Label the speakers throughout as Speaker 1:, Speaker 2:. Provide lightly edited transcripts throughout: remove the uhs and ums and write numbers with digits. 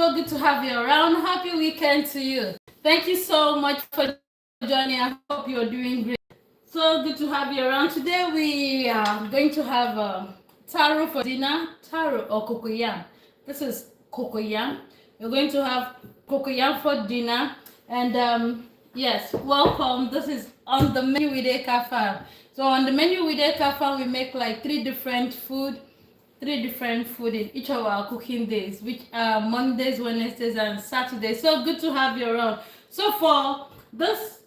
Speaker 1: So good to have you around. Happy weekend to you. Thank you so much for joining. I hope you're doing great. So good to have you around. Today we are going to have taro for dinner. Taro or cocoyam. This is cocoyam. We're going to have cocoyam for dinner. And yes, welcome. This is on the menu with Ekafam. So on the menu with Ekafam, we make like three different food in each of our cooking days, which are Mondays, Wednesdays, and Saturdays. So good to have you around. So for this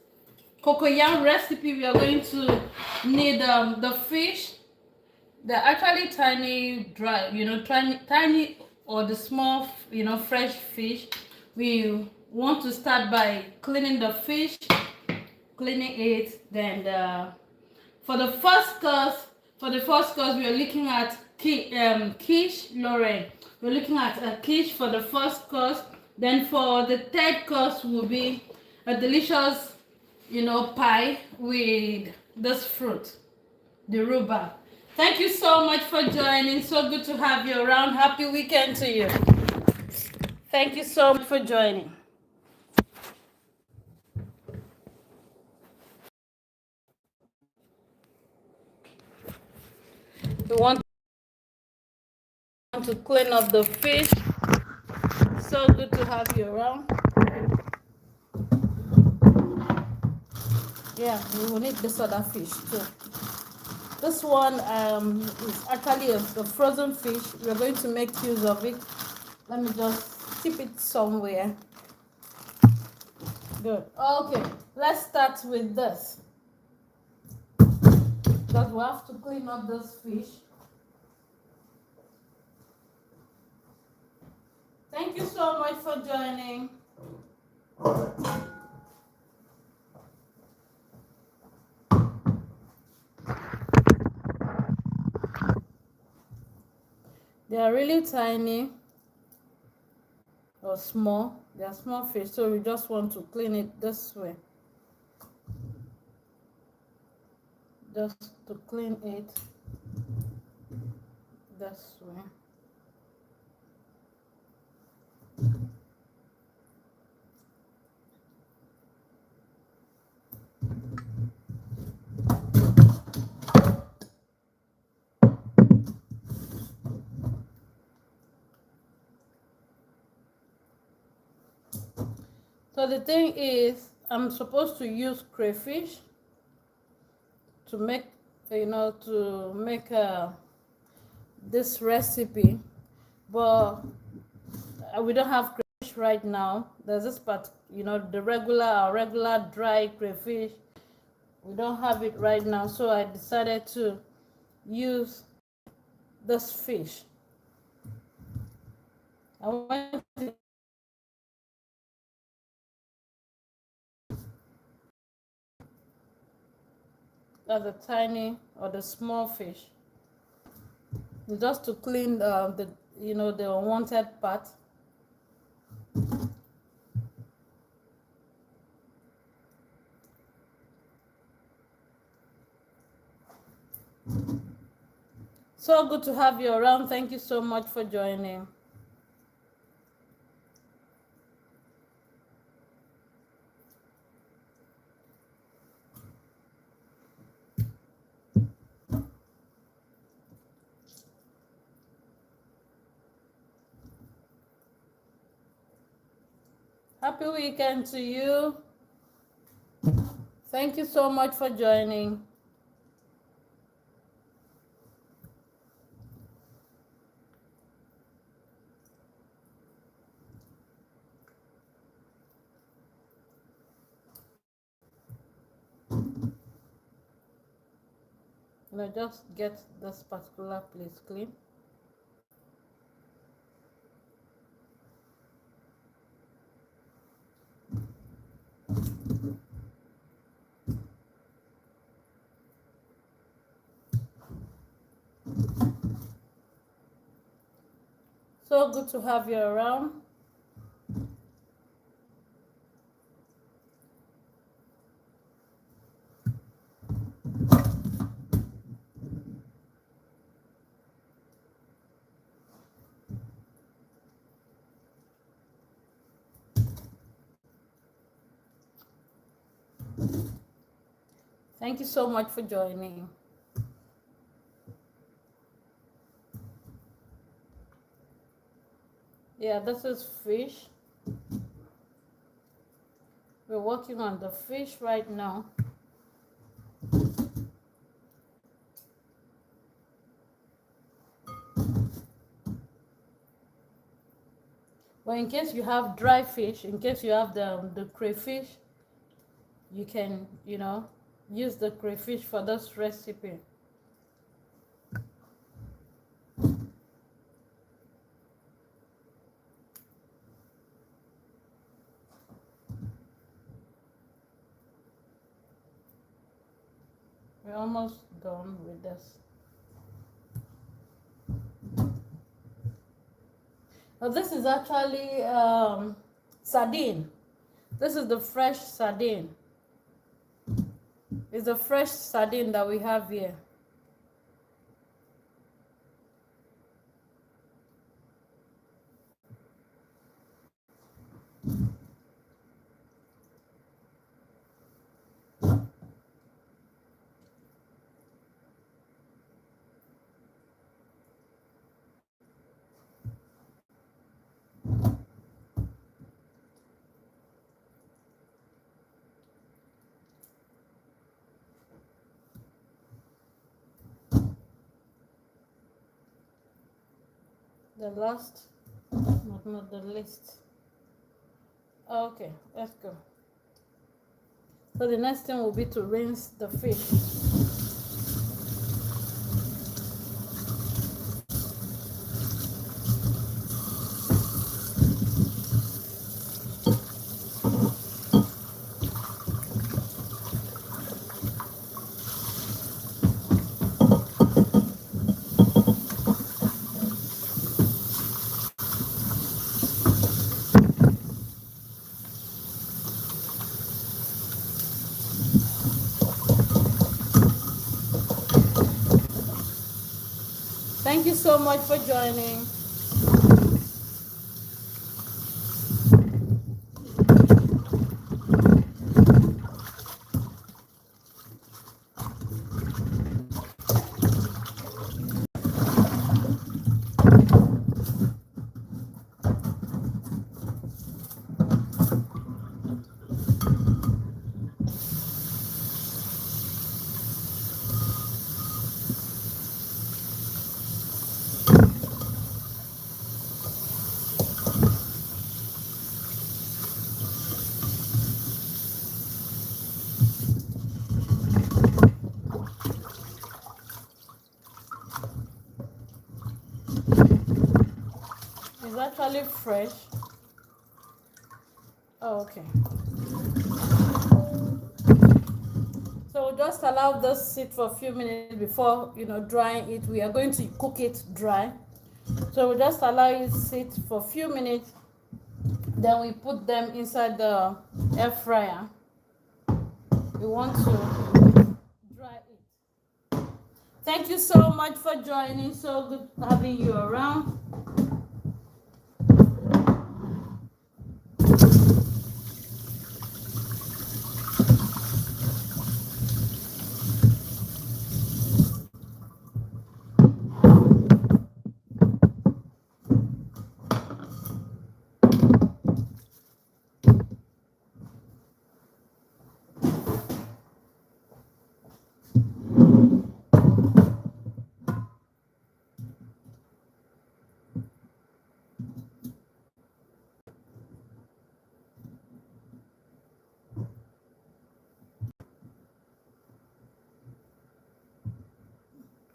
Speaker 1: cocoyam recipe, we are going to need the fish. They're actually tiny, dry, tiny or the small, fresh fish. We want to start by cleaning the fish, cleaning it. Then for the first course, we are looking at quiche Lorraine. We're looking at a quiche for the first course. Then for the third course will be a delicious, pie with this fruit, the rhubarb. Thank you so much for joining. So good to have you around. Happy weekend to you. Thank you so much for joining. We want to clean up the fish. So good to have you around. Yeah, we will need this other fish too. This one is actually a frozen fish. We're going to make use of it. Let me just tip it somewhere. Good. Okay, let's start with this. Because we have to clean up this fish. Thank you so much for joining. They are really tiny or small. They are small fish, so we just want to clean it this way. Just to clean it this way. So the thing is, I'm supposed to use crayfish to make, this recipe, but we don't have crayfish right now. There's this part, the regular dry crayfish. We don't have it right now, so I decided to use this fish. I want to as a tiny or the small fish, just to clean the unwanted part. So good to have you around. Thank you so much for joining. Happy weekend to you. Thank you so much for joining. Just get this particular place clean. So good to have you around. Thank you so much for joining. Yeah, this is fish. We're working on the fish right now. But in case you have dry fish, in case you have the crayfish, you can, use the crayfish for this recipe. We're almost done with this. Now this is actually sardine. This is the fresh sardine. It's the fresh sardine that we have here. The last, but not the least. Okay, let's go. So the next thing will be to rinse the fish. Thank you so much for joining. It's actually fresh. Oh, okay. So we'll just allow this sit for a few minutes before drying it. We are going to cook it dry. So we'll just allow it sit for a few minutes. Then we put them inside the air fryer. We want to dry it. Thank you so much for joining. So good having you around.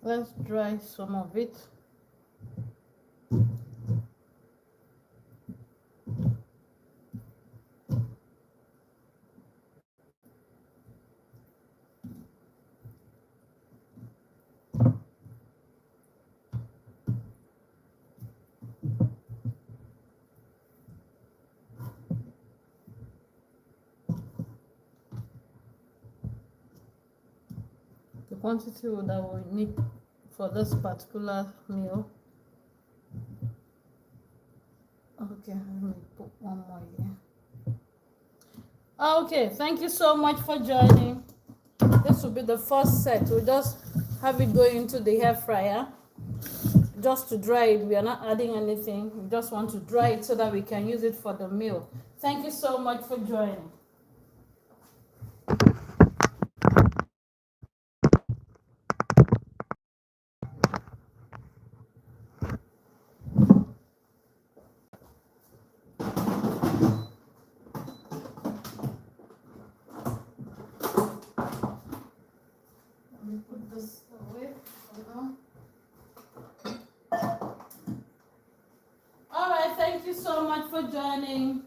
Speaker 1: Let's dry some of it. The quantity that we need for this particular meal. Okay, let me put one more here. Okay, thank you so much for joining. This will will be the first set. We'll just have it go into the air fryer just to dry it. We are not adding anything. We just want to dry it so that we can use it for the meal. Thank you so much for joining. Put this away for now. All right, thank you so much for joining.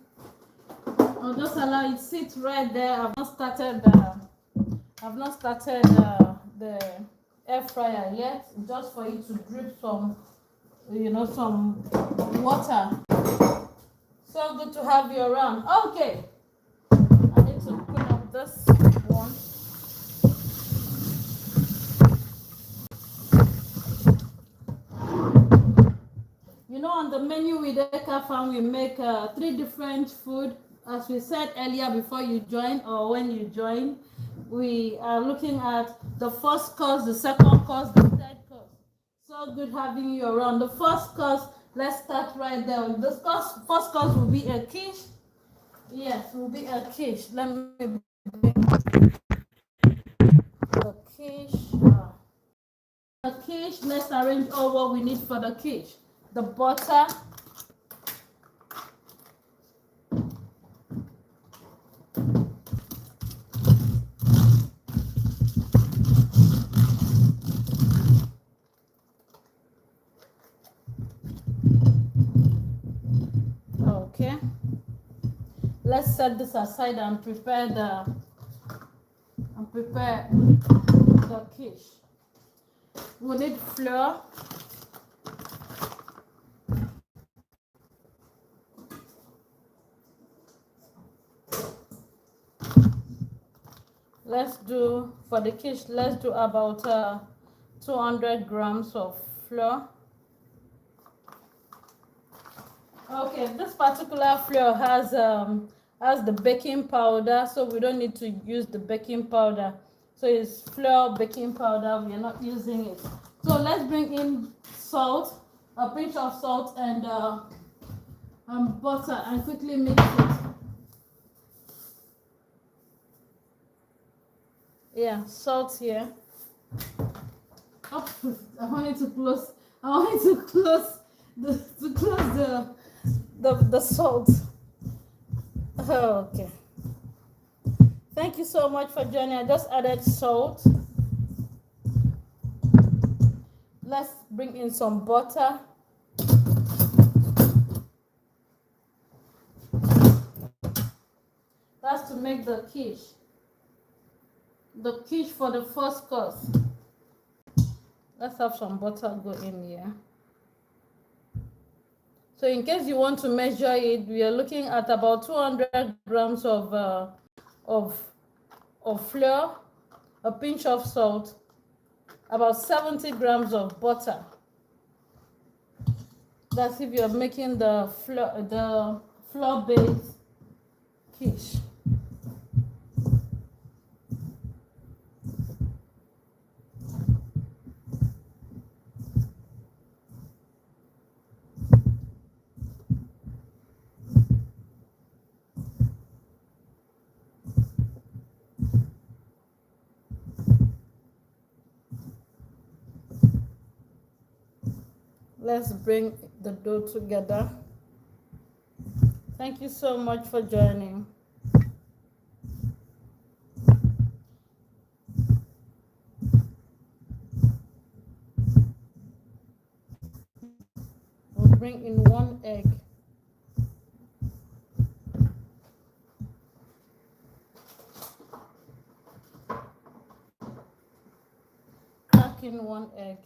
Speaker 1: I'll just allow it sit right there. I've not started the air fryer yet, just for it to drip some, some water. So good to have you around. Okay, I need to open up this one. On the menu with Ekafam, we make 3 different food. As we said earlier before you join or when you join, we are looking at the first course, the second course, the third course. So good having you around. The first course, let's start right there. The first course will be a quiche. Yes, will be a quiche. Let me bring the quiche. The quiche, let's arrange all what we need for the quiche. The butter, okay. Let's set this aside and prepare the quiche. We need flour. For the quiche, let's do about 200 grams of flour. Okay, this particular flour has the baking powder, so we don't need to use the baking powder. So it's flour, baking powder, we are not using it. So let's bring in salt, a pinch of salt and butter, and quickly mix it. Yeah, salt here. Oh, I wanted to close the salt. Okay. Thank you so much for joining. I just added salt. Let's bring in some butter. That's to make the quiche. The quiche for the first course. Let's have some butter go in here. So in case you want to measure it, we are looking at about 200 grams of flour, a pinch of salt, about 70 grams of butter. That's if you're making the flour-based quiche. Let's bring the dough together. Thank you so much for joining. We'll bring in 1 egg. Crack in 1 egg.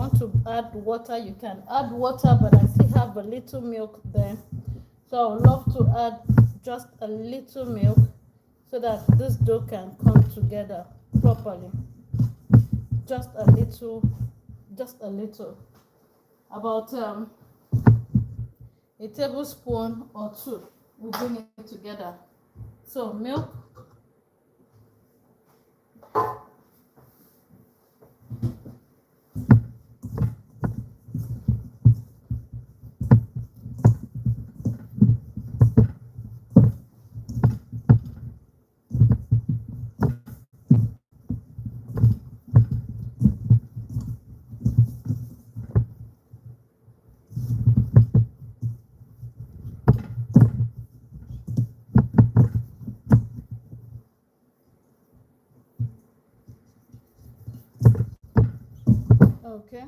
Speaker 1: want to add water, you can add water, but I still have a little milk there, so I would love to add just a little milk so that this dough can come together properly. Just a little, about a tablespoon or two will bring it together. So milk, okay.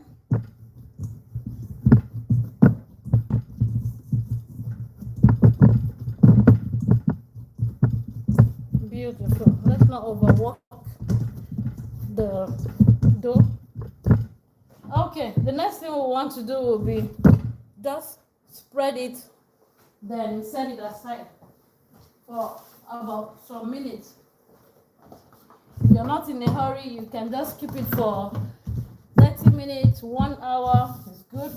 Speaker 1: Beautiful. Let's not overwork the dough. Okay, the next thing we want to do will be just spread it, then set it aside for about some minutes. If you're not in a hurry, you can just keep it for 30 minutes, 1 hour is good.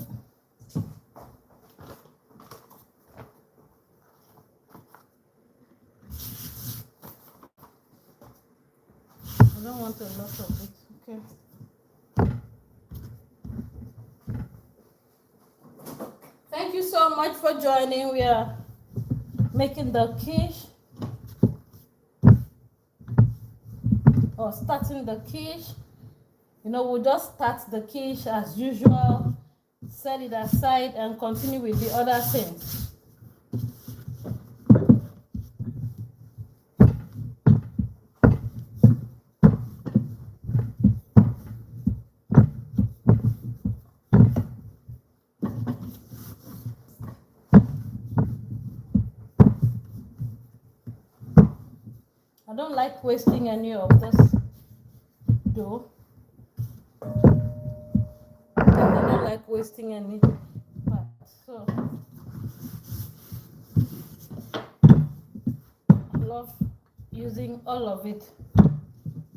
Speaker 1: I don't want a lot of it, okay? Thank you so much for joining. We are making the quiche, or starting the quiche. You know, we'll just start the quiche as usual, set it aside, and continue with the other things. I don't like wasting any of this dough. I don't like wasting any part. So I love using all of it.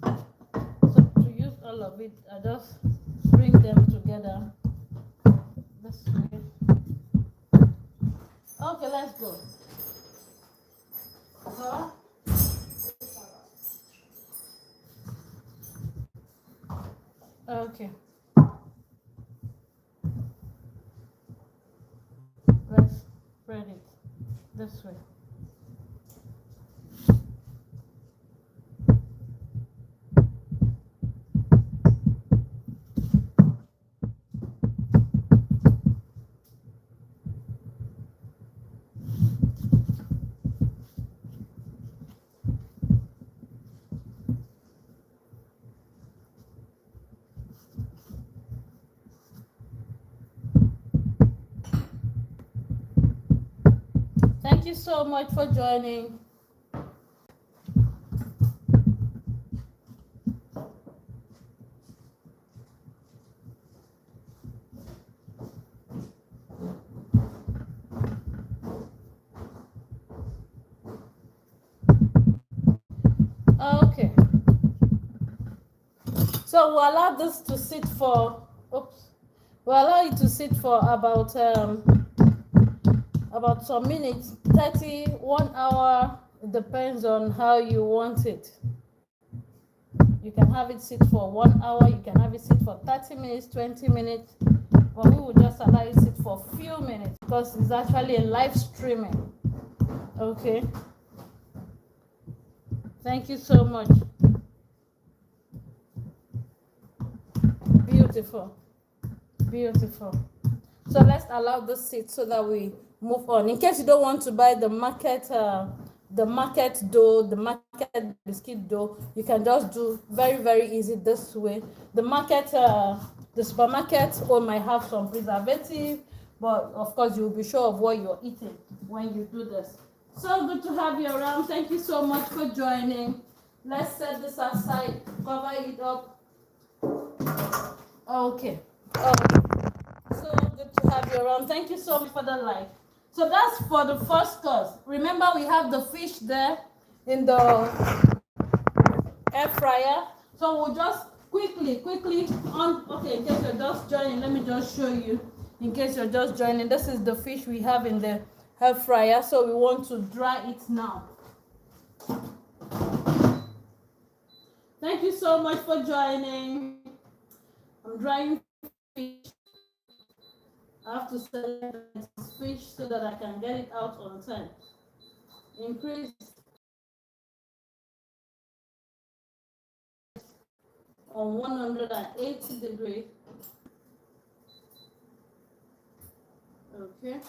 Speaker 1: So to use all of it, I just bring them together this way. Okay, let's go. So okay. Let's spread it this way. Thank you so much for joining. Okay. So we'll allow this to sit for, we'll allow it to sit for about some minutes, 30, 1 hour. It depends on how you want it. You can have it sit for 1 hour, you can have it sit for 30 minutes, 20 minutes, but we will just allow it sit for a few minutes because it's actually a live streaming. Okay. Thank you so much. Beautiful. Beautiful. So let's allow this sit so that we move on. In case you don't want to buy the market dough, the market biscuit dough, you can just do very, very easy this way. The supermarket might have some preservative, but of course you'll be sure of what you're eating when you do this. So good to have you around. Thank you so much for joining. Let's set this aside, cover it up. Okay. Oh, so good to have you around. Thank you so much for the like. So that's for the first course. Remember, we have the fish there in the air fryer. So we'll just quickly on. Okay, in case you're just joining, let me just show you. In case you're just joining, this is the fish we have in the air fryer. So we want to dry it now. Thank you so much for joining. I'm drying fish. I have to select this fish so that I can get it out on time. Increase on 180 degrees. Okay.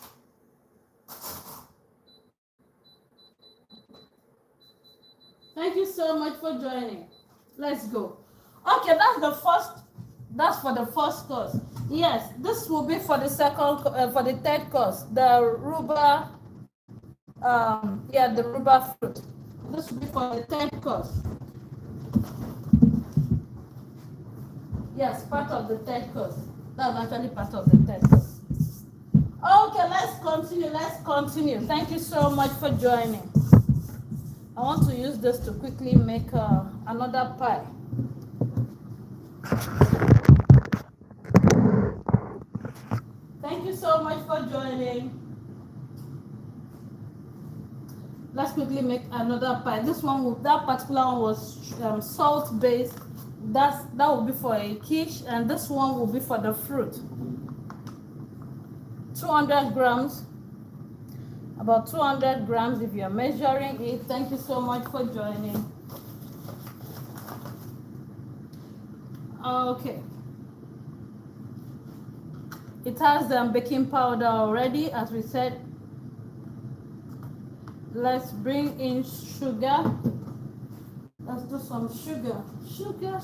Speaker 1: Thank you so much for joining. Let's go. Okay, that's for the first course. Yes, this will be for the for the third course. The rhubarb, the rhubarb fruit. This will be for the third course. Yes, part of the third course. That's actually part of the third course. Okay, let's continue. Thank you so much for joining. I want to use this to quickly make another pie. Thank you so much for joining. Let's quickly make another pie. That particular one was salt based. That will be for a quiche, and this one will be for the fruit. 200 grams. About 200 grams if you're measuring it. Thank you so much for joining. Okay. It has the baking powder already, as we said. Let's bring in sugar. Let's do some sugar. Sugar.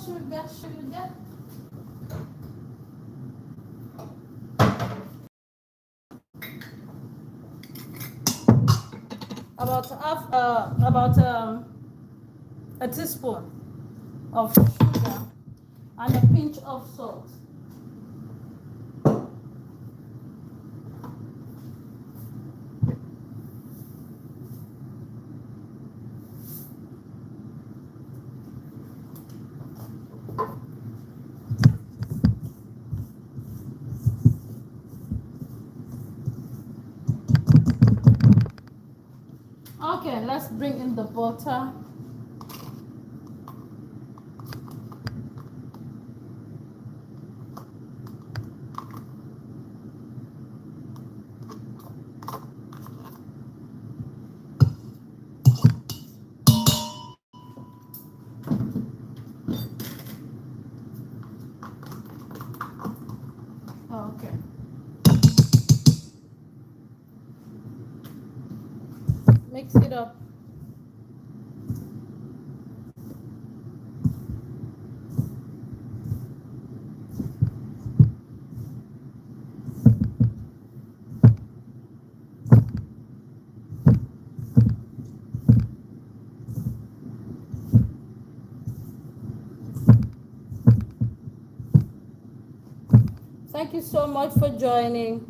Speaker 1: About a teaspoon of sugar and a pinch of salt. Okay, let's bring in the butter. Okay. Mix it up. Thank you so much for joining.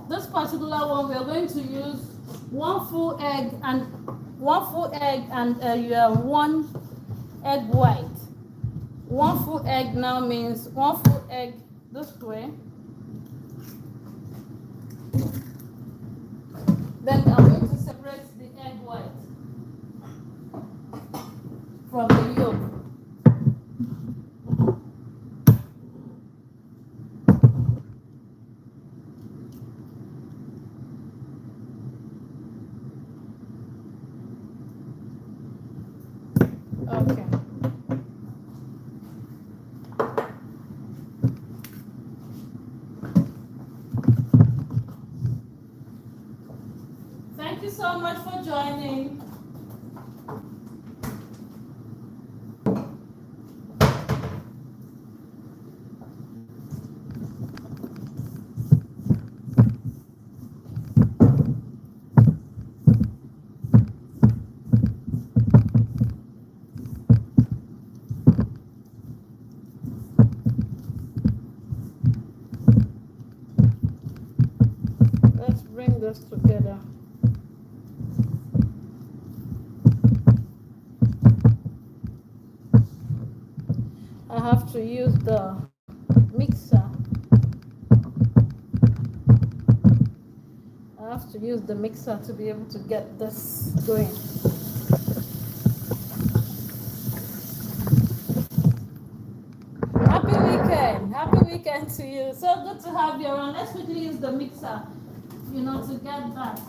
Speaker 1: This particular one, we are going to use one full egg and one egg white. One full egg now means one full egg this way. Then I'm going to separate the egg white from the yolk. Okay. so much for joining. Let's bring this together. I have to use the mixer. I have to use the mixer to be able to get this going. Happy weekend. Happy weekend to you. So good to have you around. Let's quickly use the mixer, to get that.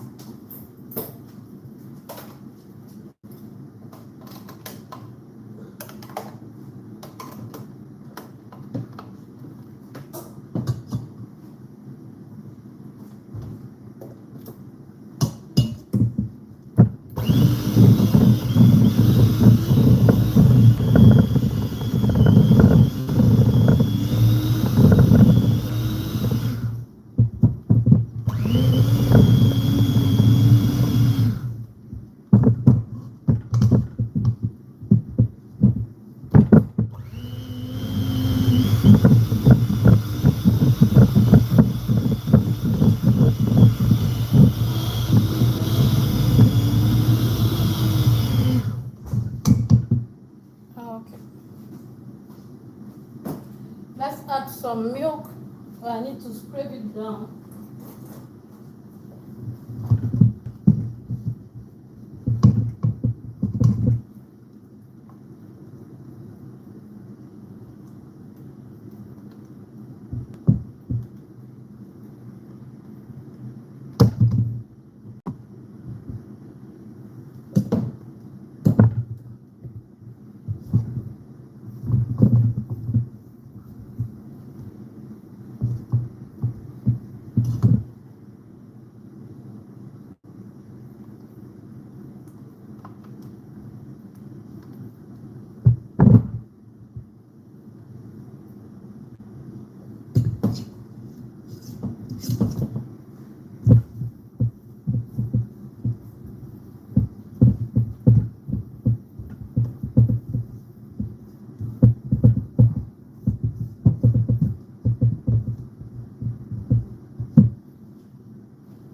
Speaker 1: Let's add some milk. I need to scrape it down.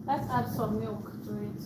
Speaker 1: Let's add some milk to it.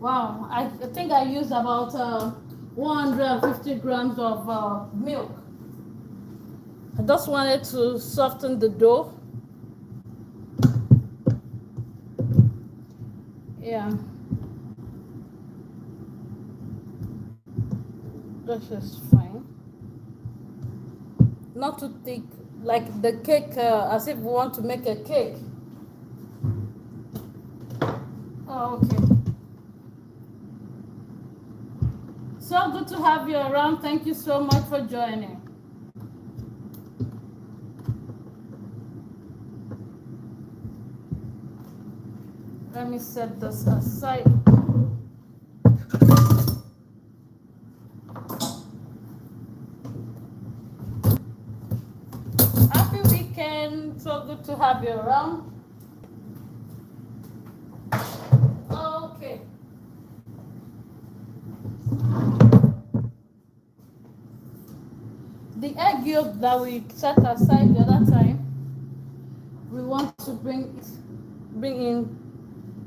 Speaker 1: Wow, I think I used about 150 grams of milk. I just wanted to soften the dough. Yeah, this is fine. Not too thick, like the cake, as if we want to make a cake. Oh, okay. So good to have you around. Thank you so much for joining. Let me set this aside. Happy weekend. So good to have you around. Okay. The egg yolk that we set aside the other time, we want to bring in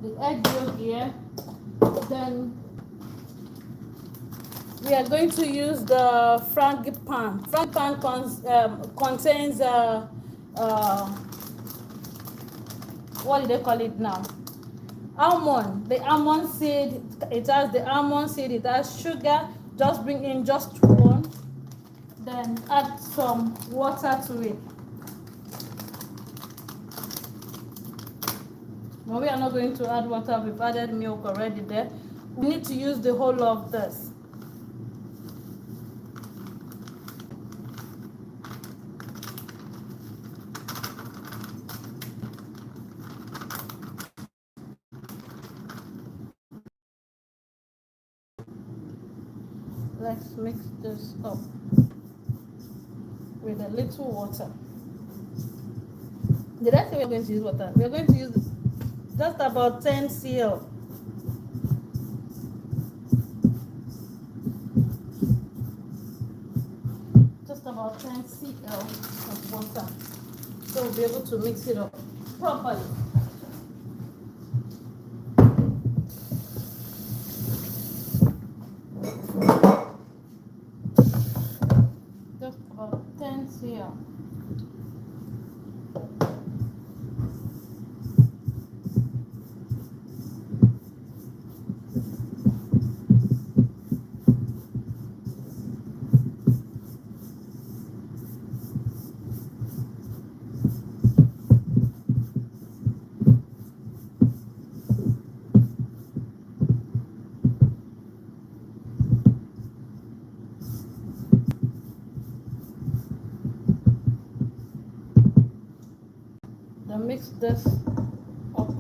Speaker 1: the egg yolk here. Then we are going to use the frangipan. Frangipan contains what do they call it now? Almond. The almond seed. It has the almond seed. It has sugar. Just bring in just one. Then add some water to it. No, we are not going to add water. We've added milk already there. We need to use the whole of this. Let's mix this up with a little water. Did I say we're going to use water? We're going to use just about 10 cl. Just about 10 cl of water. So we'll be able to mix it up properly. Just about 10 cl. Then mix this up.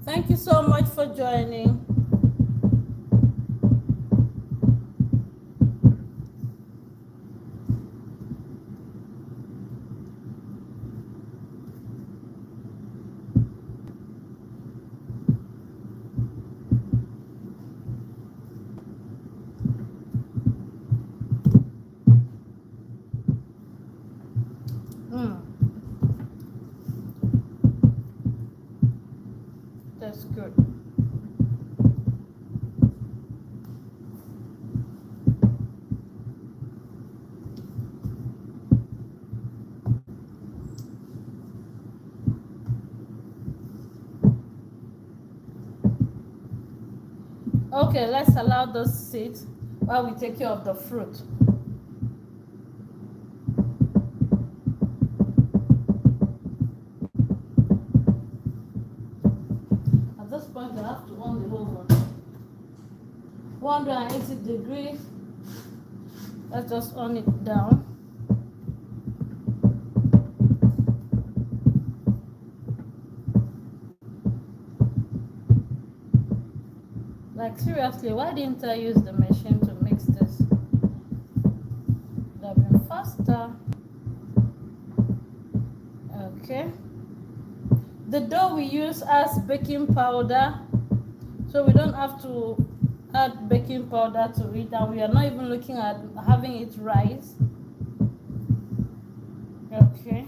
Speaker 1: Thank you so much for joining. That's good. Okay, let's allow those sit while we take care of the fruit. At this point, I have to on the oven. 180 degrees. Let's just on it down. Like seriously, why didn't I use the machine to mix this? It would have been faster. Okay. The dough we use has baking powder, so we don't have to add baking powder to it, and we are not even looking at having it rise. Okay.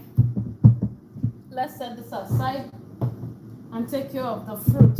Speaker 1: Let's set this aside and take care of the fruit.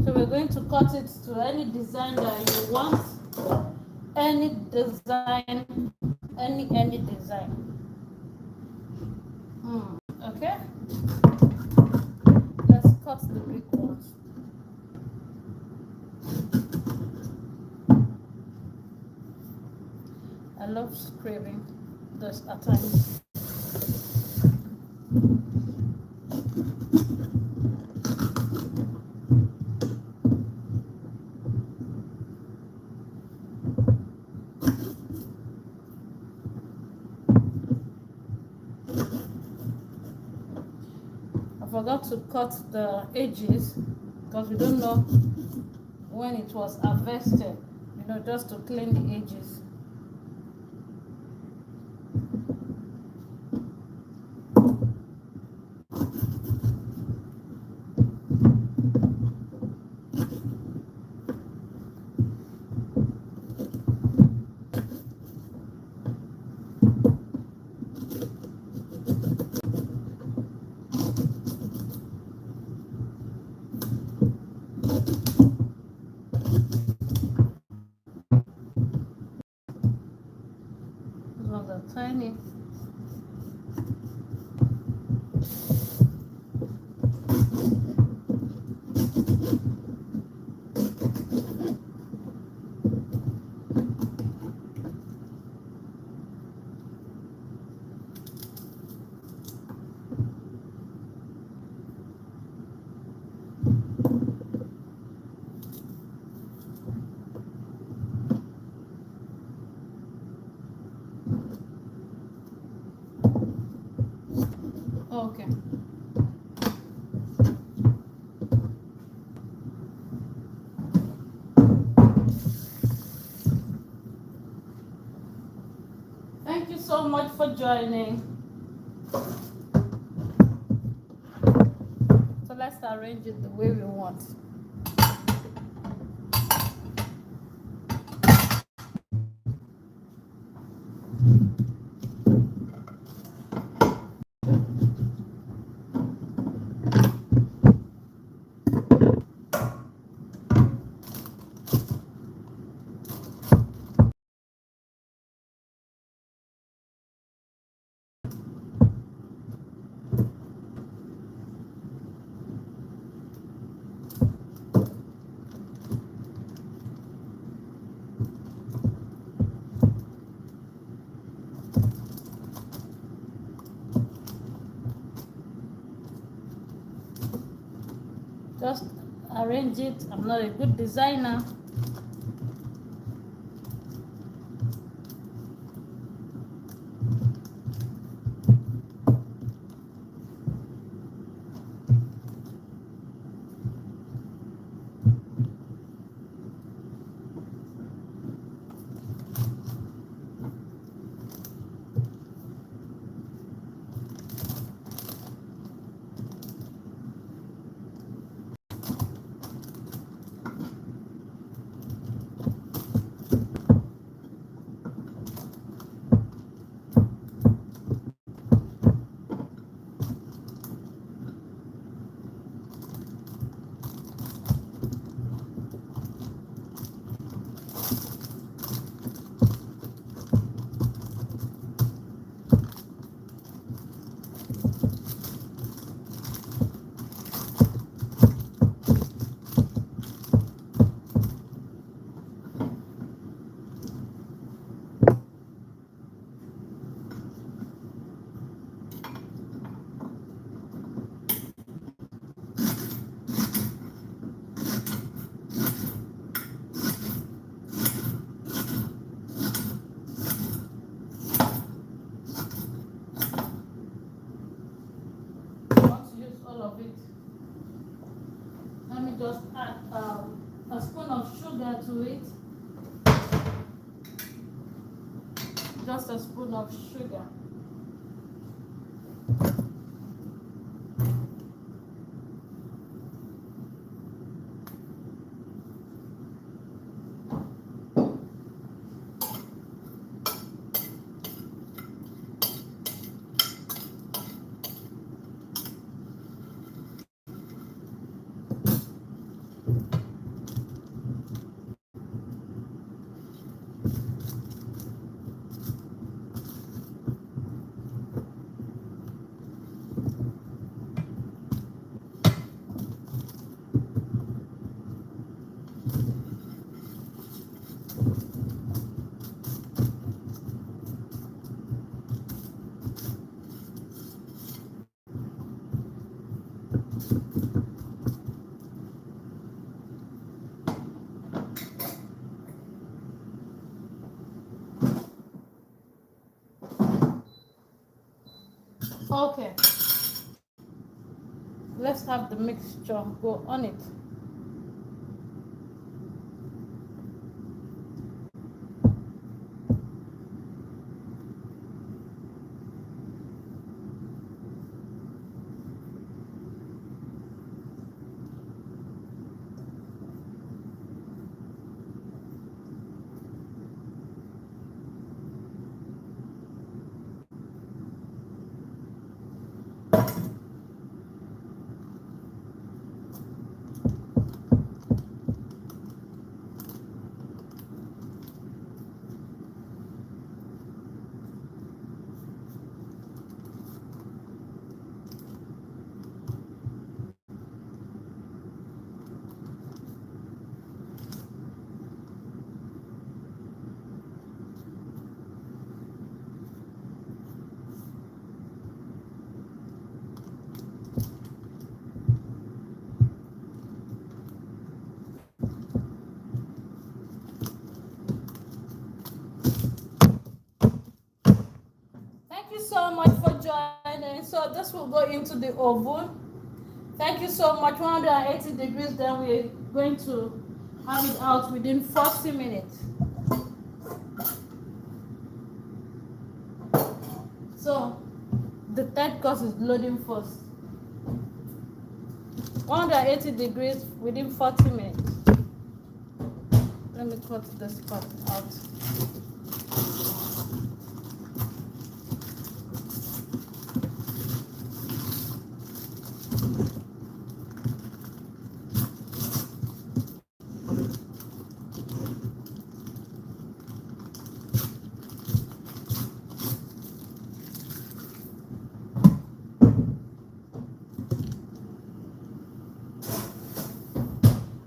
Speaker 1: So we're going to cut it to any design that you want. Any design, any design. Okay. Let's cut the big ones. I love scraping this at times. I forgot to cut the edges because we don't know when it was harvested, just to clean the edges. Tiny. Okay. Thank you so much for joining. So let's arrange it the way we want. Just arrange it. I'm not a good designer. All of it. Let me just add a spoon of sugar to it. Just a spoon of sugar. Okay, let's have the mixture go on it. Thank you so much for joining. So this will go into the oven. Thank you so much. 180 degrees. Then we're going to have it out within 40 minutes. So the third course is loading first. 180 degrees within 40 minutes. Let me cut this part out.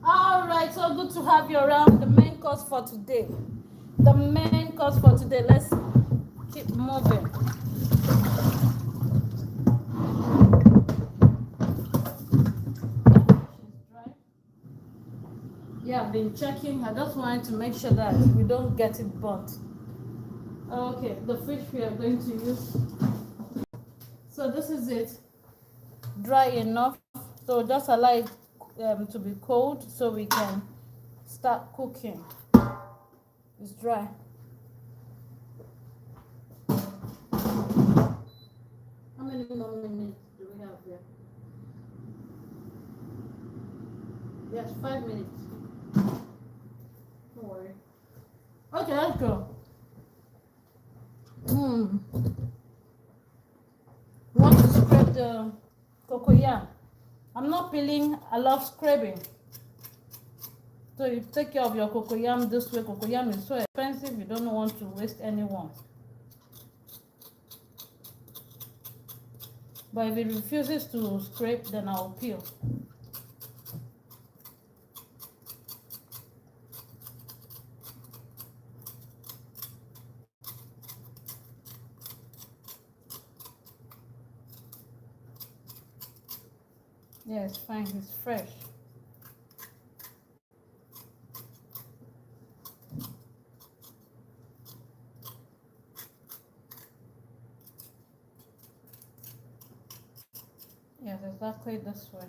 Speaker 1: Alright, so good to have you around. The main course for today. The main course for today. Let's keep moving. Yeah, I've been checking. I just wanted to make sure that we don't get it burnt. Okay, the fish we are going to use. So this is it. Dry enough. So just allow it to be cold so we can start cooking. It's dry. How many more minutes do we have here? Yes, 5 minutes. Don't worry. Okay, let's go. Want to scrape the cocoyam. I'm not peeling, I love scraping. So you take care of your cocoyam this way. Cocoyam is so expensive, you don't want to waste anyone. But if it refuses to scrape, then I'll peel. Yeah, it's fine, it's fresh. Yes, exactly this way.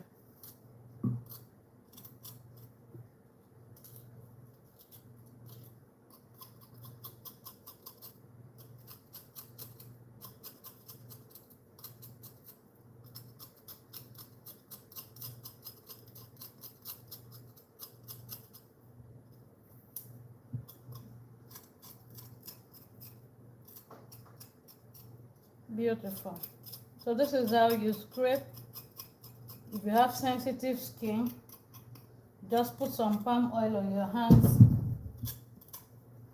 Speaker 1: Beautiful. So this is how you scrape. If you have sensitive skin, just put some palm oil on your hands,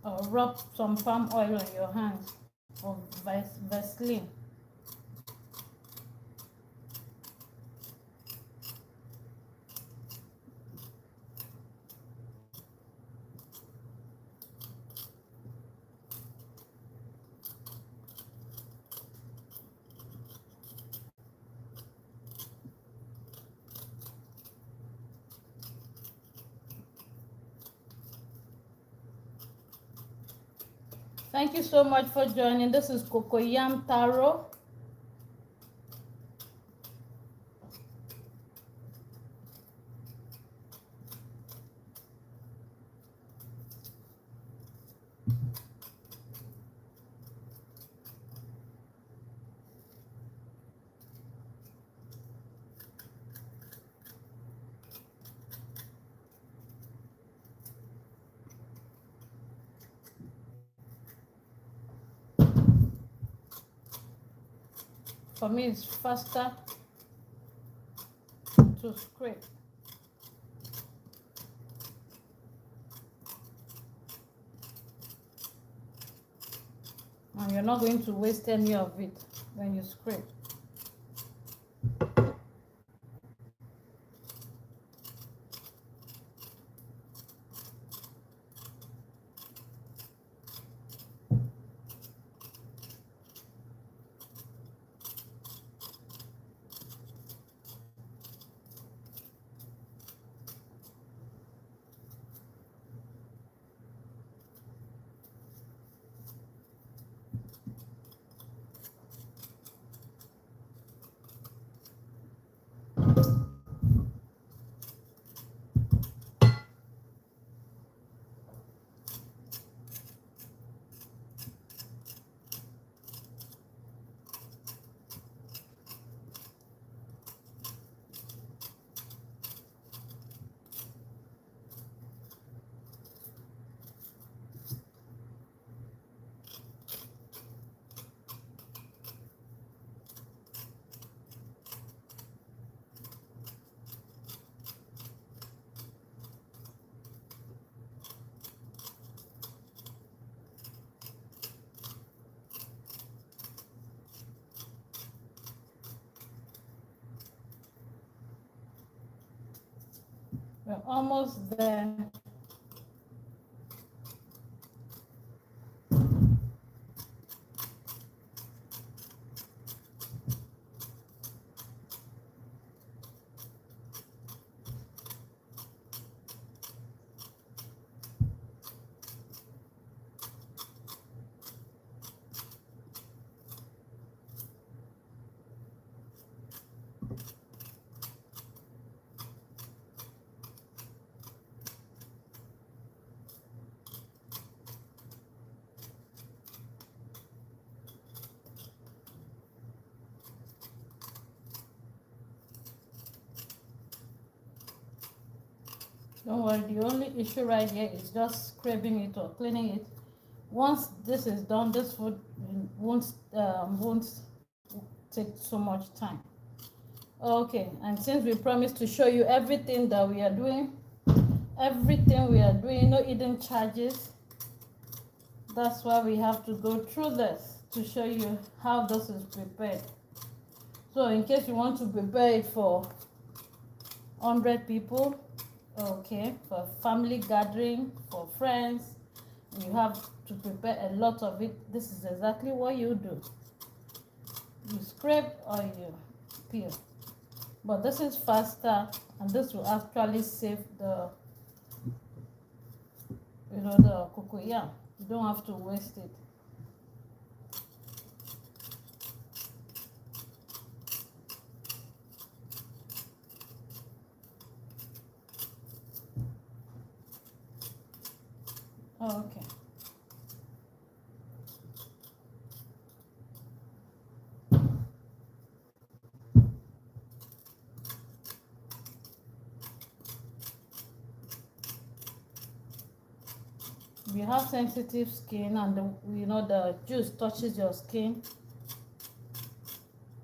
Speaker 1: or rub some palm oil on your hands, or Vaseline. Thank you so much for joining. This is Cocoyam Taro. For me, it's faster to scrape. And you're not going to waste any of it when you scrape. We're almost there. Don't worry, the only issue right here is just scraping it or cleaning it. Once this is done, this food won't take so much time. Okay, and since we promised to show you everything that we are doing, no hidden charges. That's why we have to go through this to show you how this is prepared. So in case you want to prepare it for 100 people, okay, for family gathering, for friends, you have to prepare a lot of it. This is exactly what you do. You scrape or you peel. But this is faster, and this will actually save the the cocoyam. You don't have to waste it. Okay. If you have sensitive skin and the juice touches your skin,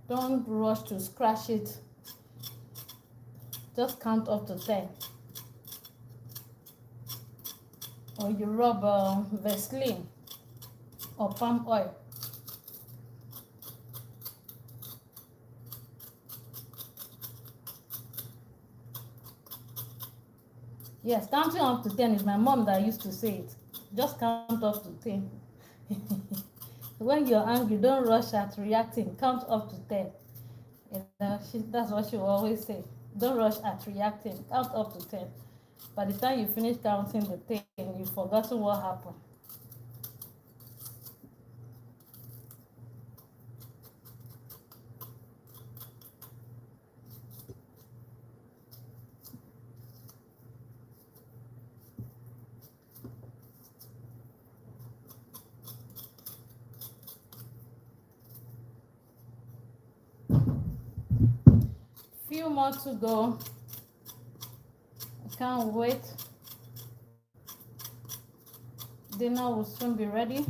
Speaker 1: don't rush to scratch it. Just count up to 10. Or you rub Vaseline or palm oil. Yes, counting up to 10 is my mom that used to say it. Just count up to 10. When you're angry, don't rush at reacting. Count up to 10. That's what she will always say. Don't rush at reacting. Count up to 10. By the time you finish counting the 10, you've forgotten what happened. Few more to go. I can't wait. Dinner will soon be ready.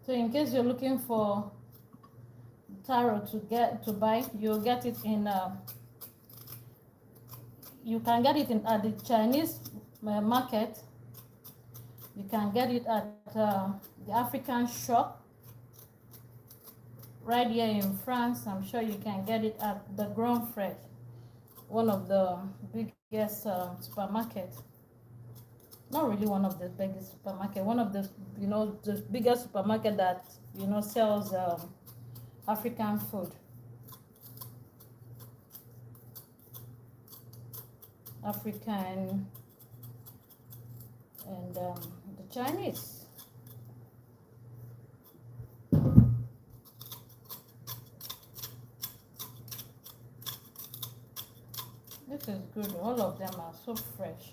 Speaker 1: So in case you're looking for taro to buy, you'll get it in you can get it at the Chinese market. You can get it at the African shop right here in France. I'm sure you can get it at the Grand Fresh, one of the biggest supermarkets. Not really one of the biggest supermarket, one of the the biggest supermarket that sells African food. African and the Chinese. This is good. All of them are so fresh.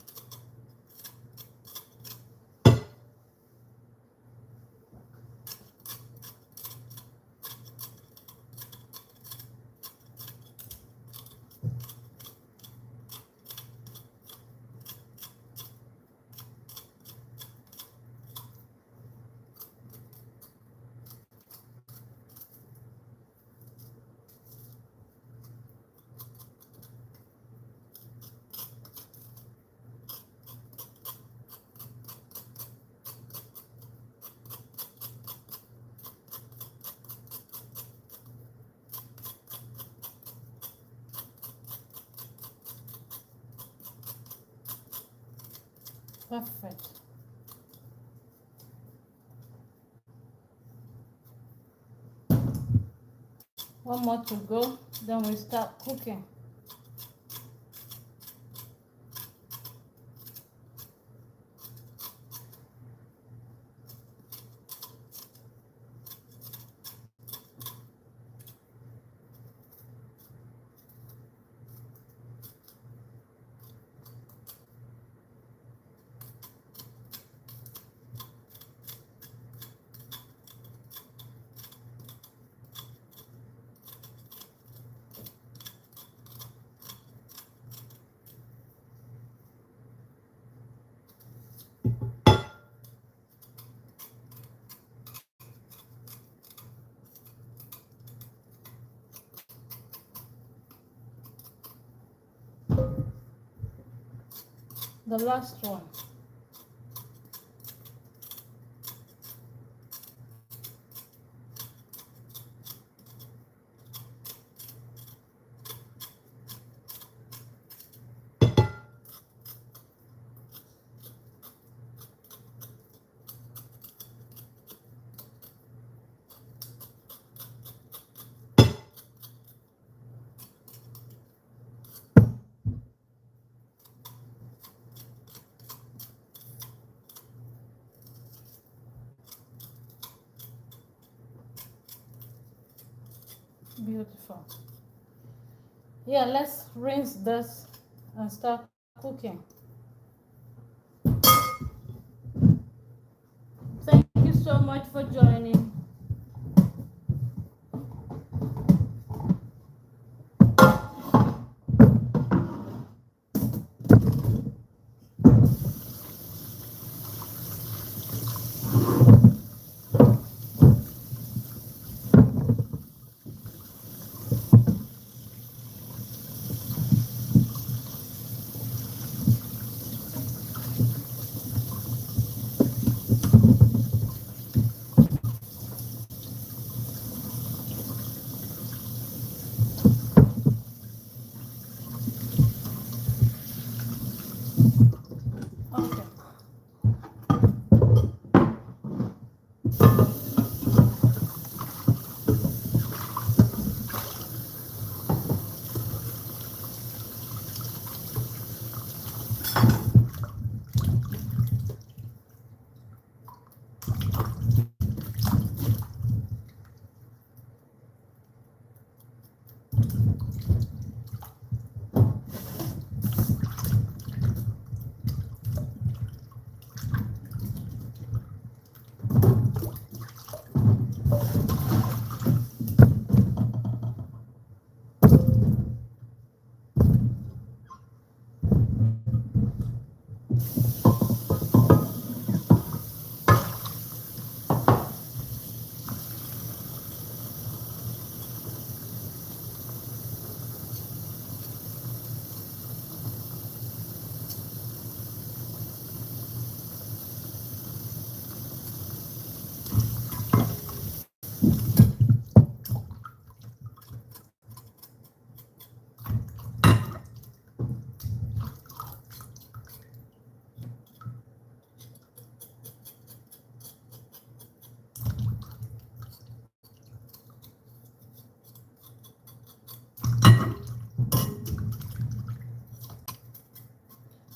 Speaker 1: Perfect. One more to go, then we start cooking. The last one. Beautiful. Yeah, let's rinse this and start cooking. Thank you so much for joining. Okay.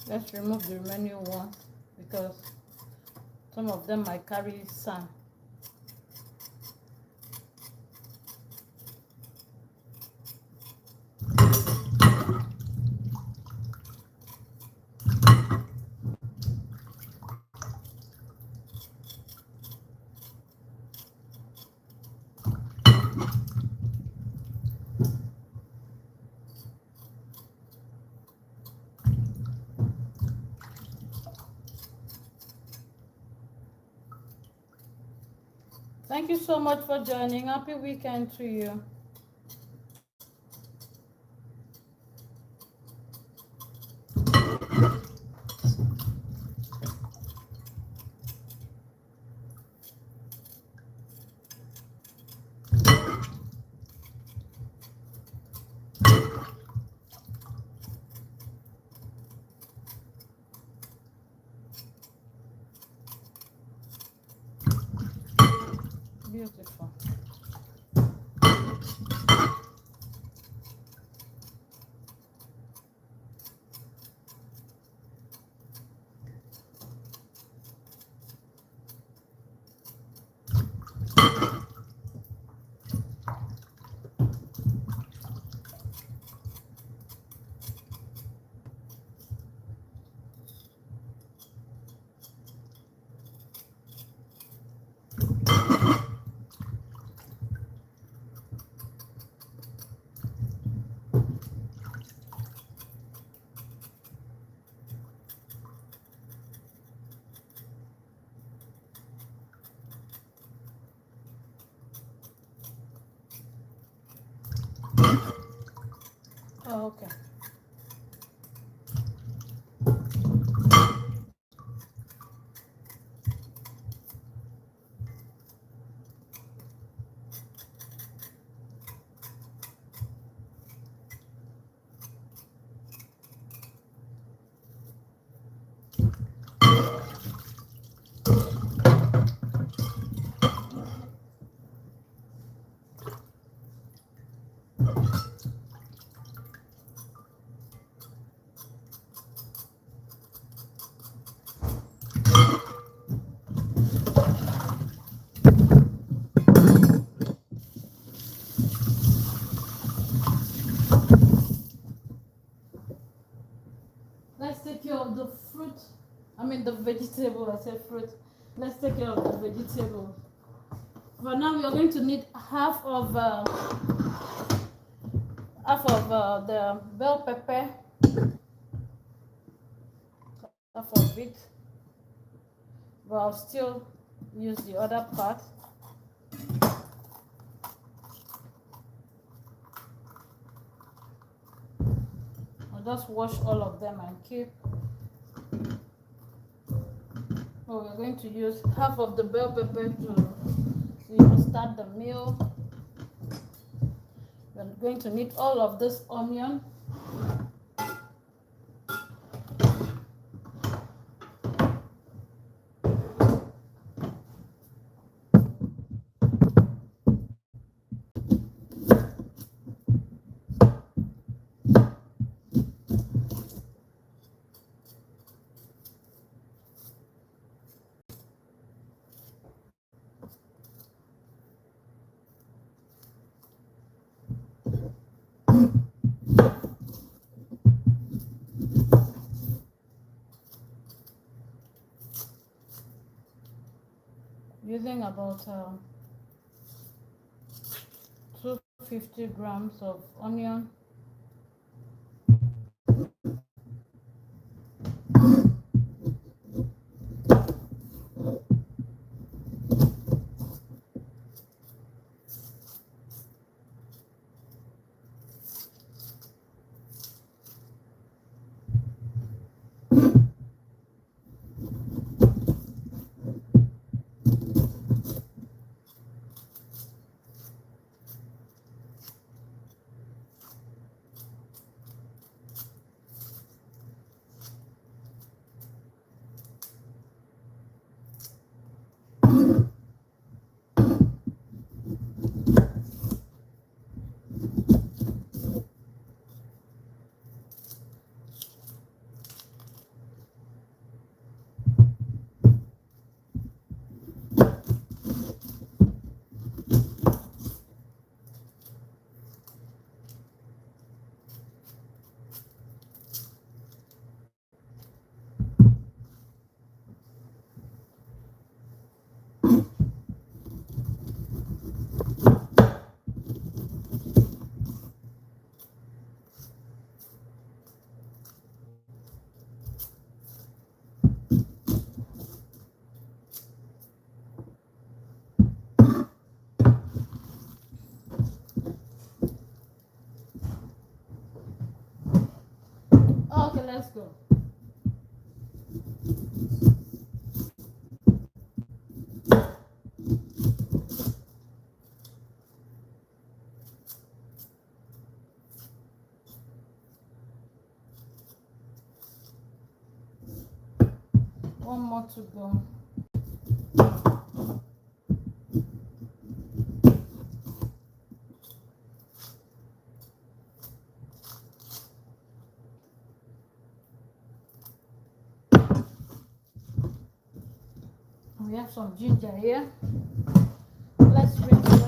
Speaker 1: Let's remove the remaining ones because some of them might carry sand. Thank you so much for joining. Happy weekend to you. Beautiful. Oh, okay. Let's take care of the fruit. I mean the vegetable. I said fruit. Let's take care of the vegetable. For now, we are going to need half of the bell pepper, half of it. But I'll still use the other part. I'll just wash all of them and keep. Oh, we're going to use half of the bell pepper to start the meal. We're going to need all of this onion. Using about 250 grams of onion. Okay, let's go. One more to go. We have some ginger here. Let's rinse it.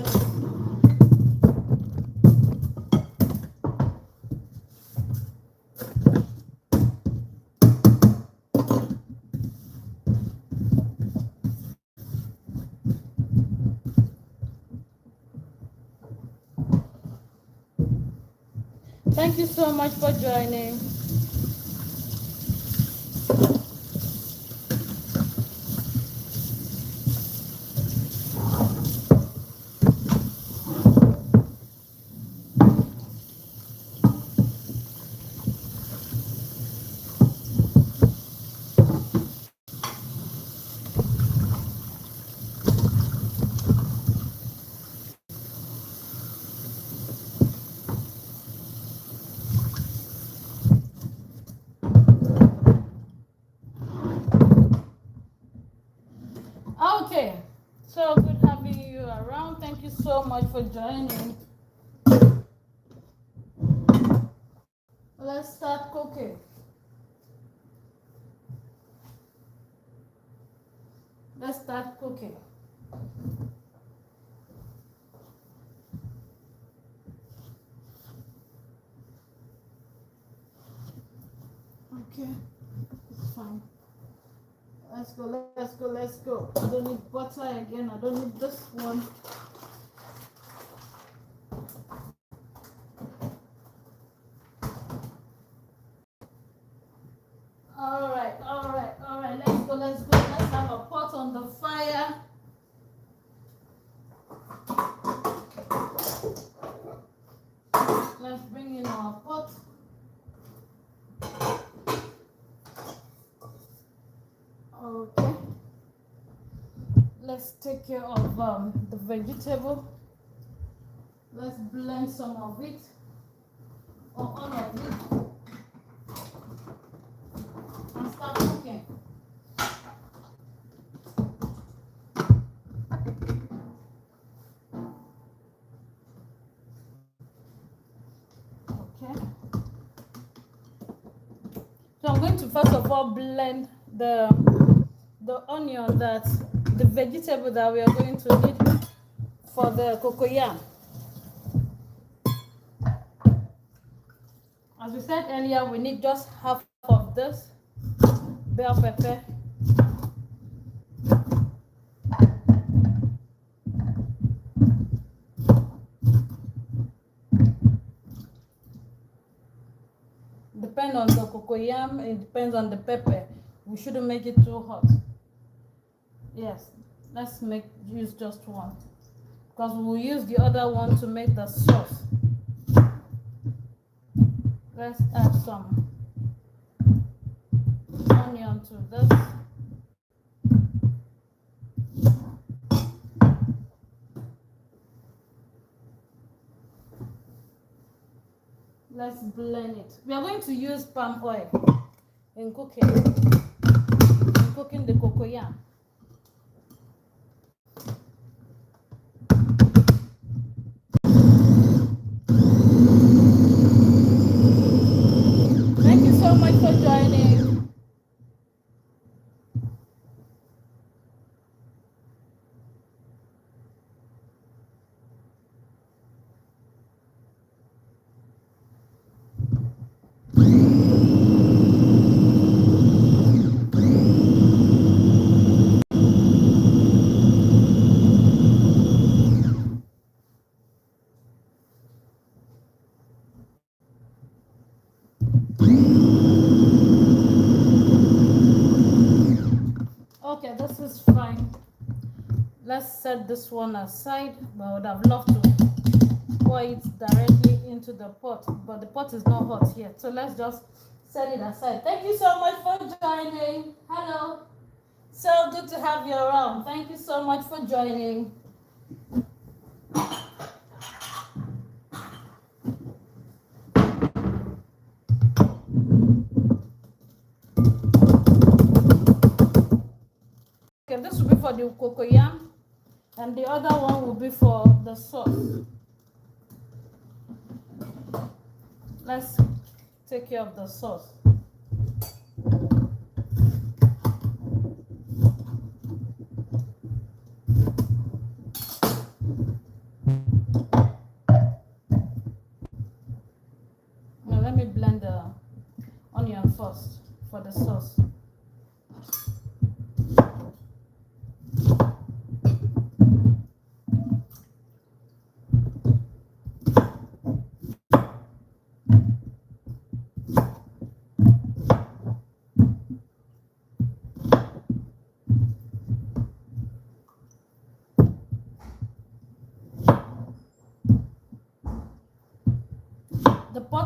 Speaker 1: Thank you so much for joining. Okay, so good having you around. Thank you so much for joining. Let's start cooking. Let's start cooking. Okay, it's fine. Let's go, let's go, let's go. I don't need butter again. I don't need this one. All right, all right, all right. Let's go, let's go. Let's have a pot on the fire. Let's bring in our pot. Okay. Let's take care of the vegetable. Let's blend some of it, or all of it, and start cooking. Okay. So I'm going to first of all blend the onion, that the vegetable that we are going to need for the cocoyam. As we said earlier, we need just half of this bell pepper. Depend on the cocoyam, it depends on the pepper. We shouldn't make it too hot. Yes, let's use just one, because we'll use the other one to make the sauce. Let's add some onion to this. Let's blend it. We are going to use palm oil in cooking the cocoyam. Thank you so much for joining. Okay, this is fine. Let's set this one aside. I would have loved to pour it directly into the pot, but the pot is not hot yet. So let's just set it aside. Thank you so much for joining. Hello. So good to have you around. Thank you so much for joining. Okay, this will be for the cocoyam, and the other one will be for the sauce. Let's take care of the sauce.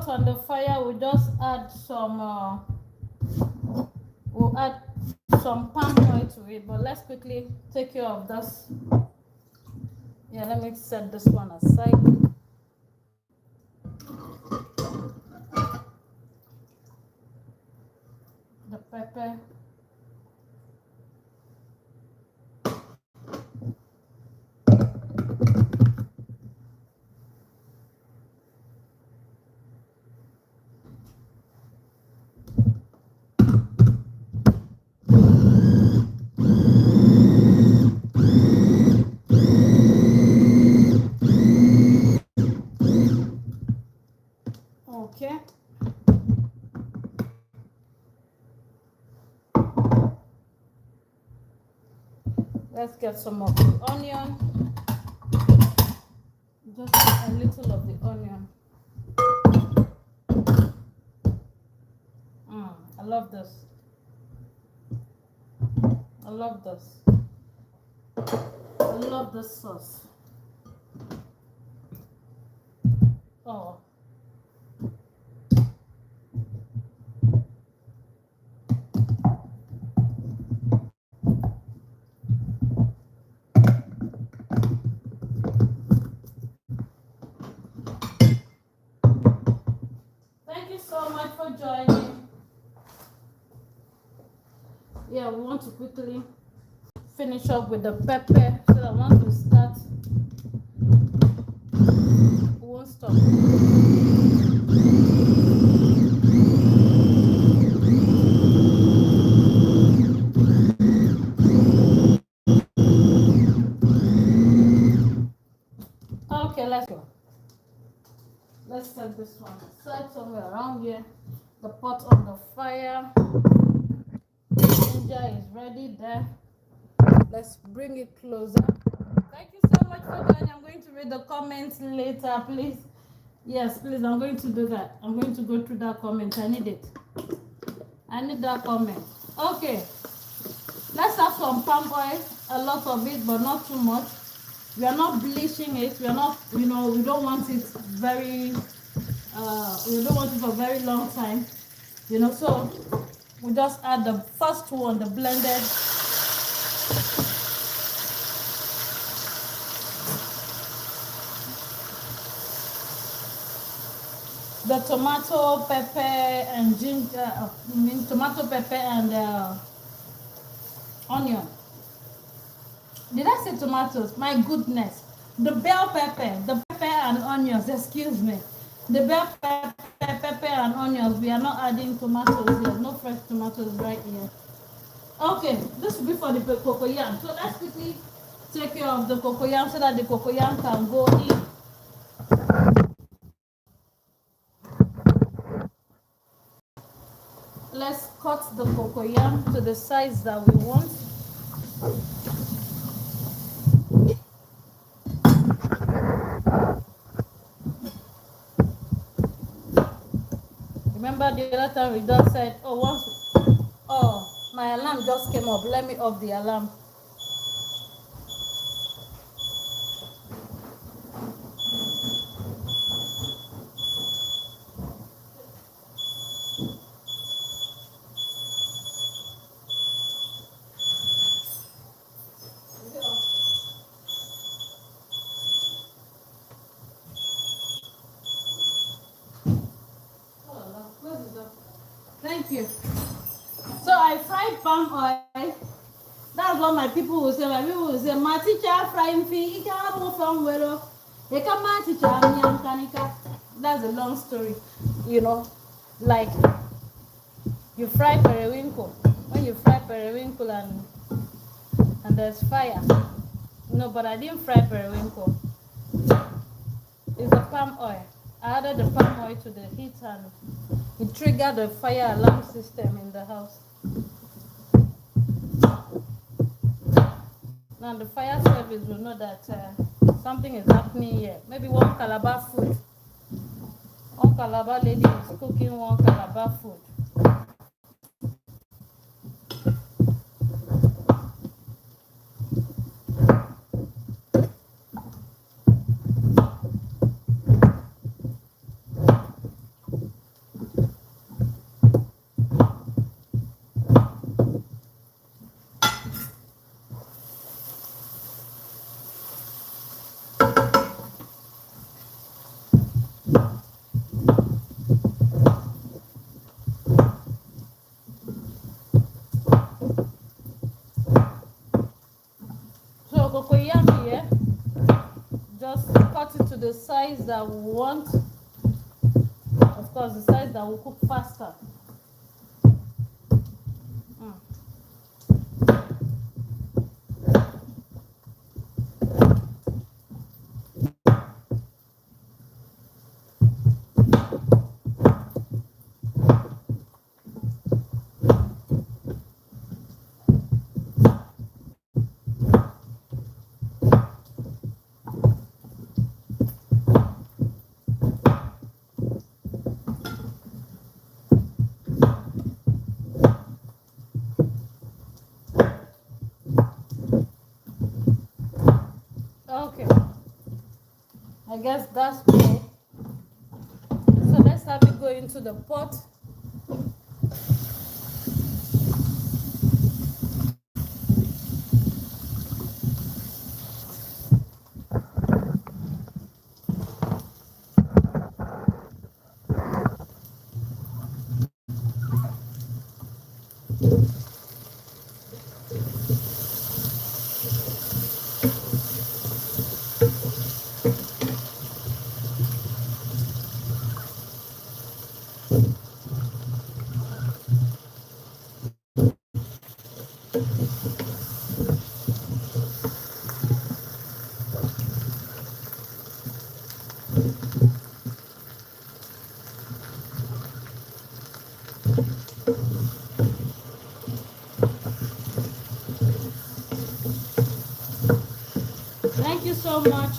Speaker 1: pot on the fire, we'll just add some we'll add some palm oil to it. But let's quickly take care of this. Yeah, let me set this one aside. The pepper. Okay. Let's get some of the onion. Just a little of the onion. I love this. I love this. I love this sauce. Oh. Thank you so much for joining. Yeah, we want to quickly finish up with the pepper so that once we start, we won't stop. Okay, let's go. Let's set this one aside somewhere around here. The pot on the fire. Ginger is ready there. Let's bring it closer. Thank you so much for joining. I'm going to read the comments later, please. Yes, please, I'm going to do that. I'm going to go through that comment. I need it. I need that comment. Okay. Let's have some palm oil. A lot of it, but not too much. We are not bleaching it. We are not, we don't want it very, we don't want it for a very long time. So we just add the first one, the blended. The tomato, pepper, and ginger, tomato, pepper, and onion. Did I say tomatoes? My goodness. The bell pepper, the pepper and onions, excuse me. The bell pepper and onions, we are not adding tomatoes here. No fresh tomatoes right here. Okay, this will be for the cocoyam. So let's quickly take care of the cocoyam so that the cocoyam can go in. Let's cut the cocoyam to the size that we want. Remember the other time we just said, my alarm just came up. Let me off the alarm. Thank you. So I fried palm oil. That's what my people will say. My people will say, my teacher frying fish, you can't move from where you can my teacher. That's a long story. Like you fry periwinkle. When you fry periwinkle and there's fire. No, but I didn't fry periwinkle. It's the palm oil. I added the palm oil to the heat and it triggered the fire alarm system in the house. Now the fire service will know that something is happening here. Maybe one Calabar food. One Calabar lady is cooking one Calabar food. size that we want. Of course, the size that will cook faster. Okay, I guess that's good. So let's have it go into the pot. Thank you so much.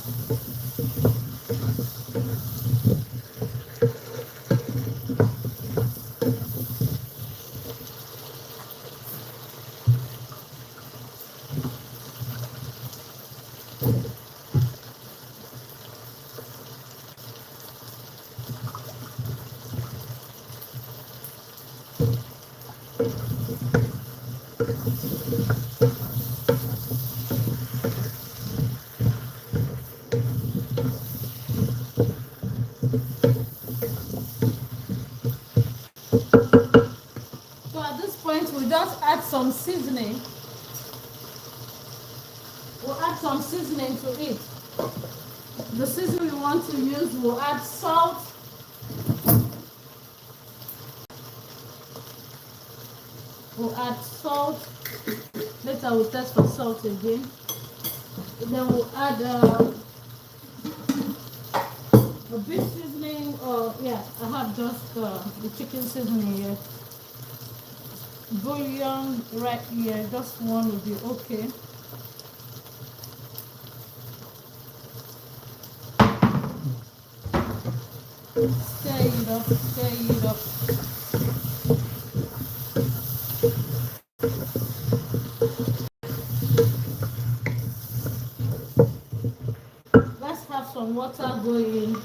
Speaker 1: So at this point, we'll just add some seasoning. We'll add some seasoning to it. The seasoning we want to use, we'll add salt. We'll add salt. Later we'll test for salt again. Then we'll add a beef seasoning. Yeah, I have just the chicken seasoning here. Bouillon right here, just one will be okay. Stir it up, stir it up. Let's have some water going.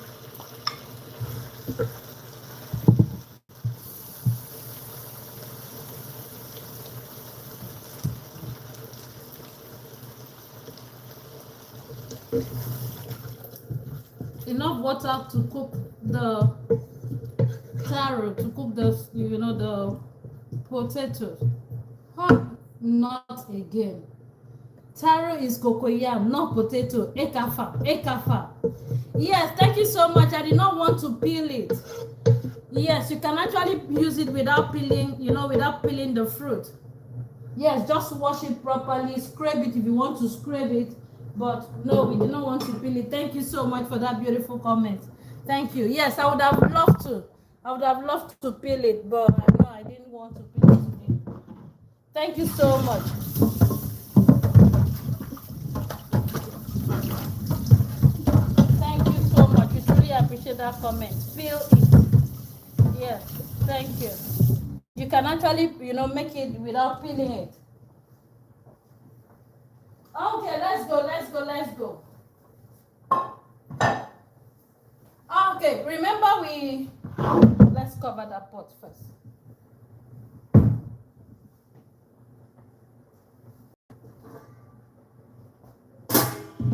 Speaker 1: Enough water to cook the taro, to cook the the potatoes. Huh, not again. Taro is cocoyam, not potato. Ekafam, ekafam. Yes, thank you so much. I did not want to peel it. Yes, you can actually use it without peeling, without peeling the fruit. Yes, just wash it properly, scrape it if you want to scrape it. But no, we do not want to peel it. Thank you so much for that beautiful comment. Thank you. Yes, I would have loved to. I would have loved to peel it, but no, I didn't want to peel it today. Thank you so much. Thank you so much. We truly appreciate that comment. Peel it. Yes, thank you. You can actually, make it without peeling it. Okay, let's go, let's go, let's go. Okay, remember let's cover that pot first.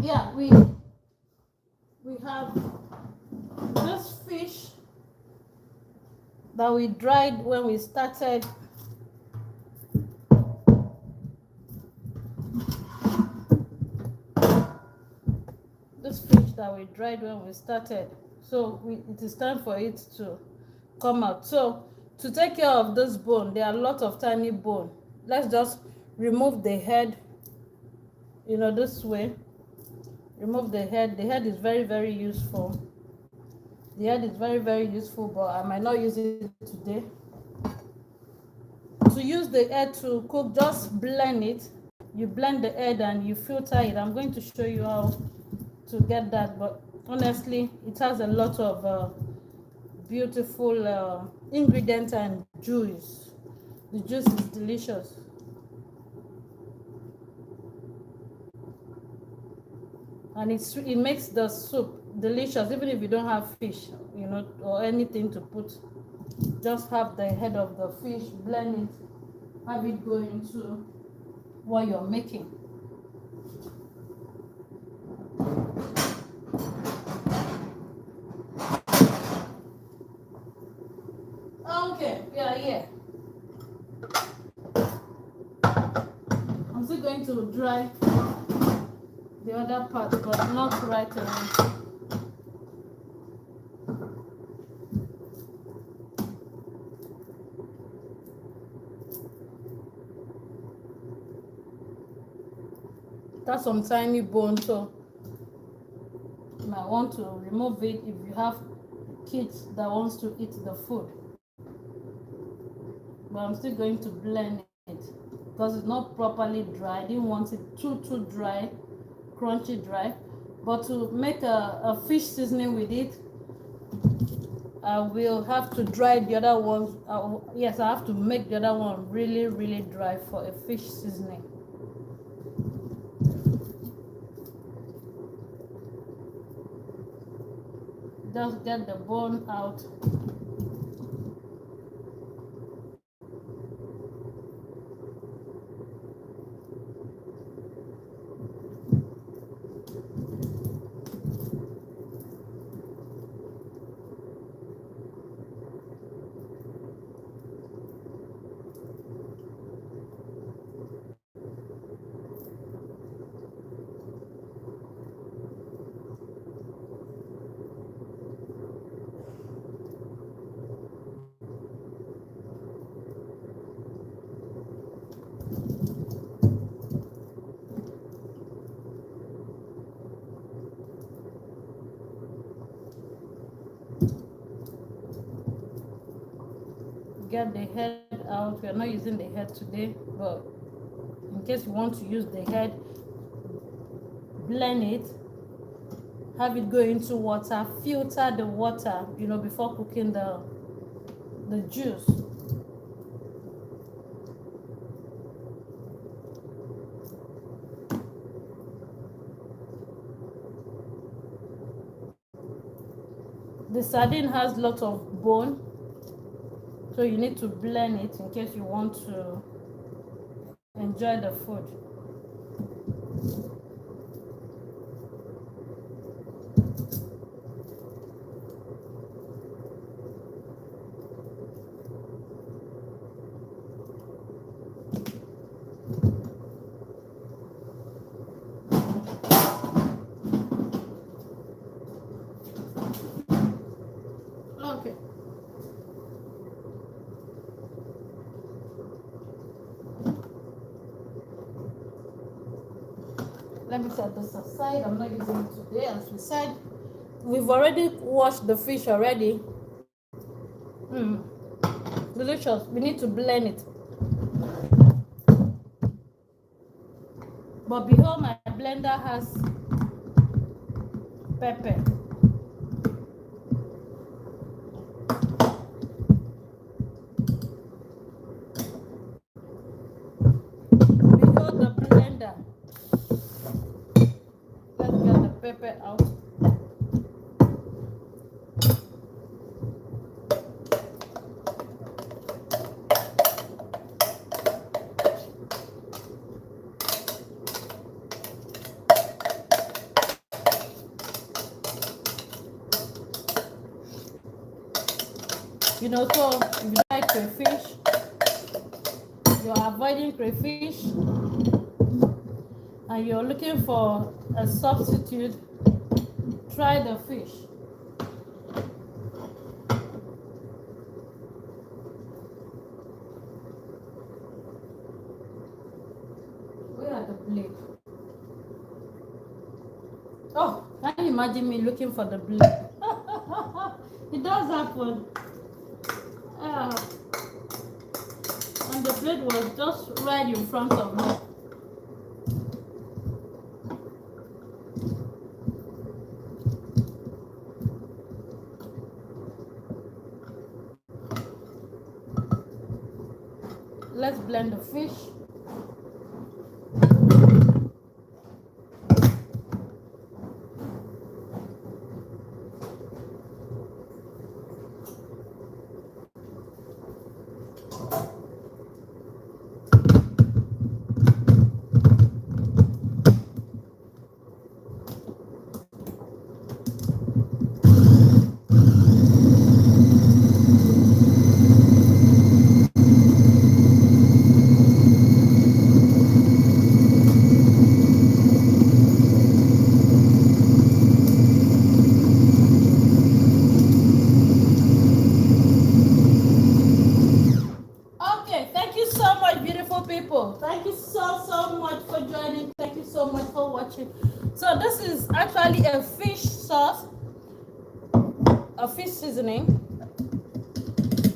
Speaker 1: Yeah, we have this fish that we dried when we started. This fish that we dried when we started. So it is time for it to come out. So to take care of this bone, there are a lot of tiny bone. Let's just remove the head, you know, this way. Remove the head. The head is very, very useful. The head is very, very useful, but I might not use it today. To use the head to cook, just blend it. You blend the head and you filter it. I'm going to show you how to get that, but honestly it has a lot of beautiful ingredients and juice. The juice is delicious. And it makes the soup delicious even if you don't have fish, you know, or anything to put. Just have the head of the fish, blend it, have it go into what you're making. Okay, yeah. I'm still going to dry the other part, but not right away. That's some tiny bone, so you might want to remove it if you have kids that wants to eat the food. But I'm still going to blend it because it's not properly dry. I didn't want it too dry, crunchy dry. But to make a fish seasoning with it, I will have to dry the other ones. Yes, I have to make the other one really, really dry for a fish seasoning. Just get the bone out. Get the head out. We are not using the head today, but in case you want to use the head, blend it, have it go into water, filter the water, you know, before cooking the juice. The sardine has lots of bone, so you need to blend it in case you want to enjoy the food. Okay. Let me set this aside. I'm not using it today. As we said, we've already washed the fish already. Delicious. We need to blend it. But behold, my blender has pepper. Behold the blender. Let's get the pepper out. You know, so if you like crayfish, you're avoiding crayfish, and you're looking for a substitute, try the fish. Where are the blade? Oh, can you imagine me looking for the blade? It does happen. And the blade was just right in front of me. Let's blend the fish. Thank you so much for joining. Thank you so much for watching. So this is actually a fish sauce, a fish seasoning.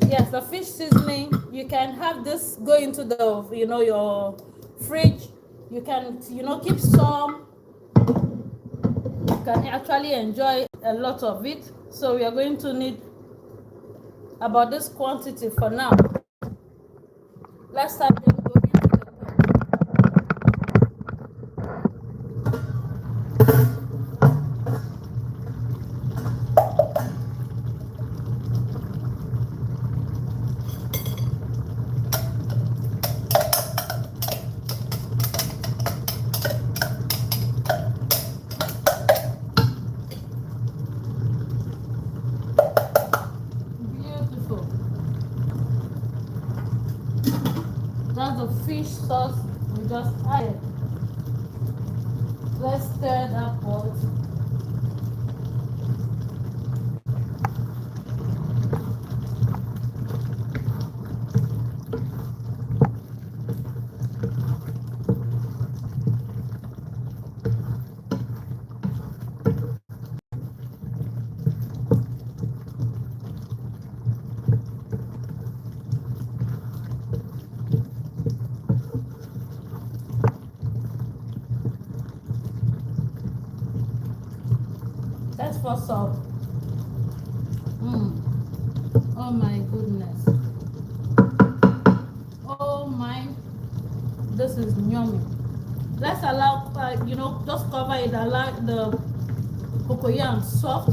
Speaker 1: Yes, the fish seasoning. You can have this go into the your fridge. You can keep some. You can actually enjoy a lot of it. So we are going to need about this quantity for now. Let's start them go into the pot. Beautiful. That's the fish sauce we just added. Let's stir that pot. That's for salt. Oh my goodness. Oh my. This is yummy. Let's allow, just cover it, allow the cocoyam soft.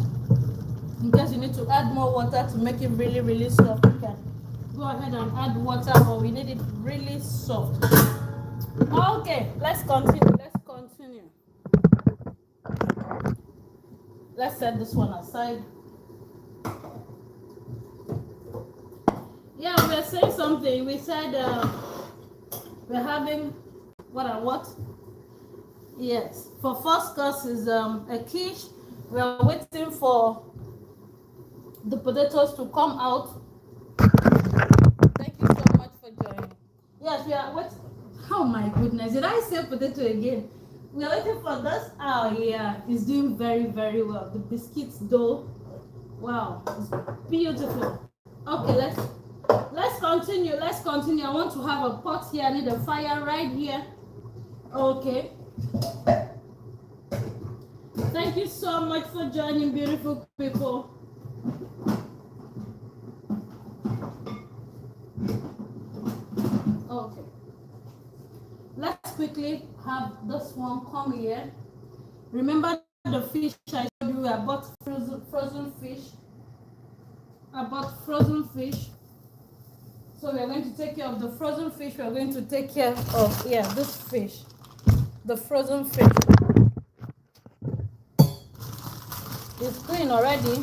Speaker 1: In case you need to add more water to make it really, really soft, you can go ahead and add water, but we need it really soft. Okay, let's continue. Let's set this one aside. Yeah, we're saying something. We said we're having what? Yes. For first course is a quiche. We are waiting for the potatoes to come out. Thank you so much for joining. Yes, we are waiting. Oh my goodness, did I say potato again? We are waiting for this. Oh yeah, it's doing very, very well. The biscuits dough. Wow, it's beautiful. Okay, let's continue. I want to have a pot here. I need a fire right here. Okay. Thank you so much for joining, beautiful people. Okay. Let's quickly have this one come here. Remember the fish I told you I bought frozen fish. So we are going to take care of the frozen fish. We are going to take care of this fish, the frozen fish. It's clean already.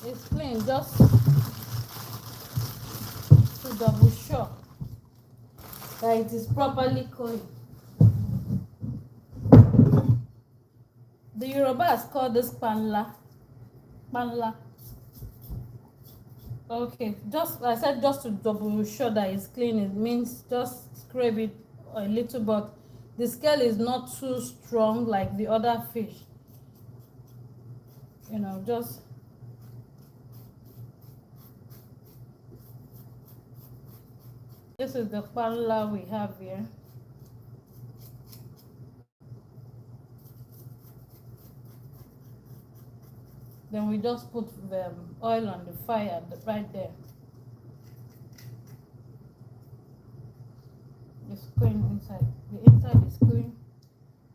Speaker 1: It's clean, just to double sure that it is properly clean. The Yorubas call this panla. Panla. Okay, just I said just to double sure that it's clean. It means just scrape it a little, but the scale is not too strong like the other fish. You know, just this is the panla we have here. Then we just put the oil on the fire right there. It's going inside. The inside is going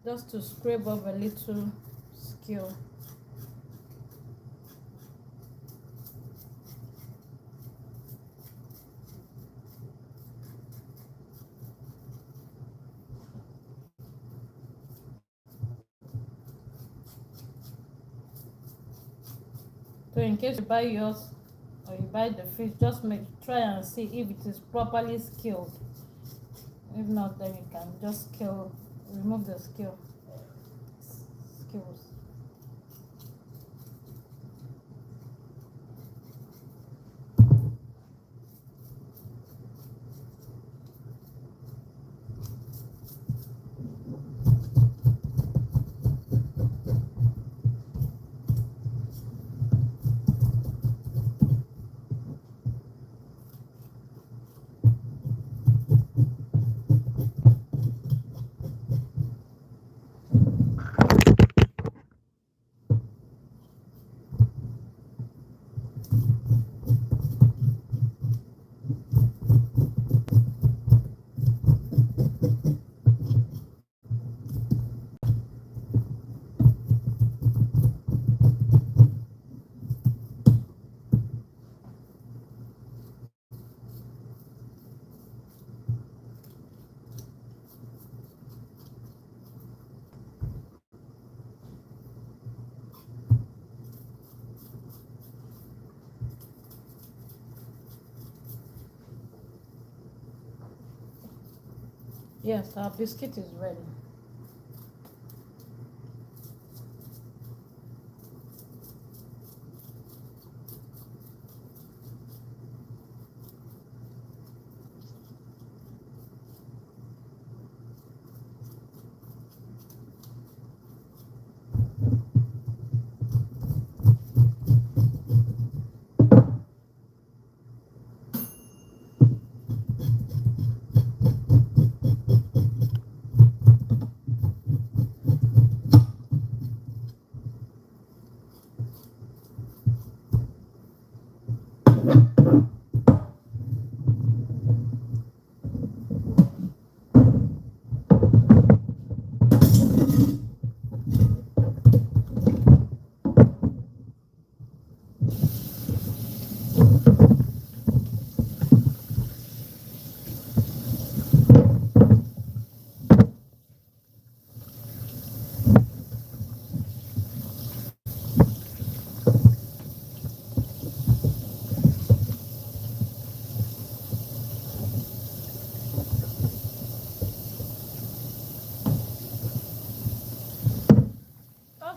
Speaker 1: just to scrape off a little scale. So in case you buy yours or you buy the fish, just try and see if it is properly scaled. If not, then you can just remove the scales. Yes, our biscuit is ready.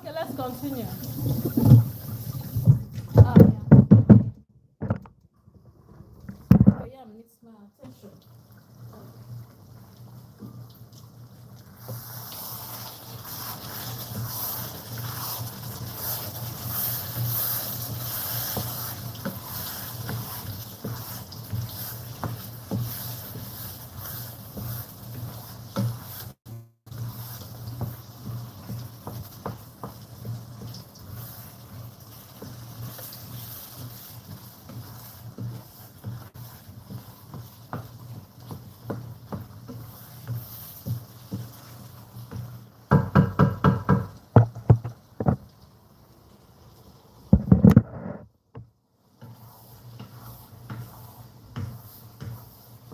Speaker 1: Okay, let's continue. Yeah, needs my attention.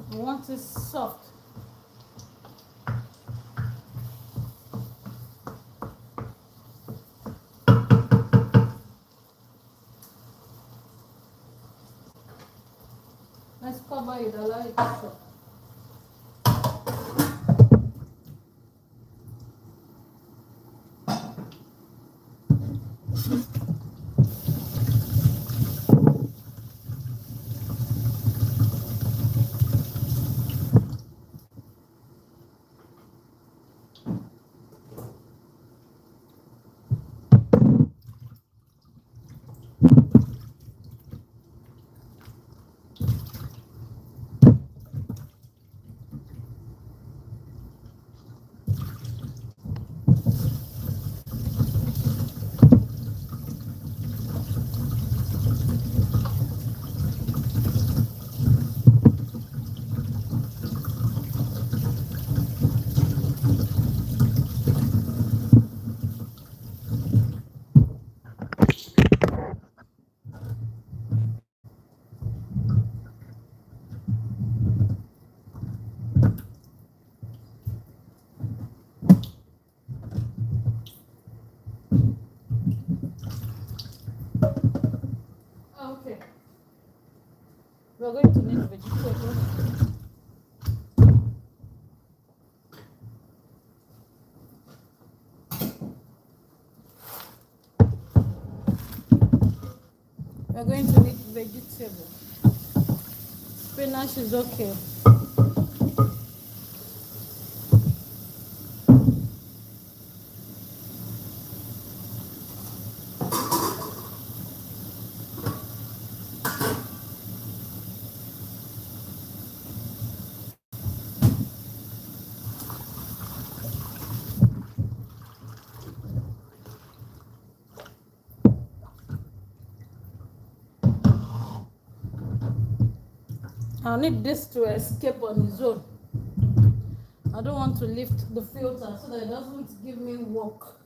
Speaker 1: We want it soft. Let's cover it, allow it to soak. We're going to need vegetables. We're going to need vegetables. Spinach is okay. I need this to escape on its own. I don't want to lift the filter so that it doesn't give me work.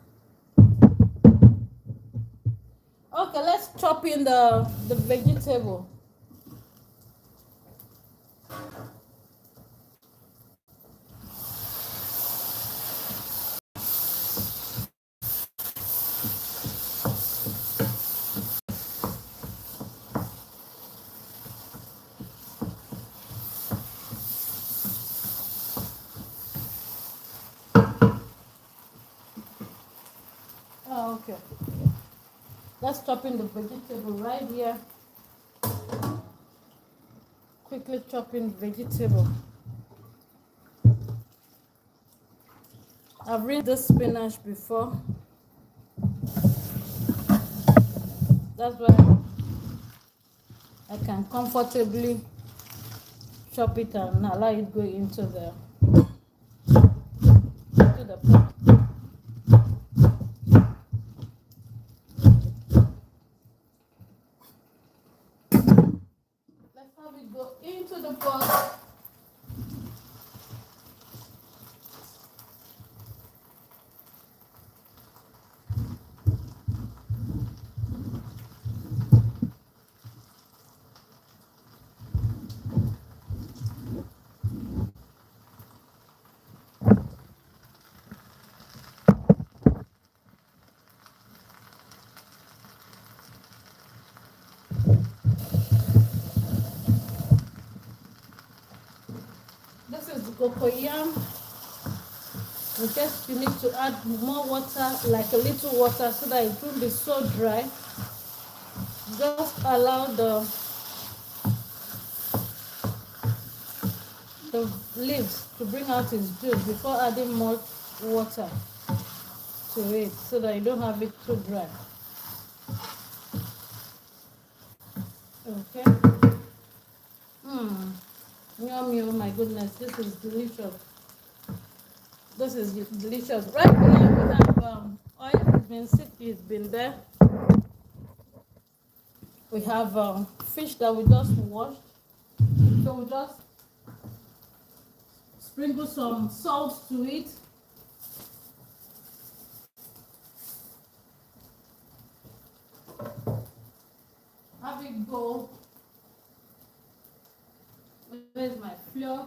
Speaker 1: Okay, let's chop in the vegetable. Oh, okay. Let's chop in the vegetable right here. Quickly chop in vegetable. I've rinsed the spinach before. That's why I can comfortably chop it and allow it go into the pot. Let's have it go into the pot. This is the cocoyam. In case you need to add more water, like a little water, so that it won't be so dry. Just allow the leaves to bring out its juice before adding more water to it, so that you don't have it too dry. Okay. Yummy, oh my goodness, this is delicious. This is delicious. Right here we have oil. It's been there. We have fish that we just washed. So we just sprinkle some salt to it. Have it go. Where's my flour?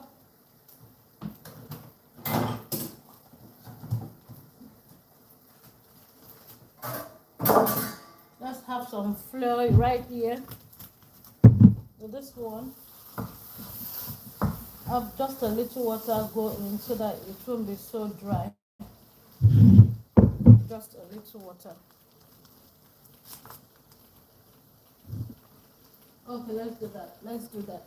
Speaker 1: Let's have some flour right here. So this one, have just a little water go in so that it won't be so dry. Just a little water. Okay, let's do that. Let's do that.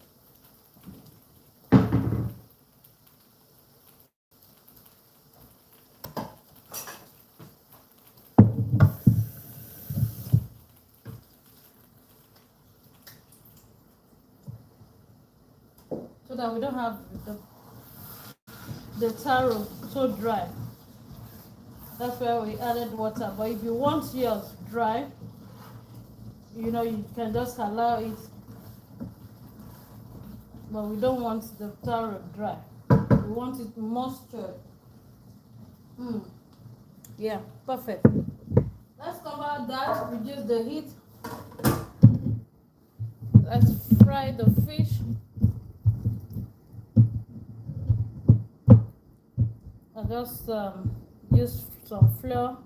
Speaker 1: So that we don't have the taro so dry. That's why we added water. But if you want yours dry, you know, you can just allow it. But we don't want the taro dry. We want it moisture. Yeah, perfect. Let's cover that, reduce the heat. Let's fry the fish. I just use some flour.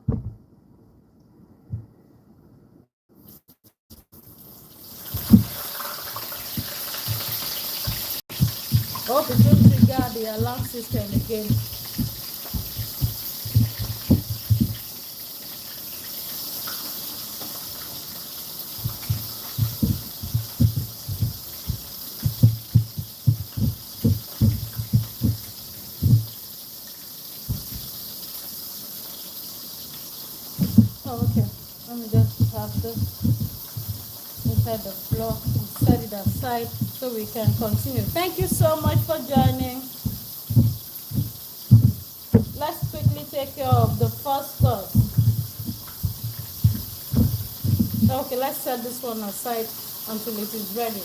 Speaker 1: Hope it don't trigger the alarm system again. Oh, okay. Let me just have this inside the floor and set it aside so we can continue. Thank you so much for joining. Let's quickly take care of the first course. Okay, let's set this one aside until it is ready.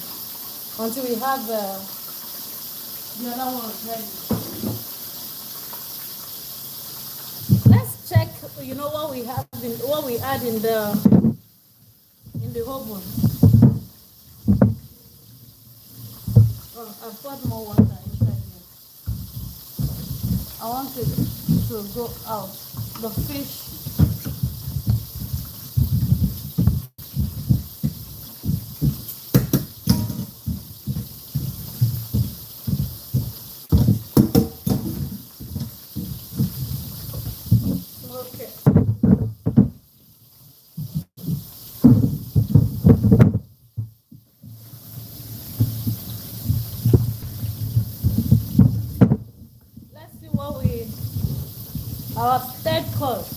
Speaker 1: Until we have the other one ready. Let's check, what we have what we add in the oven. Oh, I've got more water inside here. I want it to go out. The fish. Okay. Let's see our third course.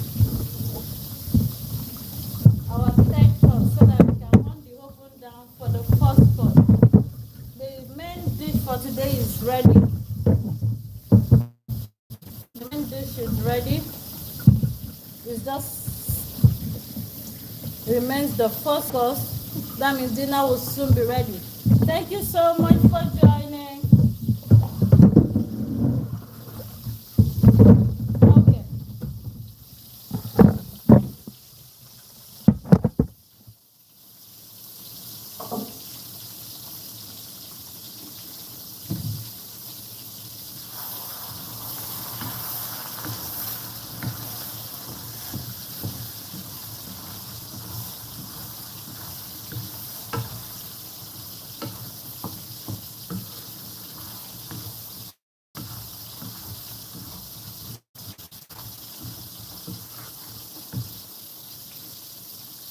Speaker 1: Our third course, so that we can run the oven down for the first course. The main dish for today is ready. The main dish is ready. It's just remains the first course. That means dinner will soon be ready. Thank you so much for joining. Okay.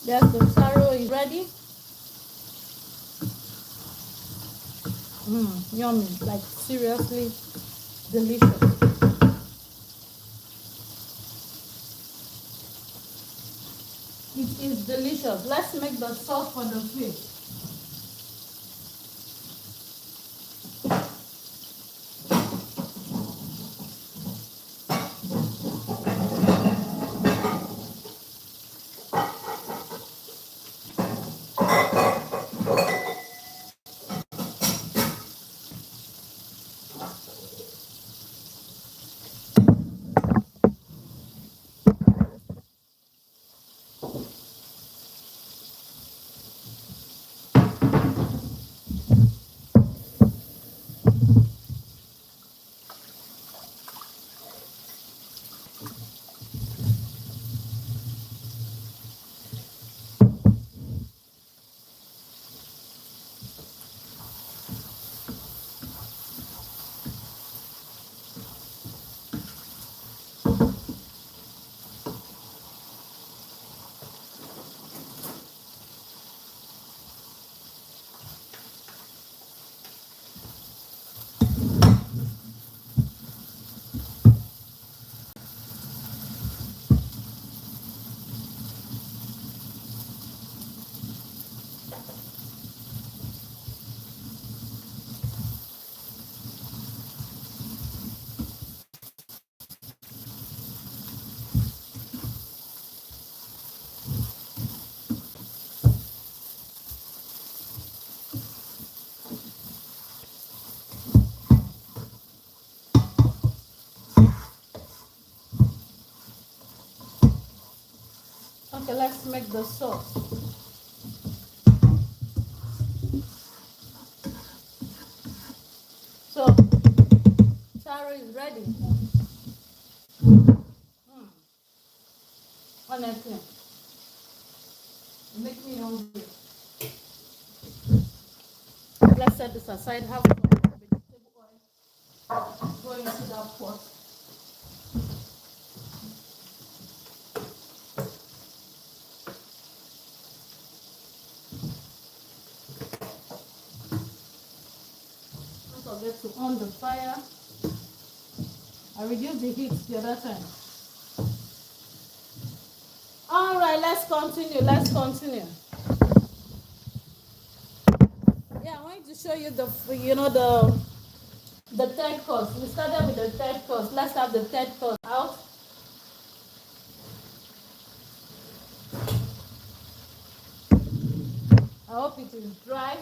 Speaker 1: Yes, the taro is ready. Yummy, like seriously delicious. It is delicious. Let's make the sauce for the fish. Okay, let's make the sauce. So, taro is ready. Honestly, it makes me hungry. Let's set this aside. Have some vegetable oil. Go into that pot. Don't forget to on the fire. I reduced the heat the other time. All right, let's continue. Let's continue. Yeah, I want to show you the third course. We started with the third course. Let's have the third course out. I hope it is dry.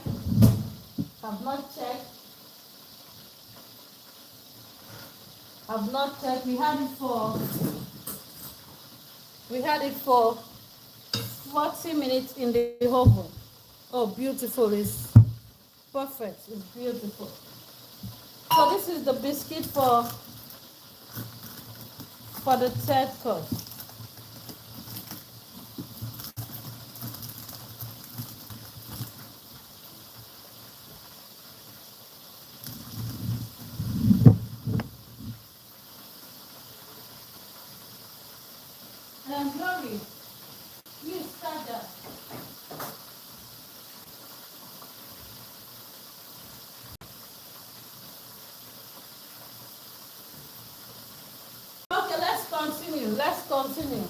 Speaker 1: I've not checked. I've not checked. We had it for 40 minutes in the oven. Oh, beautiful. It's perfect. It's beautiful. So this is the biscuit for the third course. And Glory, you start that. Okay, let's continue. Let's continue.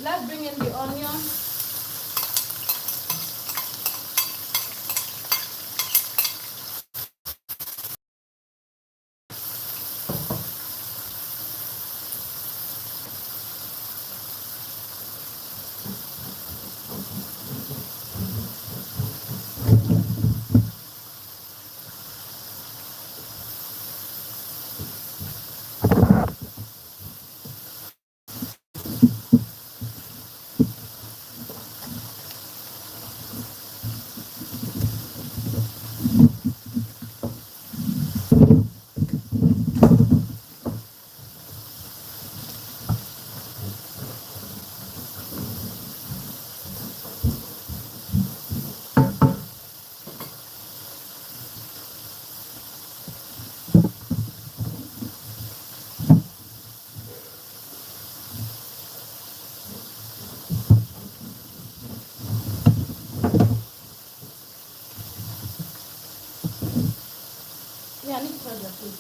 Speaker 1: Let's bring in the onion. Yeah, I need to try that please.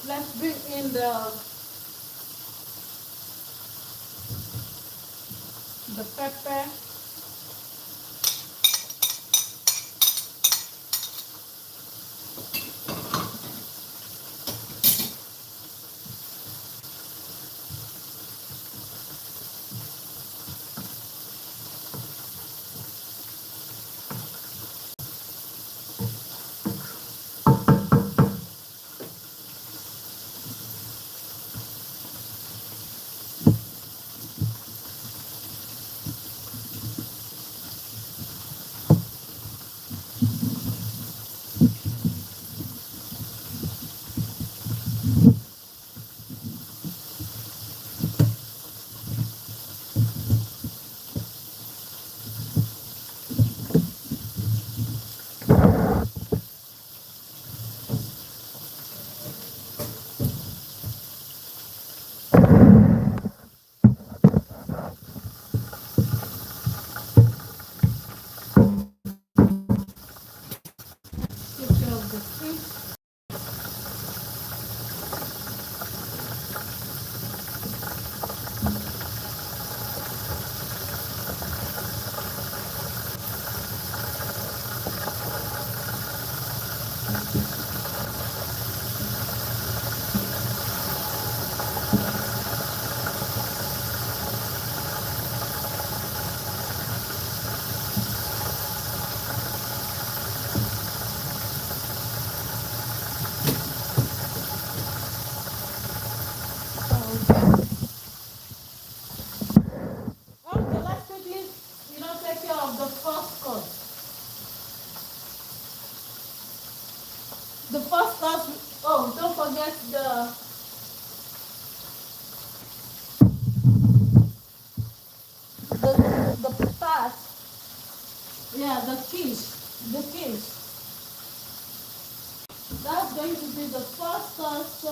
Speaker 1: Let's bring in the pepper.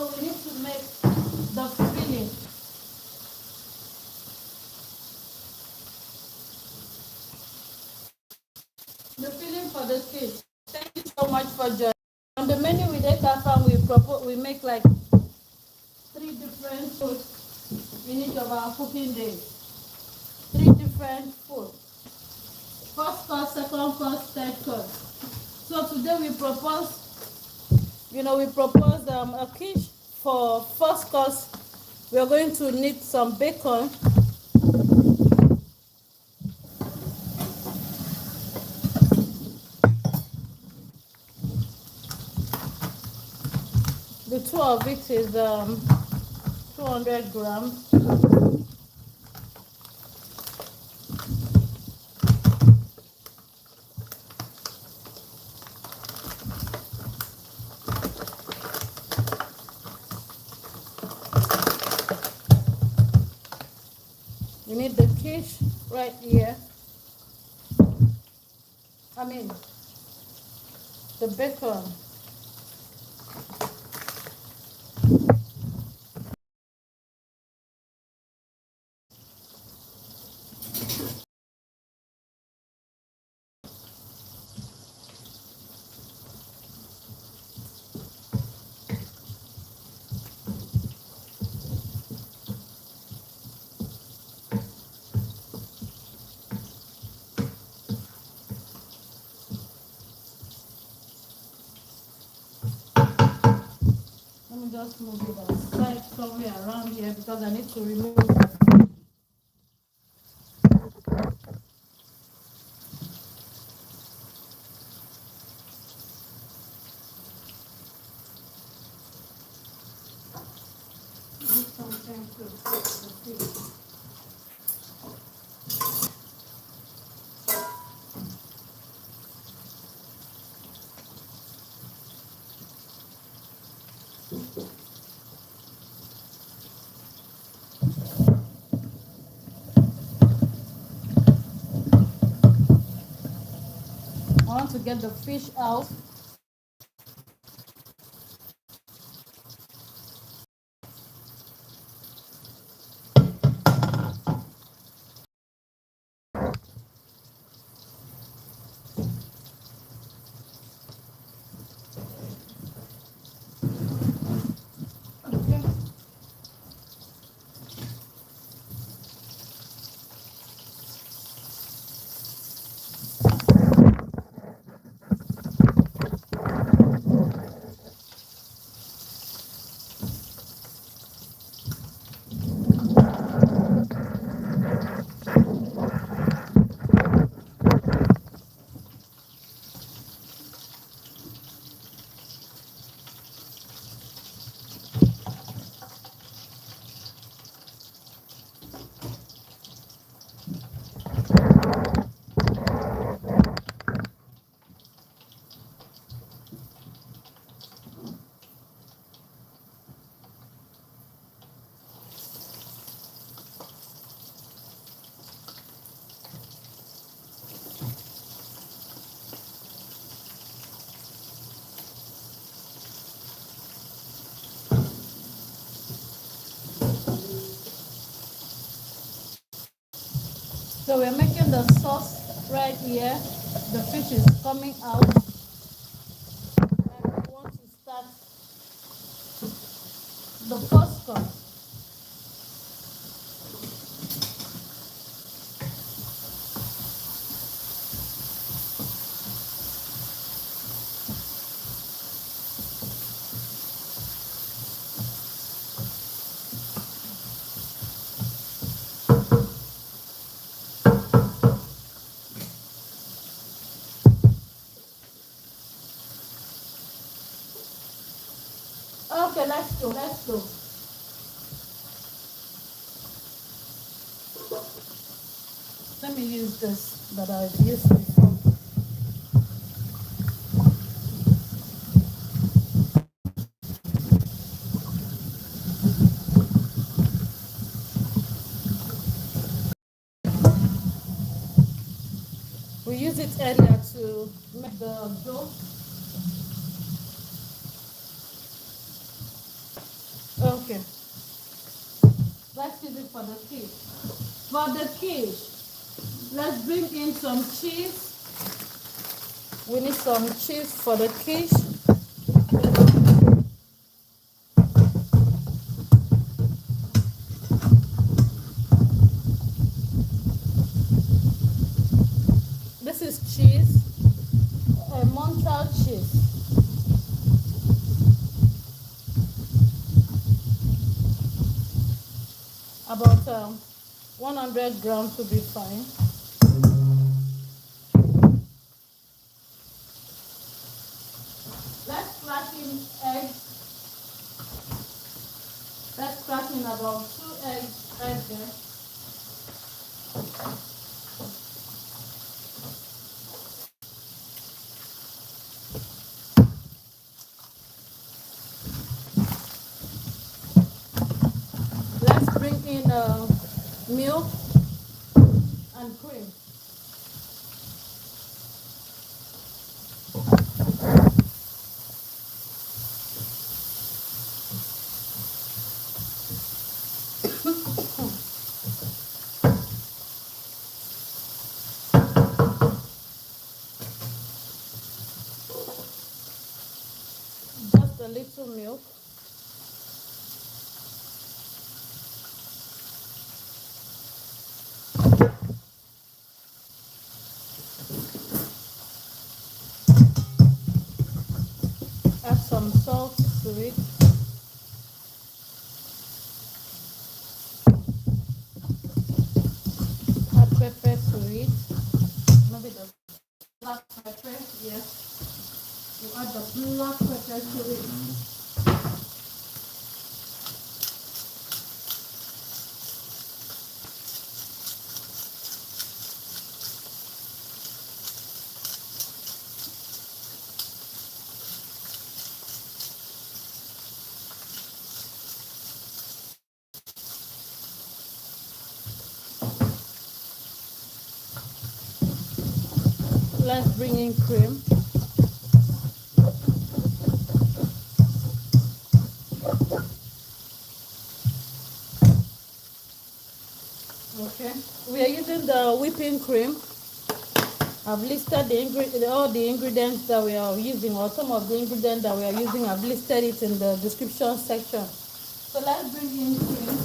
Speaker 1: So we need to make the filling. The filling for the quiche. Thank you so much for joining. On the menu with Ekafam, we make like 3 different foods in each of our cooking days. 3 different foods. First course, second course, third course. So today we propose, a quiche for first course. We are going to need some bacon. The two of it is 200 grams. We need the quiche right here. The bacon. Let me just move it aside somewhere around here because I need to remove something to fix the fish. I want to get the fish out. Okay. So we're making the sauce right here. The fish is coming out. And we want to start the first course. Okay, let's go. Let me use this that I've used before. We used it earlier to make the dough. Okay, let's use it for the quiche. For the quiche, let's bring in some cheese. We need some cheese for the quiche. This is cheese, a Montreal cheese. About 100 grams to be fine. Let's crack in eggs. Let's crack in about 2 eggs right there. Let's bring in milk and cream. Just a little milk. Add some salt to it. Add pepper to it. Maybe the black pepper, yes. You add the black pepper to it. Let's bring in cream. Okay, we are using the whipping cream. I've listed all the ingredients that we are using, or some of the ingredients that we are using. I've listed it in the description section. So let's bring in cream.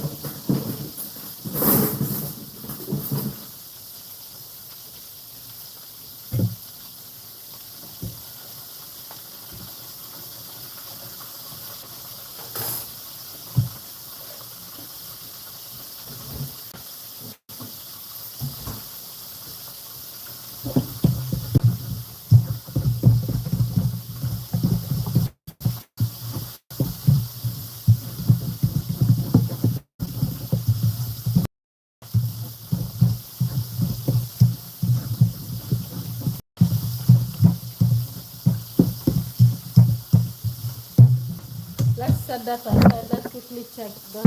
Speaker 1: Let's set that aside. Let's quickly check that.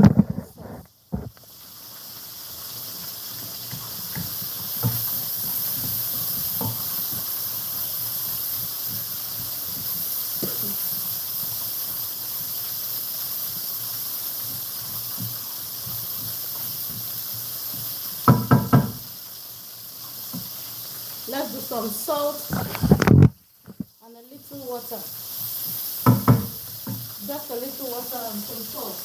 Speaker 1: Let's do some salt and a little water. Just a little water and some salt.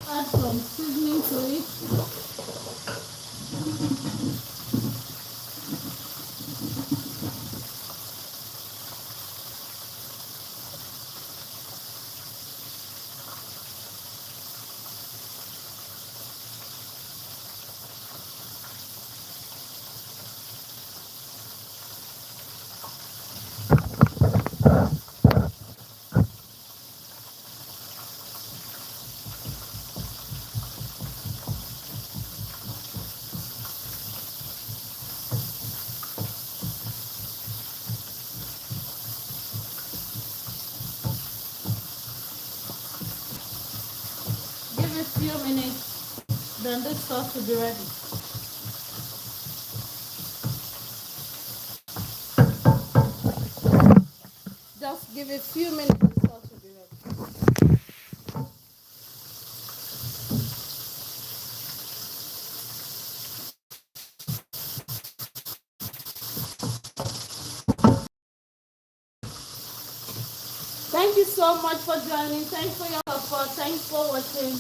Speaker 1: Add some seasoning to it. then this sauce will be ready. Just give it a few minutes, the sauce will be ready. Thank you so much for joining. Thanks for your support. Thanks for watching.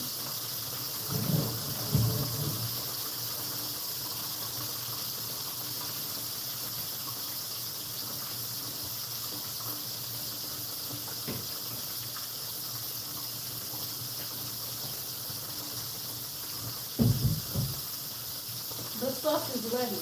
Speaker 1: The sauce is ready.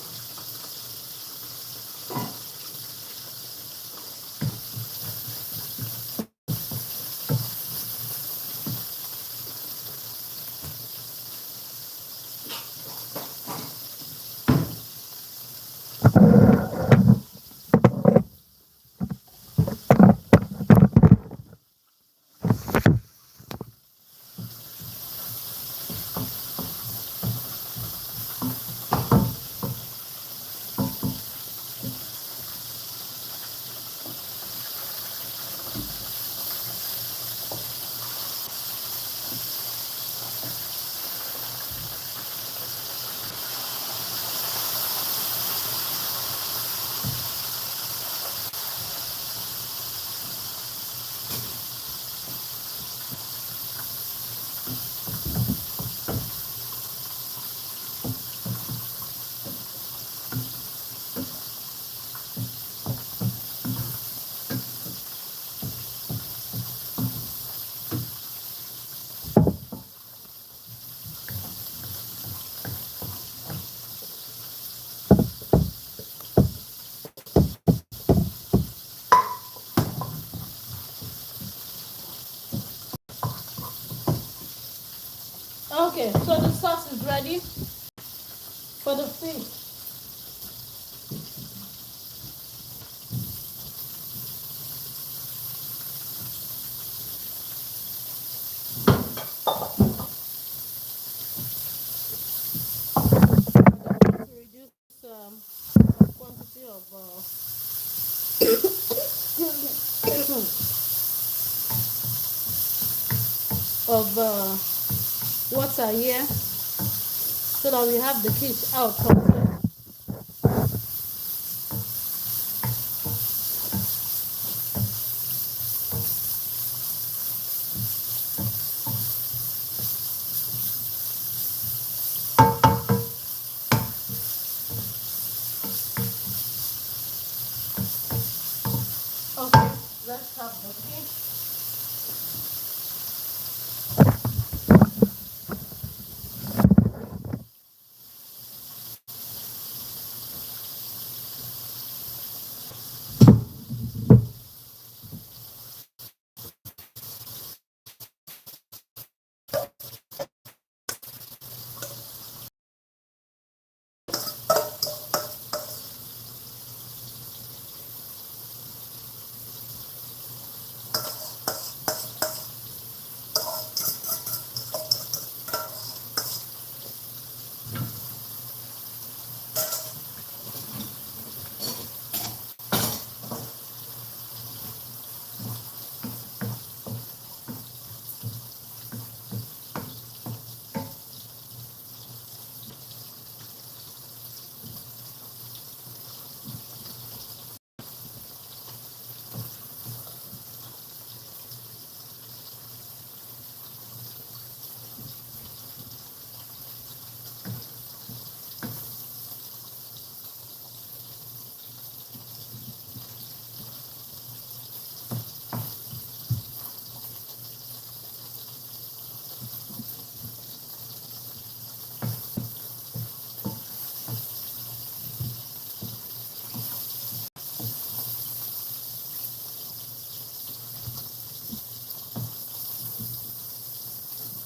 Speaker 1: Okay, so the sauce is ready for the fish. To reduce quantity of water here, so that we have the quiche out from there. Okay, let's have the quiche.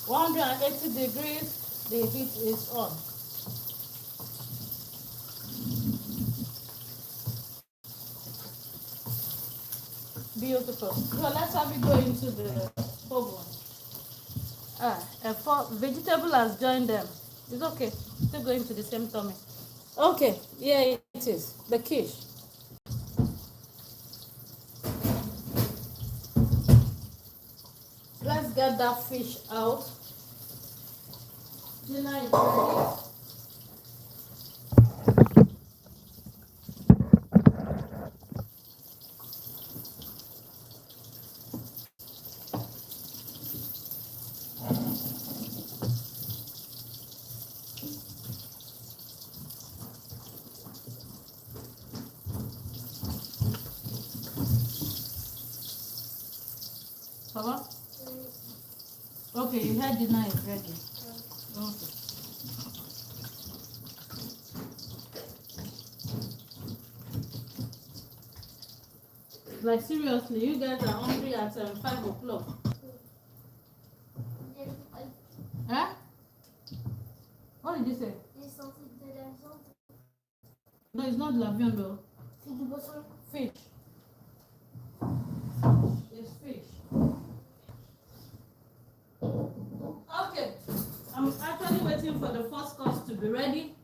Speaker 1: 180 degrees, the heat is on. Beautiful. So let's have it go into the oven. Vegetable has joined them. It's okay. Still going to the same tummy. Okay, yeah, it is. The quiche. Let's get that fish out. Dinner is ready. Papa? Okay, you had dinner is ready. Okay. Like seriously, you guys are hungry at 5 o'clock. Huh? What did you say? No, it's not la viande though. Fish. It's fish. Okay. I'm actually waiting for the first course to be ready.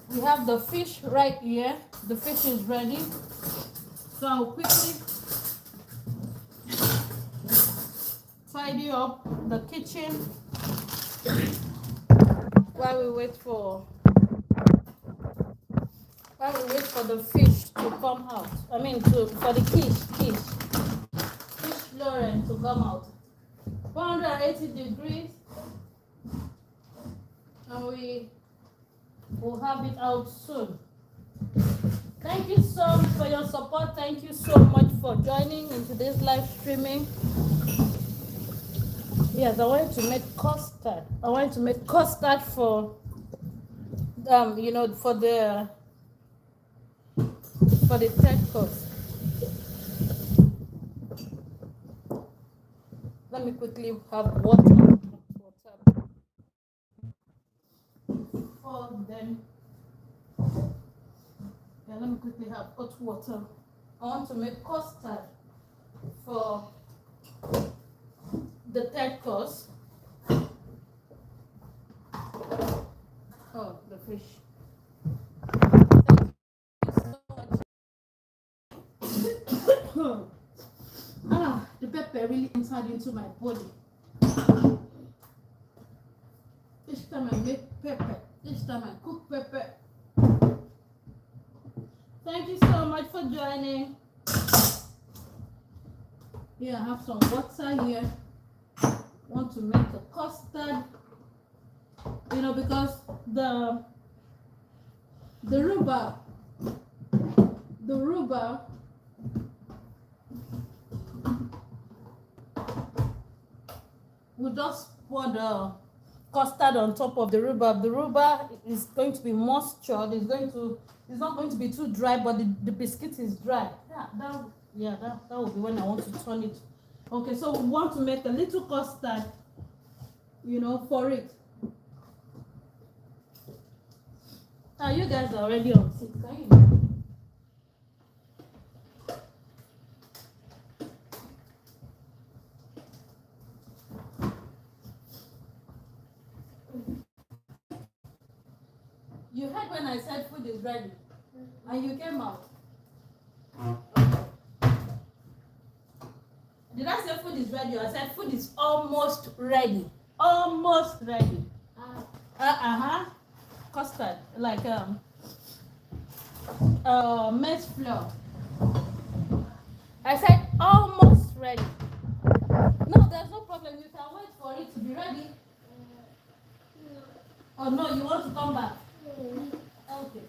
Speaker 1: We have the fish right here. The fish is ready. So I'll quickly tidy up the kitchen while we wait for the fish to come out. I mean for the quiche Lorraine to come out. 480 degrees, and we will have it out soon. Thank you so much for your support. Thank you so much for joining in today's live streaming. Yes, I wanted to make custard. I wanted to make custard for you know, for the third course. Let me quickly have water for them. Yeah, let me quickly have hot water. I want to make custard for the third course. Oh, the fish. The pepper really entered into my body. Each time I make pepper, each time I cook pepper. Thank you so much for joining. Here I have some water here. Want to make a custard, you know, because the rhubarb we just pour the custard on top of the rhubarb. The rhubarb is going to be moistured. It's not going to be too dry, but the biscuit is dry. That will be when I want to turn it. Okay, so we want to make a little custard, you know, for it. You guys are already on 6, can you? You heard when I said food is ready, and you came out. Did I say food is ready, or I said food is almost ready? Almost ready. Custard, like maize flour. I said almost ready. No, there's no problem. You can wait for it to be ready. Oh no, you want to come back? Okay.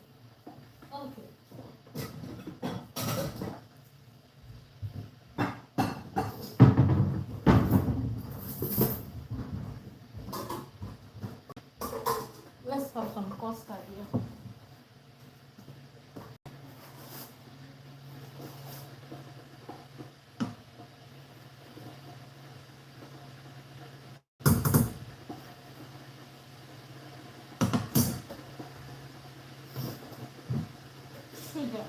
Speaker 1: Let's have some custard here. Sugar.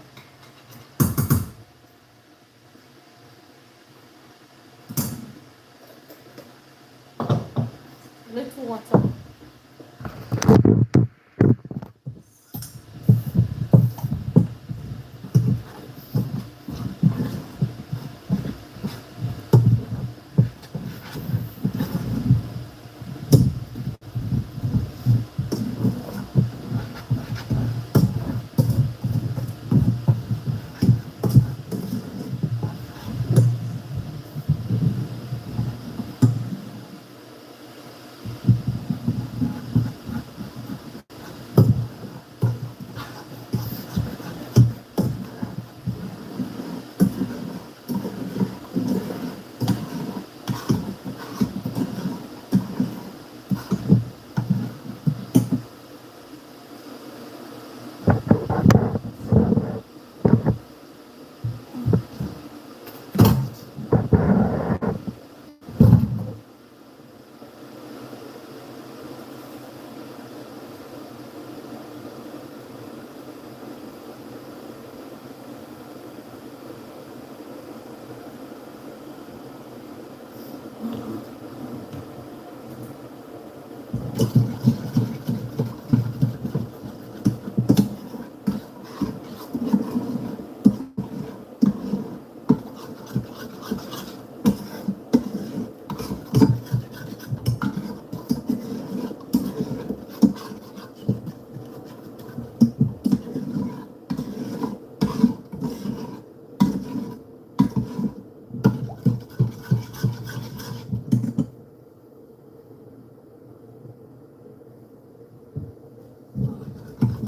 Speaker 1: Little water.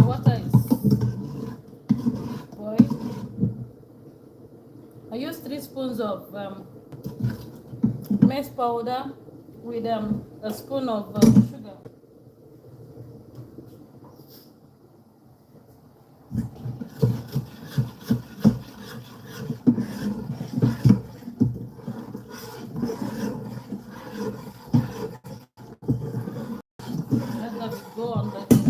Speaker 1: water is boiled. I use 3 spoons of maize powder with a spoon of sugar. Let it go on the heat.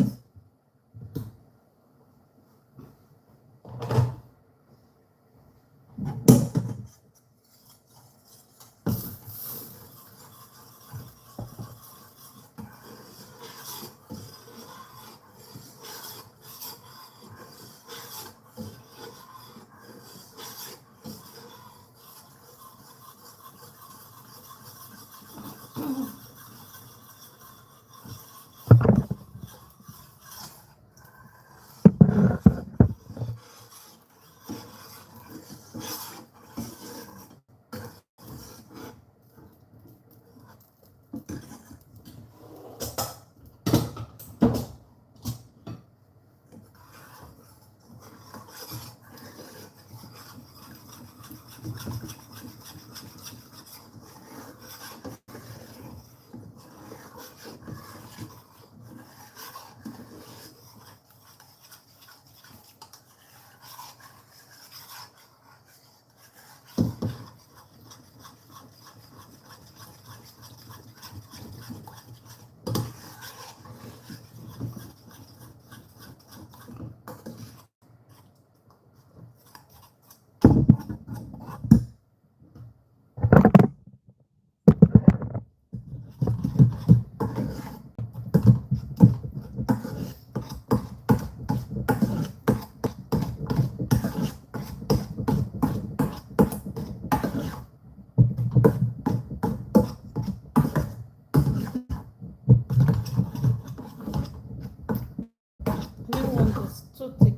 Speaker 1: You want this too thick.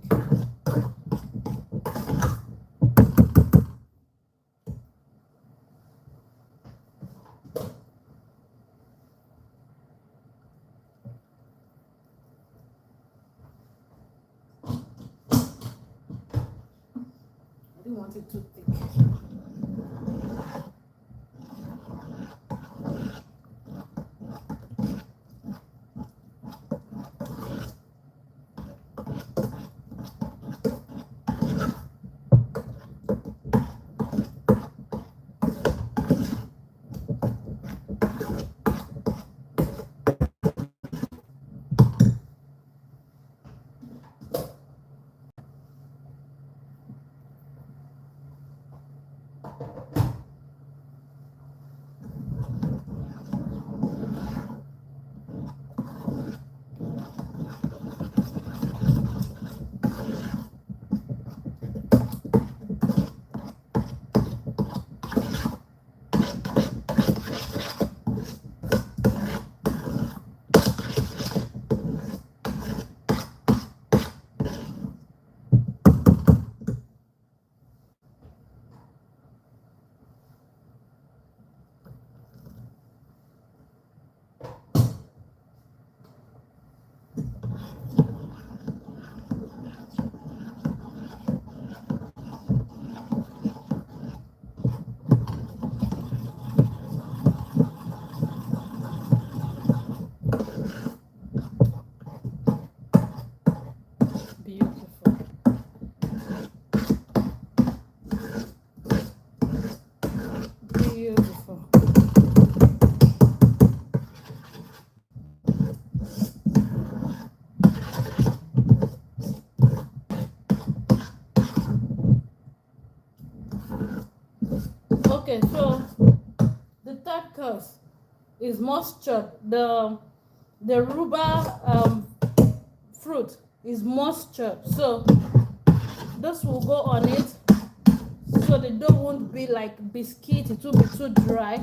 Speaker 1: I didn't want it too thick. Beautiful. Okay, so the third course is moisture. The rhubarb fruit is moisture, so this will go on it, so the dough won't be like biscuit. It will be too dry.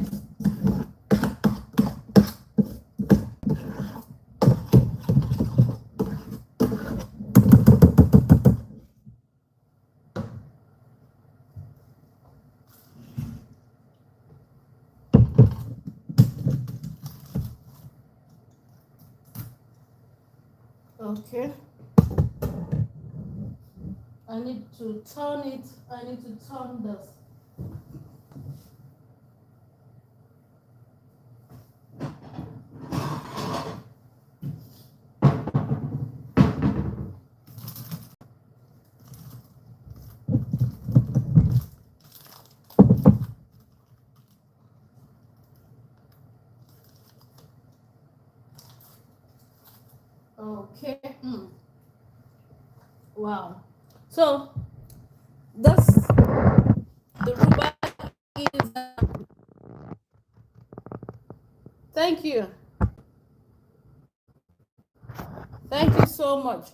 Speaker 1: Okay. I need to turn it. I need to turn this. Okay. Wow. So this the rhubarb is. Thank you. Thank you so much.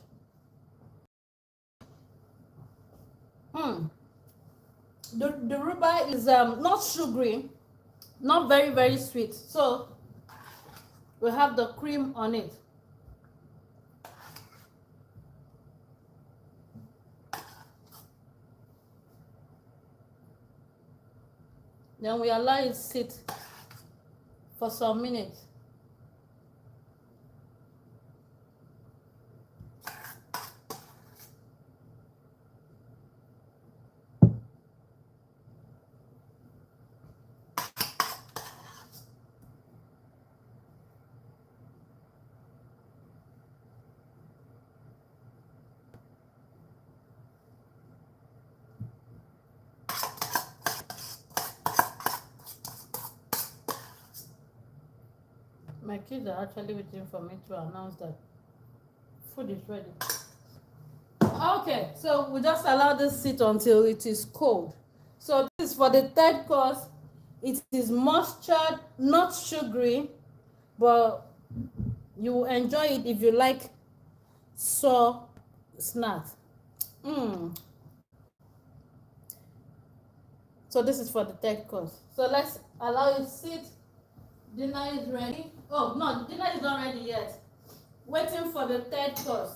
Speaker 1: The rhubarb is not sugary, not very sweet. So we have the cream on it. Then we allow it sit for some minutes. My kids are actually waiting for me to announce that food is ready. Okay, so we just allow this sit until it is cold. So this is for the third course. It is mustard, not sugary, but you will enjoy it if you like sour snacks. So this is for the third course. So let's allow it sit. Dinner is ready. Oh no, dinner is not ready yet. Waiting for the third course.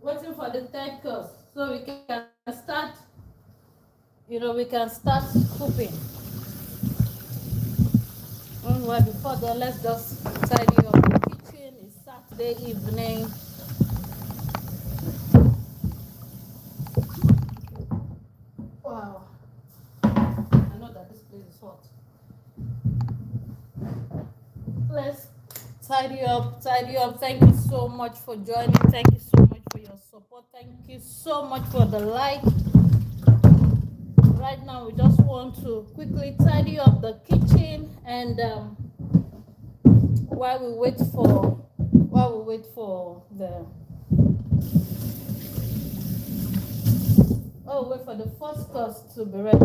Speaker 1: Waiting for the third course. So we can start, we can start cooking. Well, before that, let's just tidy up the kitchen. It's Saturday evening. Wow. I know that this place is hot. Let's tidy up. Thank you so much for joining. Thank you so much for your support. Thank you so much for the like. Right now we just want to quickly tidy up the kitchen, and while we wait for the first course to be ready.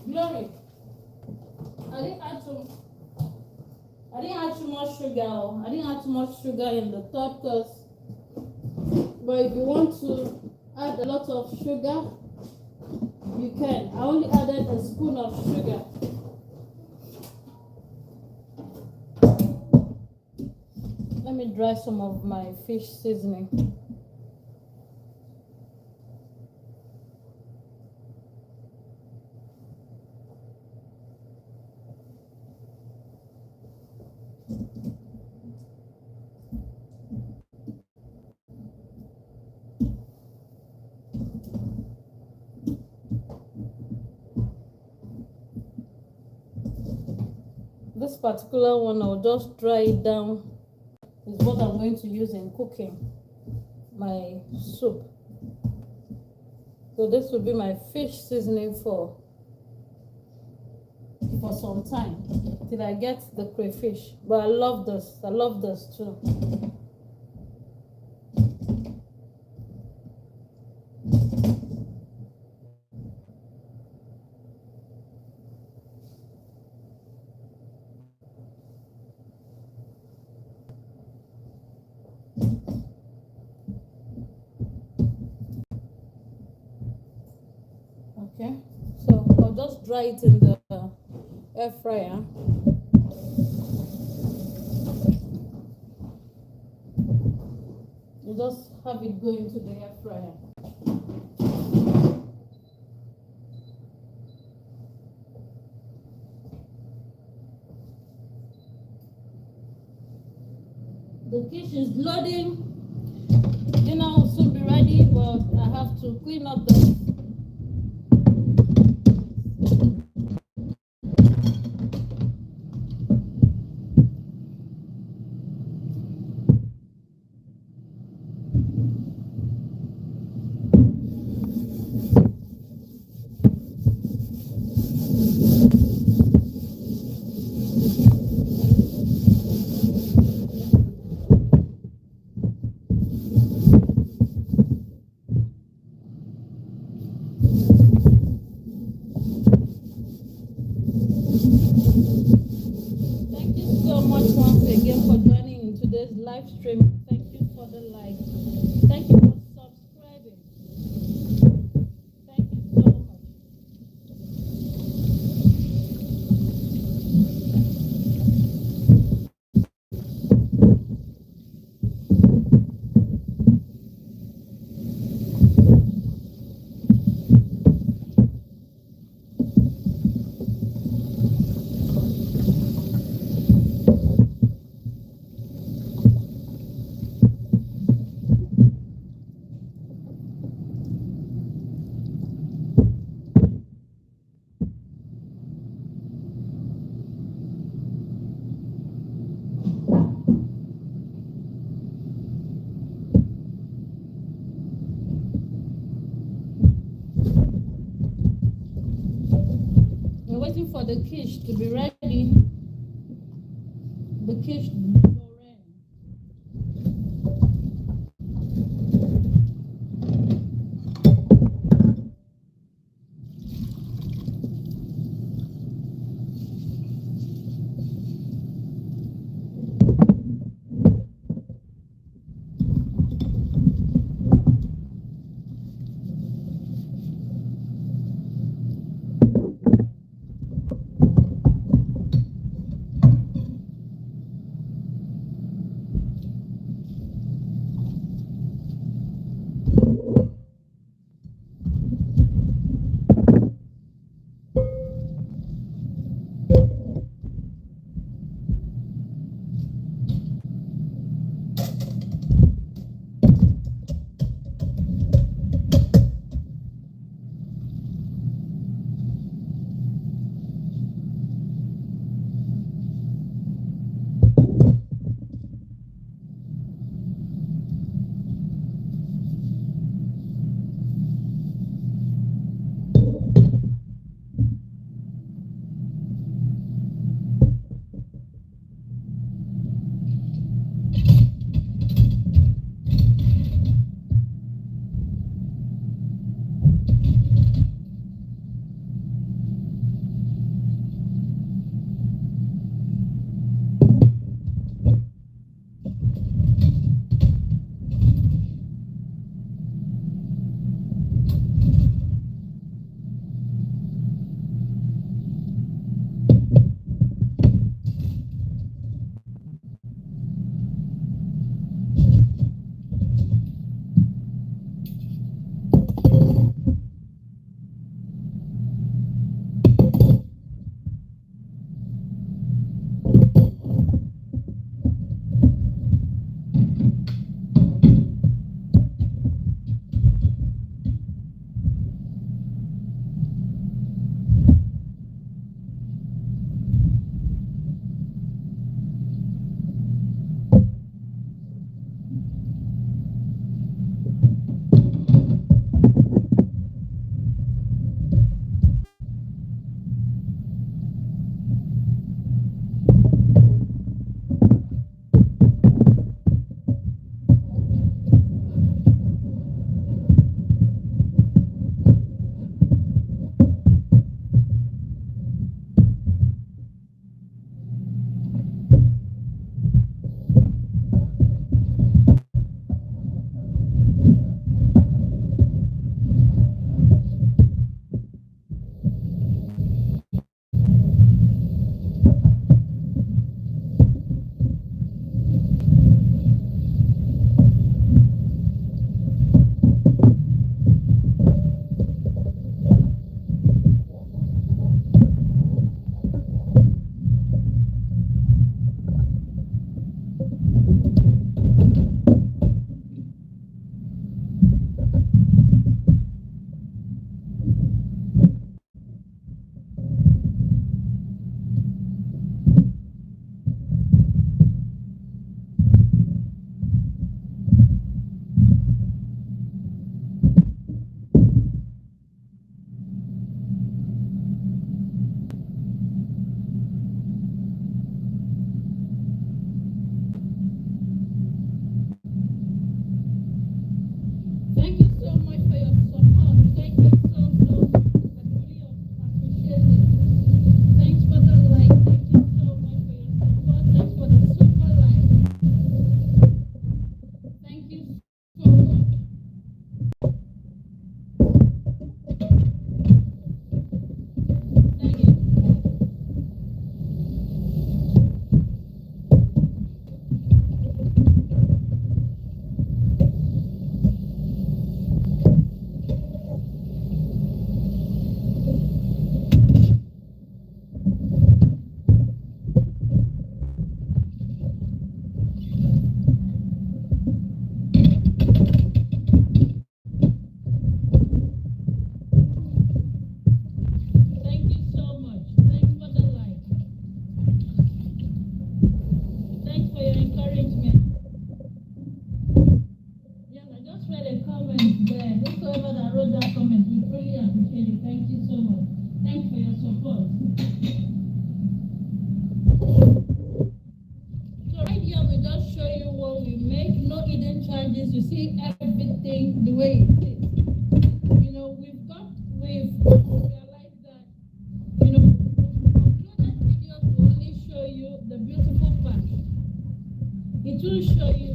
Speaker 1: Glory, I didn't add too much sugar. I didn't add too much sugar in the third course. But if you want to add a lot of sugar, you can. I only added a spoon of sugar. Let me dry some of my fish seasoning. This particular one, I'll just dry it down. Is what I'm going to use in cooking my soup. So this will be my fish seasoning for some time till I get the crayfish. But I love this too. Okay, so I'll just dry it in the air fryer. You just have it go into the air fryer. The quiche is loading. Dinner will soon be ready, but I have to clean up the. Thank you so much once again for joining in today's live stream. Thank you for the like. Thank you for subscribing. Thank you so much. We're waiting for the quiche to be ready. The quiche Lorraine. that comment. We really appreciate it. Thank you so much. Thanks for your support. So right here we just show you what we make. No hidden charges. You see everything the way it is. You know, we've realized that, you know, uploaded videos will only show you the beautiful part. It will show you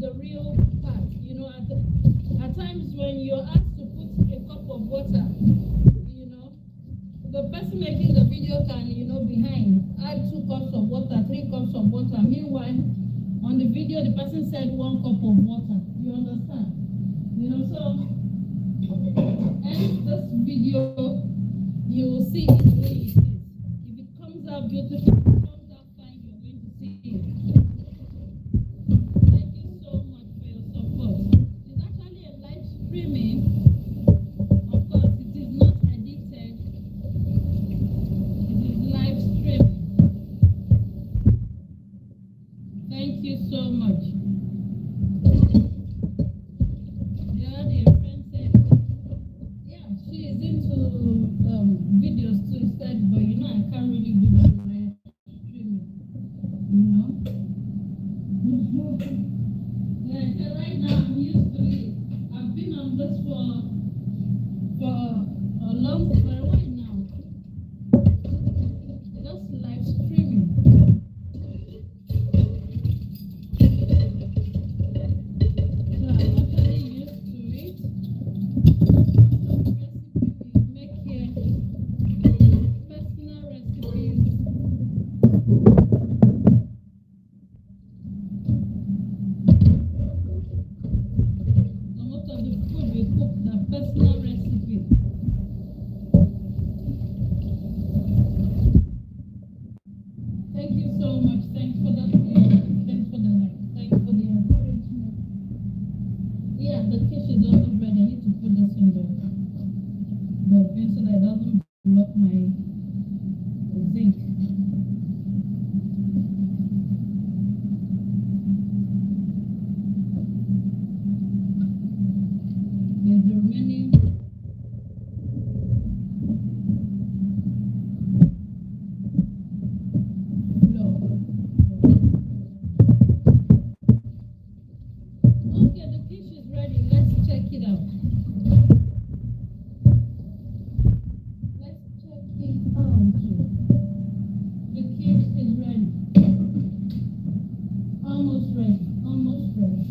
Speaker 1: the real part. You know, at times when you're asked to put a cup of water, you know, the person making the video can, you know, behind add 2 cups of water, 3 cups of water. Meanwhile, on the video, the person said 1 cup of water. You understand? You know, so and this video, you will see it the way it is. If it comes out beautiful, if it comes out fine, you're going to see it. Thank you so much for your support. It's actually a live streaming. Of course, it is not edited. It is live streaming. Thank you so much. Yeah, dear friend said, yeah, she is into videos too, said, but you know, I can't really do that live streaming, you know. Yeah, so right now I'm used to it. I've been on this for a while now. Just live streaming. So I'm actually used to it. Some recipes we make here, personal recipes. So most of the food we cook, the personal recipes. Thank you so much. Thanks for the thanks for the like. Thanks for the encouragement. Yeah, the quiche is almost ready. I need to put this in the bin so that it doesn't block my zinc. There's the remaining. Okay, the quiche is ready. Let's check it out. Let's check it out. The quiche is ready. Almost ready. Almost ready.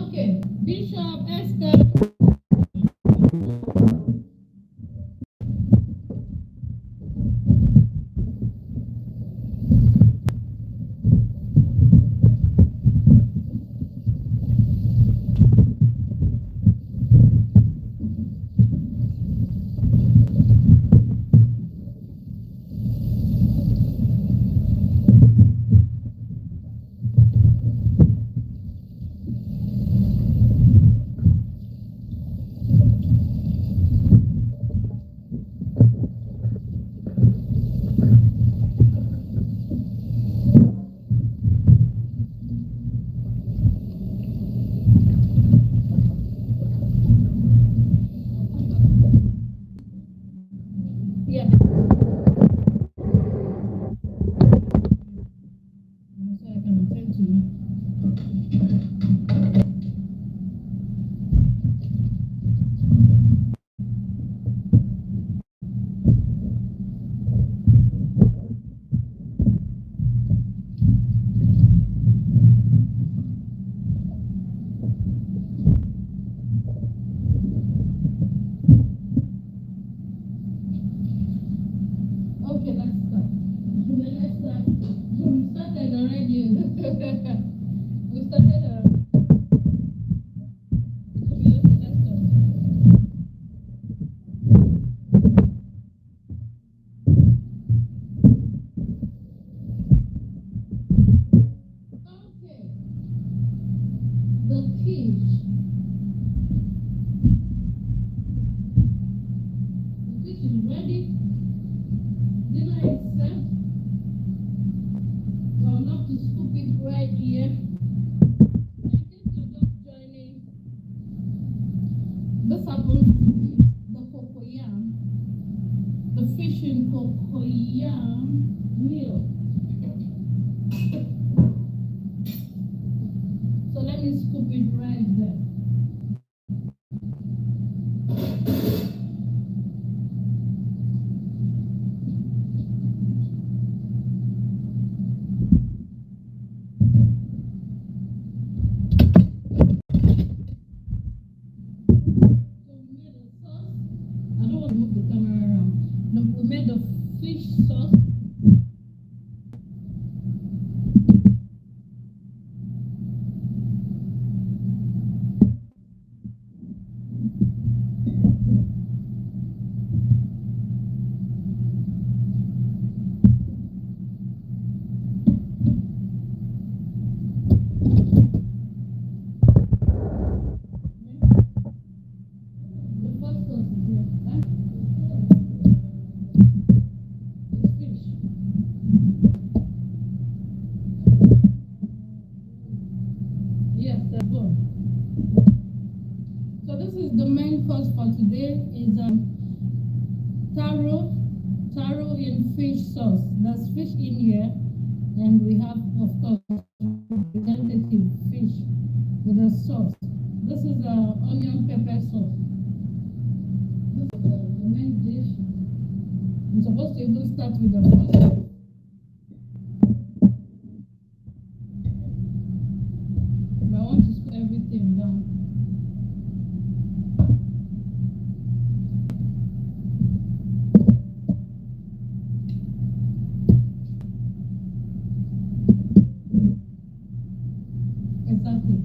Speaker 1: Okay, Bishop Esther. We started the quiche. The quiche is ready. Dinner is set. I'll have to scoop it right here. In case you're just joining, this happens to be the cocoyam, the fish in cocoyam meal. So let me scoop it right there. We made the fish sauce. The first sauce is here. Yes, that's good. So this is the main course for today is taro in fish sauce. There's fish in here, and we have, of course, representative fish with a sauce. This is onion pepper sauce. This is the main dish. I'm supposed to even start with the first. But I want to scoop everything down. Exactly.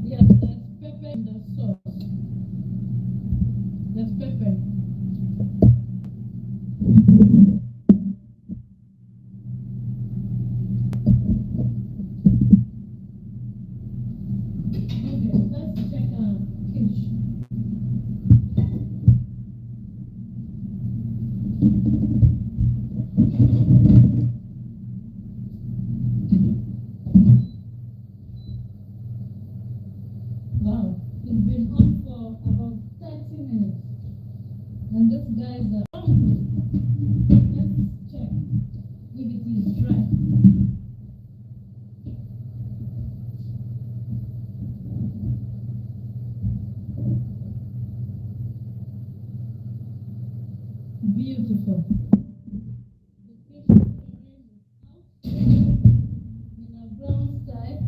Speaker 1: Yes, there's pepper in the sauce. There's pepper. Okay, let's check quiche. Wow, it's been on for about 30 minutes. And this guy is let's check if it is dry. Beautiful. The Quiche Lorraine is out in a brown side.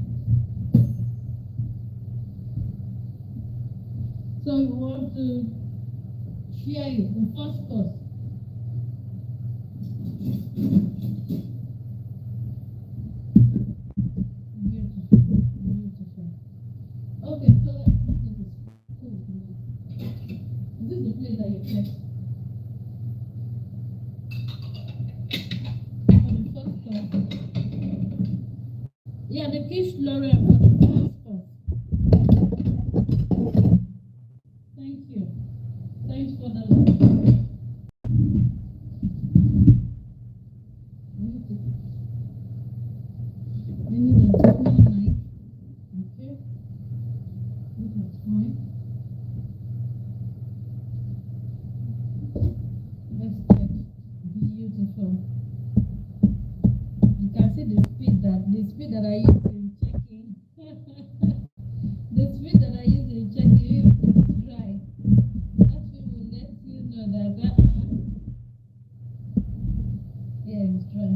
Speaker 1: So we want to share it, the first course. Beautiful, beautiful. Okay, so this is cool. Is this the place that you kept? For the first course. Yeah, the Quiche Lorraine for the first course. Thank you. Thanks for the love. I need a small knife. Okay. This is fine. Let's check. Beautiful. You can see the speed that I use in checking. The speed that I use in checking if it's dry. That will let you know that yeah, it's dry.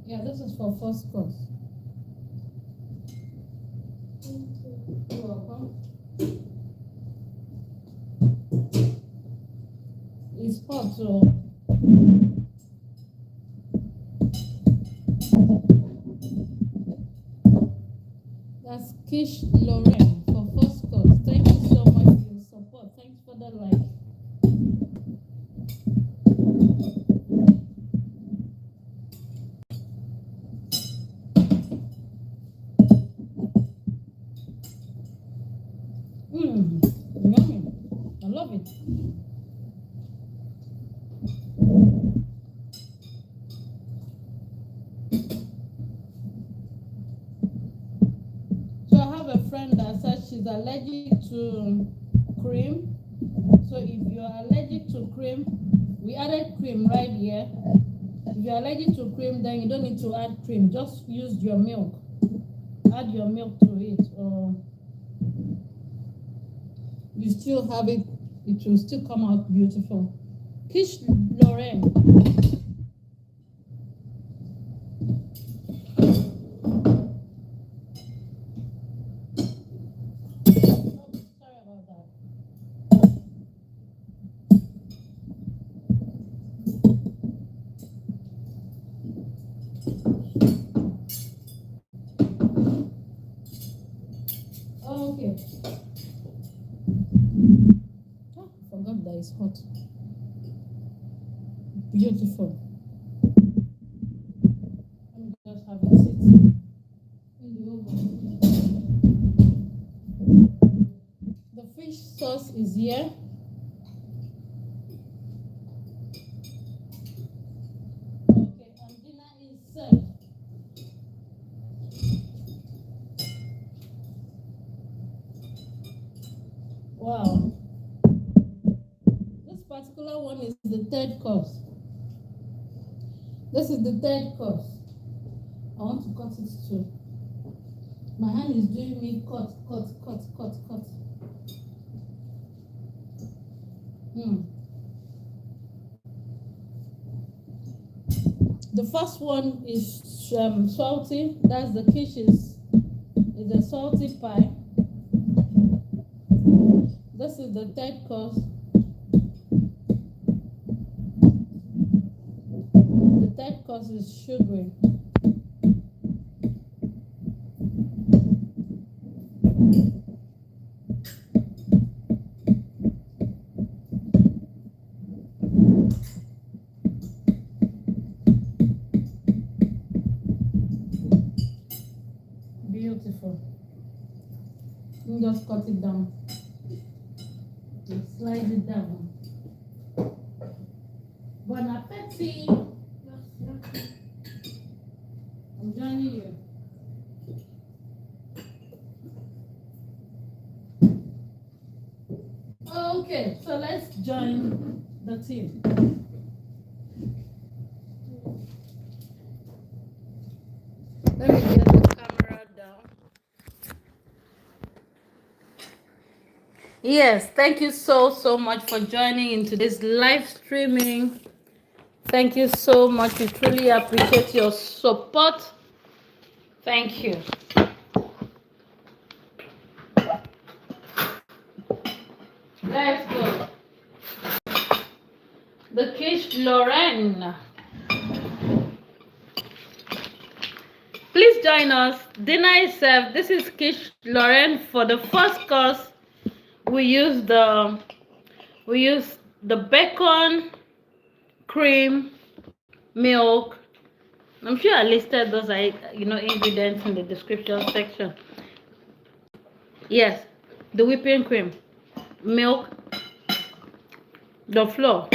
Speaker 1: Yeah, this is for first course. You're welcome. It's hot, so that's Quiche Lorraine for first course. Thank you so much for your support. Thanks for the like. Yummy. I love it. So I have a friend that says she's allergic to cream. So if you're allergic to cream, we added cream right here. If you're allergic to cream, then you don't need to add cream. Just use your milk. Add your milk to it, or you still have it. It will still come out beautiful. Quiche Lorraine. Sorry about that. Oh, okay. Oh, I forgot that it's hot. Beautiful. Let me just have it sit in the oven. The fish sauce is here. Okay, and dinner is served. Wow. This particular one is the third course. This is the third course. I want to cut it too. My hand is doing me cut. The first one is salty. That's the quiche is a salty pie. This is the third course. The third course is sugary. Beautiful. You just cut it down. You slide it down. Bon appetit. I'm joining you. Okay, so let's join the team. Let me get the camera down. Yes, thank you so much for joining in today's live streaming. Thank you so much. We truly appreciate your support. Thank you. Let's go. The Quiche Lorraine. Please join us. Dinner is served. This is Quiche Lorraine. For the first course, we use the bacon, cream, milk. I'm sure I listed those ingredients in the description section. Yes, the whipping cream, milk, the flour.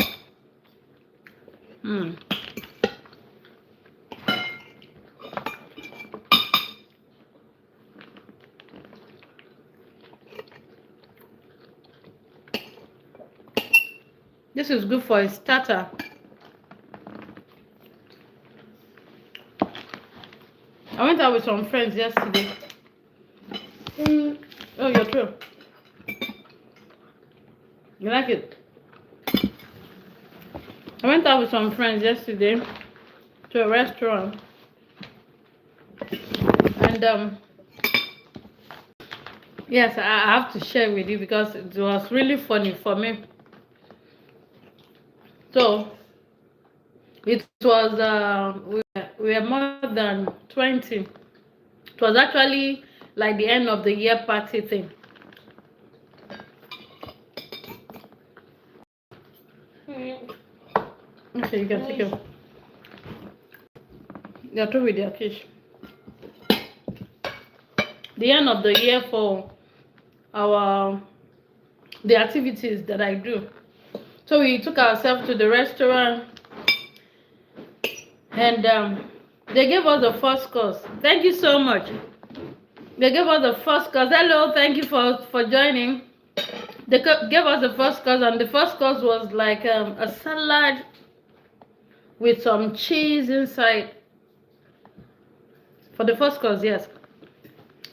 Speaker 1: This is good for a starter. I went out with some friends yesterday. Oh, you're true. You like it? I went out with some friends yesterday to a restaurant. And yes, I have to share with you because it was really funny for me. So it was we were more than 20. It was actually like the end of the year party thing. Okay, you can take it. You're through with your fish. The end of the year for our the activities that I do. So we took ourselves to the restaurant, and they gave us the first course. Thank you so much. They gave us the first course. Hello, thank you for joining. They gave us the first course, and the first course was like a salad with some cheese inside. For the first course, yes.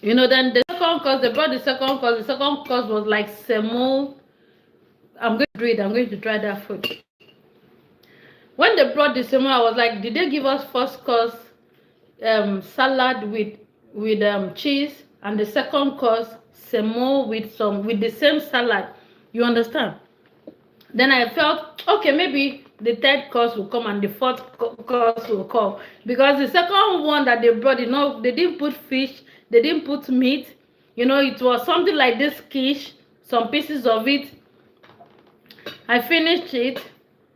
Speaker 1: You know, then the second course, they brought the second course. The second course was like semo. I'm going to do it. I'm going to try that food. When they brought the semo, I was like, did they give us first course salad with cheese, and the second course semo with the same salad? You understand? Then I felt okay, maybe the third course will come and the fourth course will come, because the second one that they brought, you know, they didn't put fish, they didn't put meat. You know, it was something like this quiche, some pieces of it. I finished it,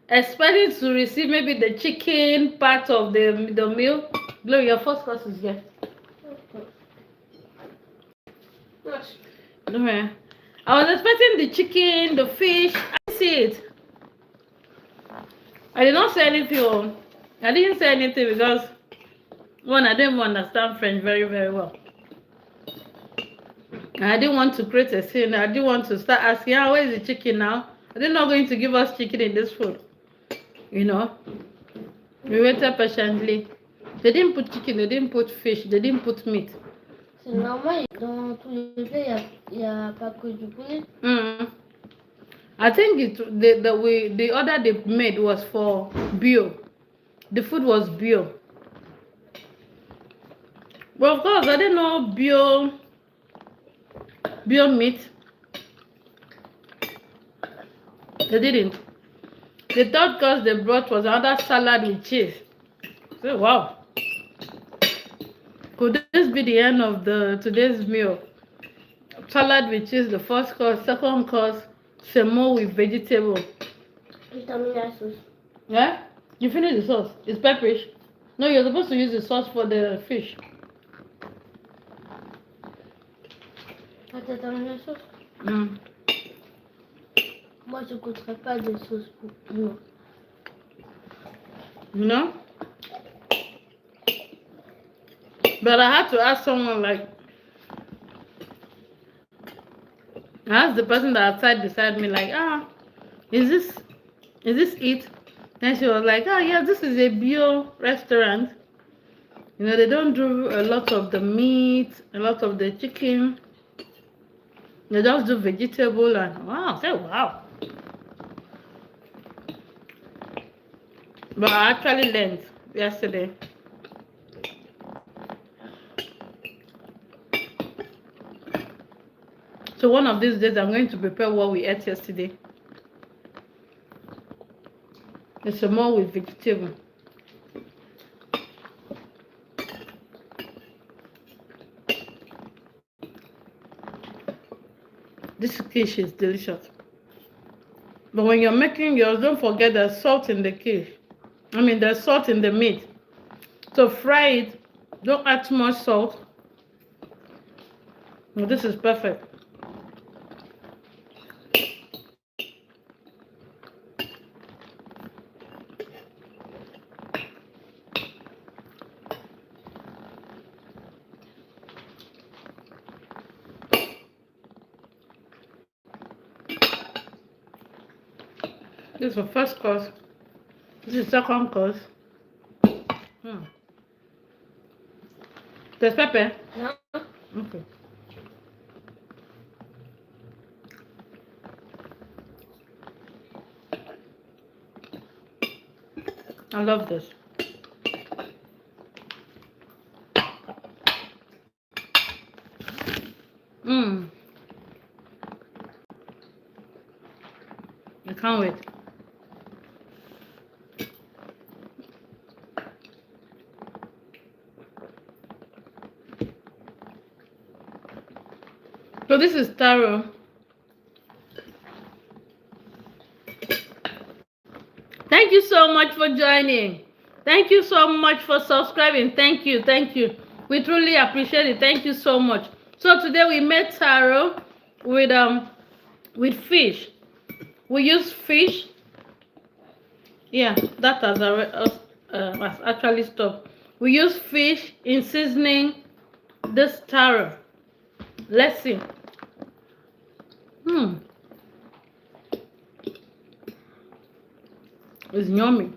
Speaker 1: expecting to receive maybe the chicken part of the meal. Glory, your first course is here. Yes. No, I was expecting the chicken, the fish. I didn't see it. I did not say anything. I didn't say anything because one, I didn't understand French very, very well. And I didn't want to create a scene. I didn't want to start asking, ah, where is the chicken now? They're not going to give us chicken in this food. You know, we waited patiently. They didn't put chicken, they didn't put fish, they didn't put meat.
Speaker 2: C'est normal, dans tous les plats, il n'y a pas que du poulet.
Speaker 1: I think the order they made was for bio. The food was bio. Well, of course, I didn't know bio meat. They didn't. The third course they brought was another salad with cheese. So, wow. Could this be the end of today's meal? Salad with cheese, the first course, second course, semo with vegetable.
Speaker 2: Je termine la sauce.
Speaker 1: Yeah? You finished the sauce. It's pepperish. No, you're supposed to use the sauce for the fish.
Speaker 2: Ah, t'as terminé la sauce? Moi, je ne goûterai pas de sauce pour piment.
Speaker 1: You know? But I had to ask someone, like, I asked the person that sat beside me, like, is this it? Then she was like, yeah, this is a bio restaurant. You know, they don't do a lot of the meat, a lot of the chicken. They just do vegetable, and wow, say wow. But I actually learned yesterday. So one of these days I'm going to prepare what we ate yesterday. It's more with vegetable. This quiche is delicious. But when you're making yours, don't forget there's salt in the quiche. I mean, there's salt in the meat. So fry it. Don't add too much salt. Well, this is perfect. This is the first course. This is the second course. There's pepper?
Speaker 2: No.
Speaker 1: Okay. I love this. I can't wait. So this is Taro. Thank you so much for joining. Thank you so much for subscribing. Thank you. Thank you. We truly appreciate it. Thank you so much. So today we made taro with fish. We use fish. Yeah, that has actually stopped. We use fish in seasoning this taro. Let's see. It's yummy.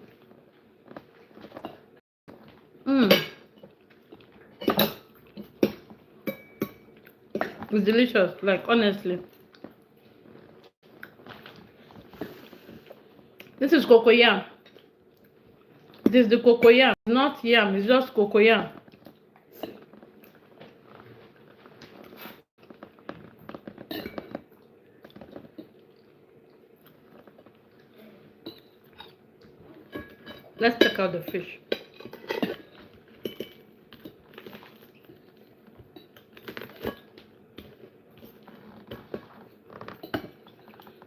Speaker 1: It's delicious, like honestly. This is cocoyam. This is the cocoyam, not yam, it's just cocoyam. Let's check out the fish.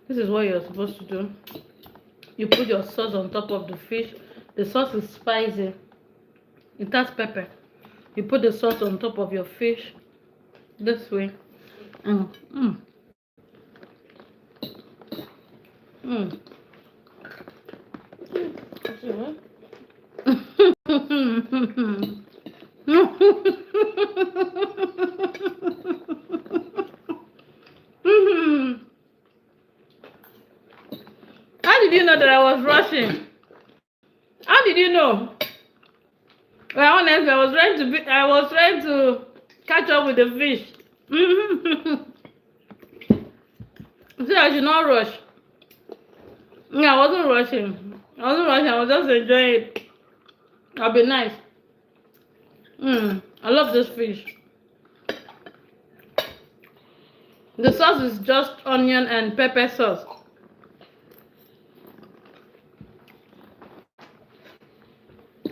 Speaker 1: This is what you're supposed to do. You put your sauce on top of the fish. The sauce is spicy. It has pepper. You put the sauce on top of your fish this way. How did you know that I was rushing? How did you know? Well, honestly, I was trying to catch up with the fish. See, I should not rush. Yeah, I wasn't rushing. I was just enjoying it. I'll be nice. I love this fish. The sauce is just onion and pepper sauce.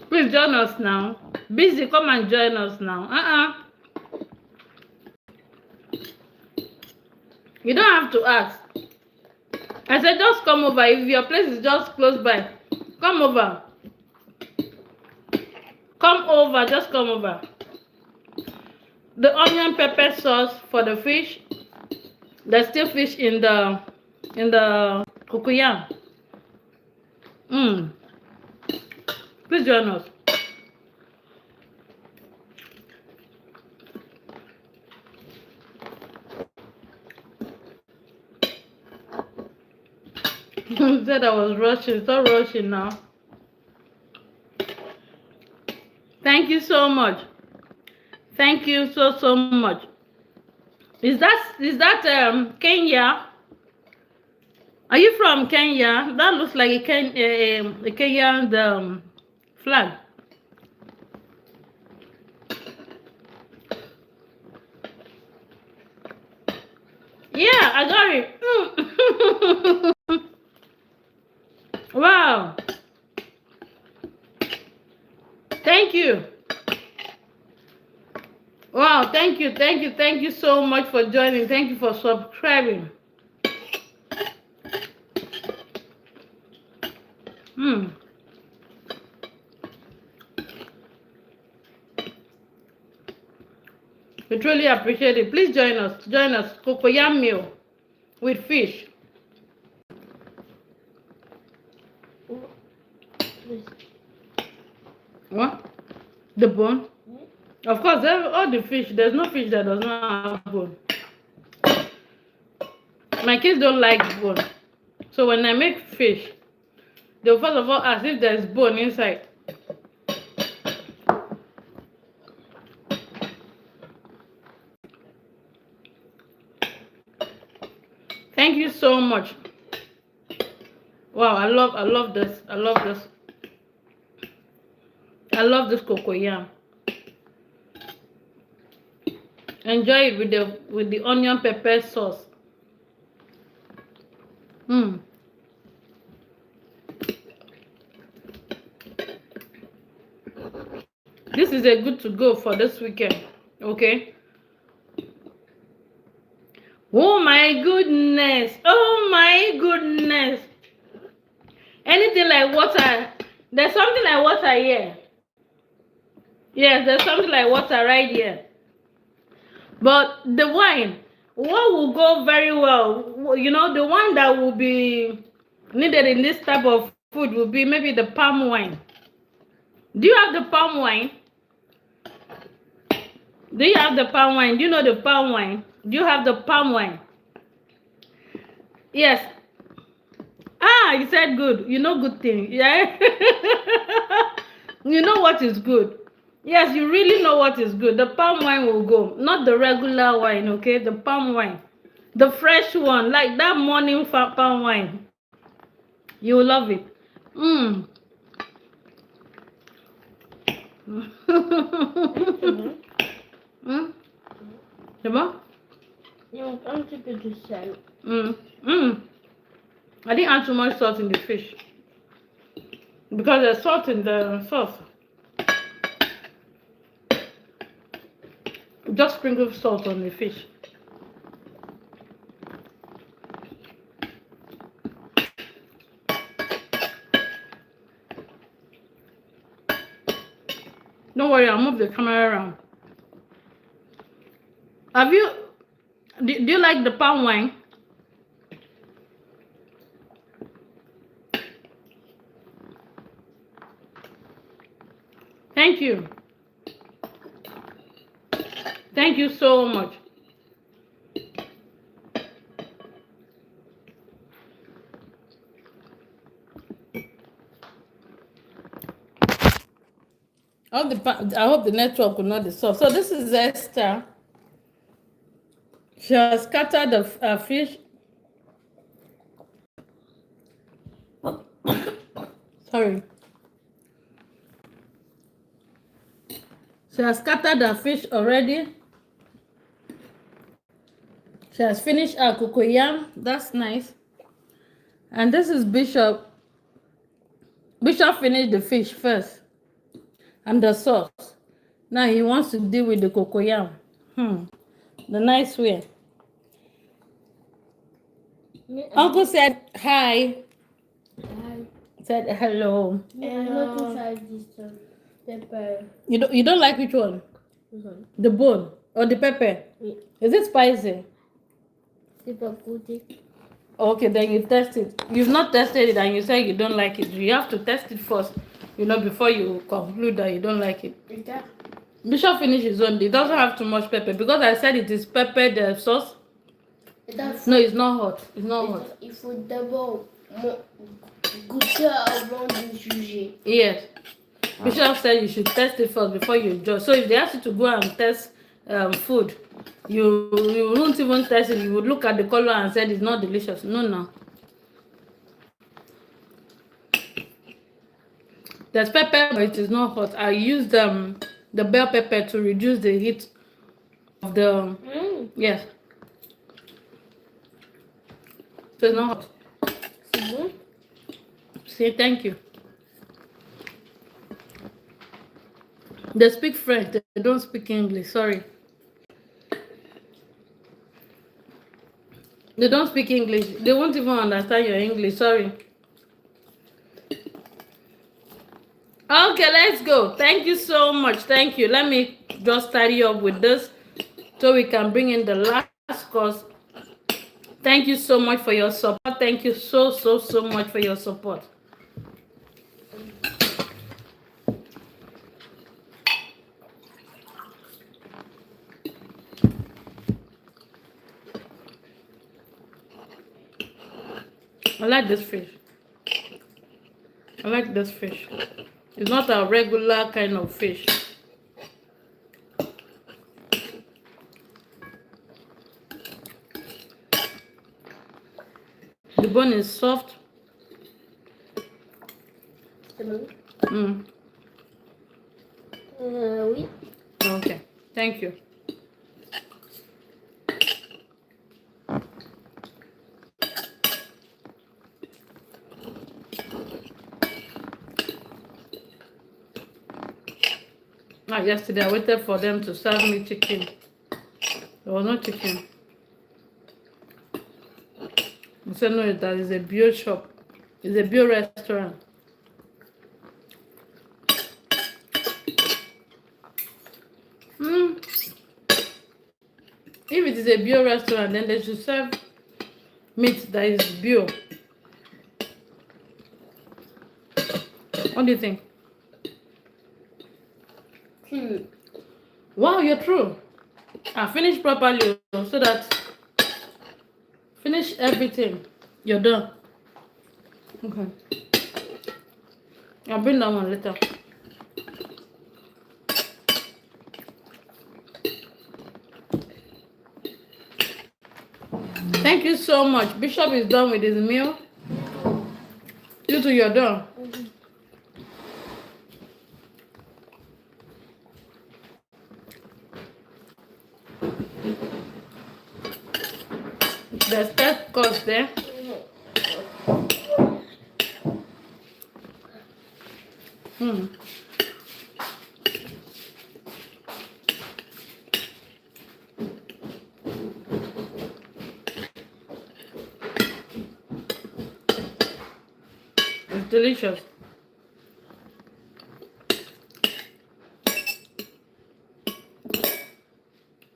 Speaker 1: Please join us now. Busy, come and join us now. You don't have to ask. I said just come over. If your place is just close by, come over. Come over, just come over. The onion pepper sauce for the fish. There's still fish in the cocoyam. Please join us. Said I was rushing. Stop rushing now. Thank you so much. Thank you so much. Is that Kenya? Are you from Kenya? That looks like a Kenyan flag. Yeah, I got it. Wow. Thank you. Wow, thank you so much for joining. Thank you for subscribing. We truly appreciate it. Please join us. Cocoyam meal with fish. What? The bone? Of course, all the fish. There's no fish that does not have bone. My kids don't like bone. So when I make fish, they'll first of all ask if there's bone inside. Thank you so much. Wow, I love this. I love this cocoyam. Enjoy it with the onion pepper sauce. This is a good to go for this weekend. Okay. Oh my goodness. Oh my goodness. Anything like water. There's something like water here. Yes, there's something like water right here. But the wine, what will go very well, you know, the one that will be needed in this type of food will be maybe the palm wine. Do you have the palm wine? Do you have the palm wine? Do you know the palm wine? Do you have the palm wine? Yes. Ah, you said good. You know good thing. Yeah. You know what is good. Yes, you really know what is good. The palm wine will go. Not the regular wine, okay? The palm wine. The fresh one. Like that morning palm wine. You will love it. Mm. C'est bon?
Speaker 2: Un petit peu de sel.
Speaker 1: I didn't add too much salt in the fish because there's salt in the sauce. Just sprinkle salt on the fish. Don't worry, I'll move the camera around. Have you, do you like the palm wine? Thank you. Thank you so much. I hope the network will not disturb. So this is Esther. She has scattered the fish. Sorry. She has scattered the fish already. She has finished her cocoyam. That's nice. And this is Bishop. Bishop finished the fish first. And the sauce. Now he wants to deal with the cocoyam. The nice way. Uncle said hi.
Speaker 2: Hi.
Speaker 1: Said hello.
Speaker 2: And not to try this pepper.
Speaker 1: You don't like which one?
Speaker 2: This one.
Speaker 1: The bone or the pepper?
Speaker 2: Yeah.
Speaker 1: Is it spicy?
Speaker 2: Super good.
Speaker 1: Okay, then you test it. You've not tested it and you say you don't like it. You have to test it first, you know, before you conclude that you don't like it.
Speaker 2: Okay.
Speaker 1: Bishop finished his own. It doesn't have too much pepper because I said it is pepper the sauce. No, it's not hot. It's not hot.
Speaker 2: Il faut d'abord goûter avant de juger.
Speaker 1: Yes. Bishop said you should test it first before you judge. So if they ask you to go and test food, you won't even test it. You would look at the color and say it's not delicious. No. There's pepper, but it is not hot. I used the bell pepper to reduce the heat of the yes. So it's not hot.
Speaker 2: C'est bon?
Speaker 1: Say thank you. They speak French, they don't speak English, sorry. They don't speak English. They won't even understand your English, sorry. Okay, let's go. Thank you so much. Thank you. Let me just tidy up with this so we can bring in the last course. Thank you so much for your support. Thank you so much for your support. I like this fish. I like this fish. It's not a regular kind of fish. The bone is soft.
Speaker 2: C'est bon?
Speaker 1: Oui.
Speaker 2: Okay.
Speaker 1: Thank you. Yesterday I waited for them to serve me chicken. There was no chicken. I said no, that is a beer shop. It's a beer restaurant. If it is a beer restaurant, then they should serve meat that is beer. What do you think? Wow, you're true. Finish properly so that finish everything. You're done. Okay. I'll bring that one later. Thank you so much. Bishop is done with his meal. You too, you're done. There's that course there. It's delicious.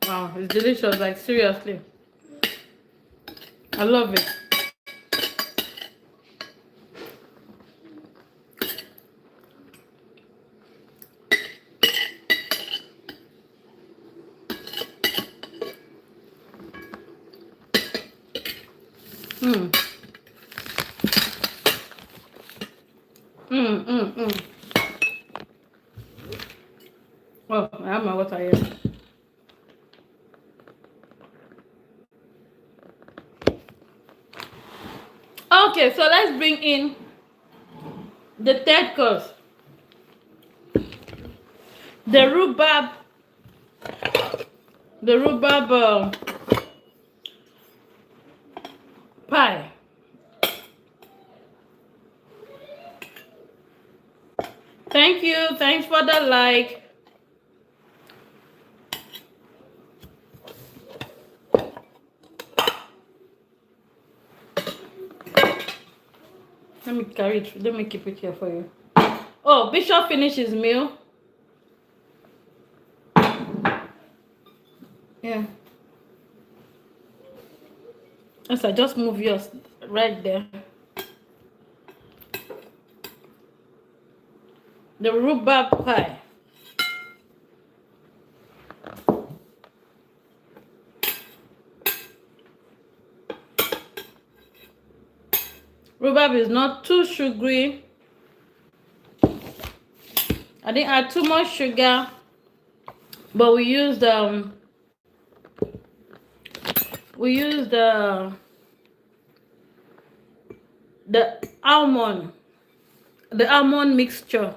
Speaker 1: Wow, it's delicious, like seriously. I love it. Oh, I have my water here. Okay, so let's bring in the third course. The rhubarb pie. Thank you. Thanks for the like. Let me carry it. Let me keep it here for you. Oh, Bishop finished his meal. Yeah. Yes, I just move yours right there. The rhubarb pie. Rhubarb is not too sugary. I didn't add too much sugar, but we used the almond mixture.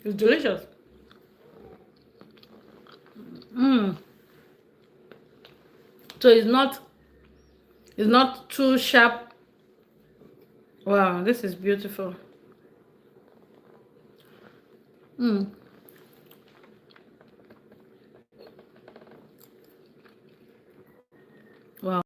Speaker 1: It's delicious. So it's not too sharp. Wow, this is beautiful. Wow.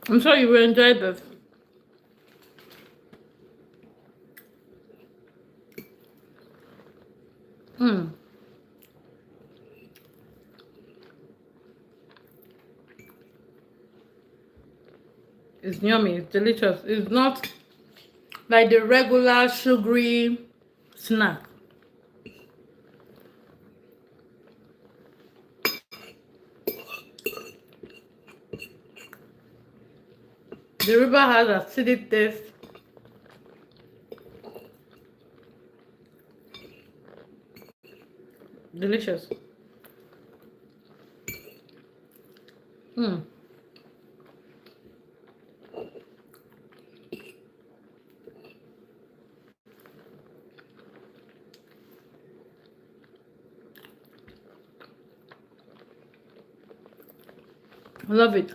Speaker 1: I'm sure you will enjoy this. It's yummy. It's delicious. It's not like the regular sugary snack. The river has acidic taste. Delicious. Mm. I love it.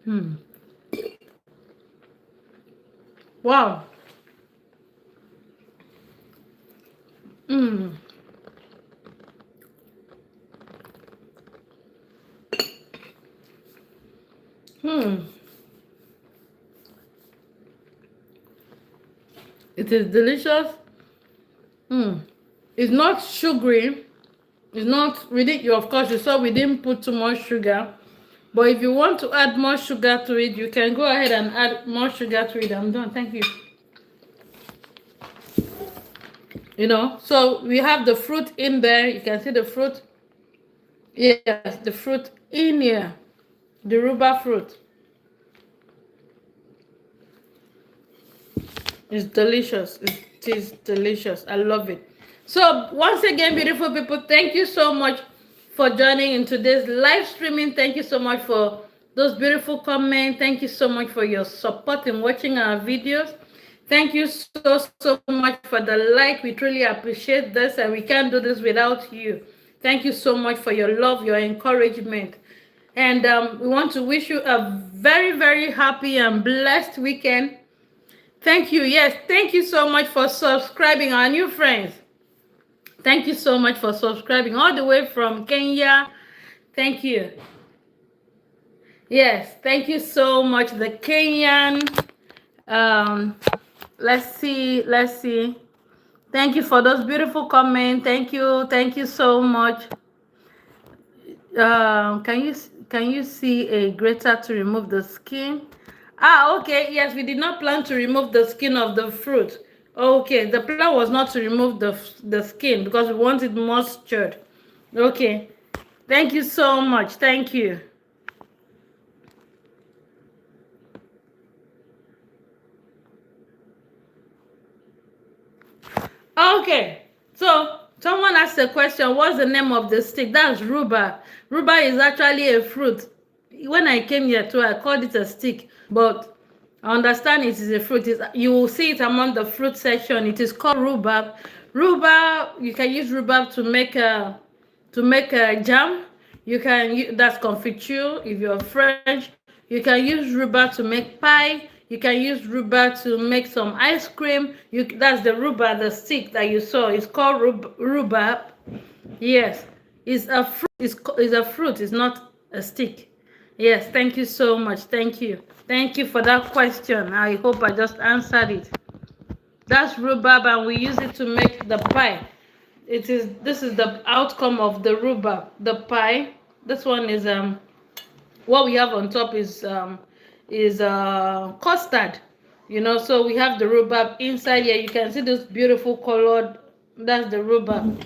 Speaker 1: Mm. Wow. Mm. Hmm. It is delicious. Hmm. It's not sugary. It's not really. Of course, you saw we didn't put too much sugar. But if you want to add more sugar to it, you can go ahead and add more sugar to it. I'm done. Thank you. You know, so we have the fruit in there. You can see the fruit. Yes, the fruit in here. The rhubarb fruit. It's delicious. It is delicious. I love it. So once again, beautiful people, thank you so much for joining in today's live streaming. Thank you so much for those beautiful comments. Thank you so much for your support in watching our videos. Thank you so much for the like. We truly appreciate this, and we can't do this without you. Thank you so much for your love, your encouragement. And we want to wish you a very happy and blessed weekend. Thank you. Yes, thank you so much for subscribing, our new friends. Thank you so much for subscribing all the way from Kenya. Thank you. Yes, thank you so much. The Kenyan. Let's see. Thank you for those beautiful comments. Thank you so much. Can you see a grater to remove the skin? Okay. Yes, we did not plan to remove the skin of the fruit. Okay, the plan was not to remove the skin because we want it moistured. Okay, thank you so much. Thank you. Okay, so someone asked a question, what's the name of the stick? That's rhubarb. Rhubarb is actually a fruit. When I came here too, I called it a stick, but I understand it is a fruit. You will see it among the fruit section. It is called rhubarb. Rhubarb, you can use rhubarb to make a jam. You can use, that's confiture if you're French. You can use rhubarb to make pie. You can use rhubarb to make some ice cream. That's the rhubarb, the stick that you saw. It's called rhubarb. Yes, it's a fruit. It's a fruit. It's not a stick. Yes, thank you so much. Thank you. Thank you for that question. I hope I just answered it. That's rhubarb, and we use it to make the pie. This is the outcome of the rhubarb, the pie. This one is what we have on top is custard. You know, so we have the rhubarb inside here. You can see this beautiful colored. That's the rhubarb.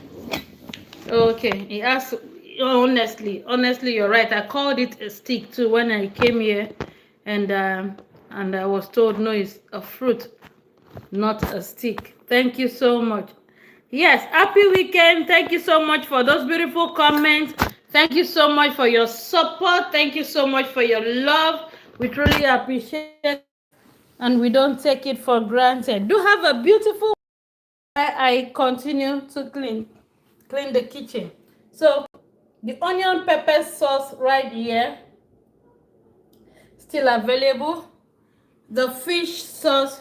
Speaker 1: Okay, it has. Honestly, you're right. I called it a stick too when I came here, and I was told no, it's a fruit, not a stick. Thank you so much. Yes, happy weekend. Thank you so much for those beautiful comments. Thank you so much for your support. Thank you so much for your love. We truly appreciate it, and we don't take it for granted. Do have a beautiful. I continue to clean the kitchen. So the onion pepper sauce right here, still available. The fish sauce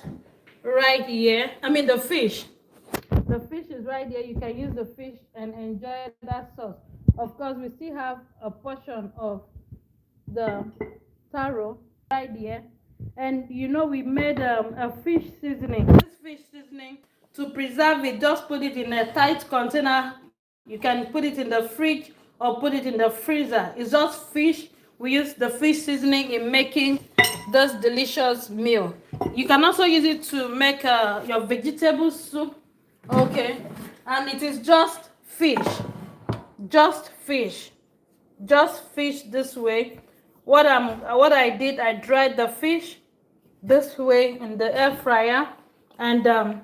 Speaker 1: right here. I mean the fish. The fish is right here. You can use the fish and enjoy that sauce. Of course, we still have a portion of the taro right here. And you know, we made a fish seasoning. This fish seasoning, to preserve it, just put it in a tight container. You can put it in the fridge or put it in the freezer. It's just fish. We use the fish seasoning in making this delicious meal. You can also use it to make your vegetable soup. Okay, and it is just fish, just fish, just fish this way. What I did, I dried the fish. this way in the air fryer and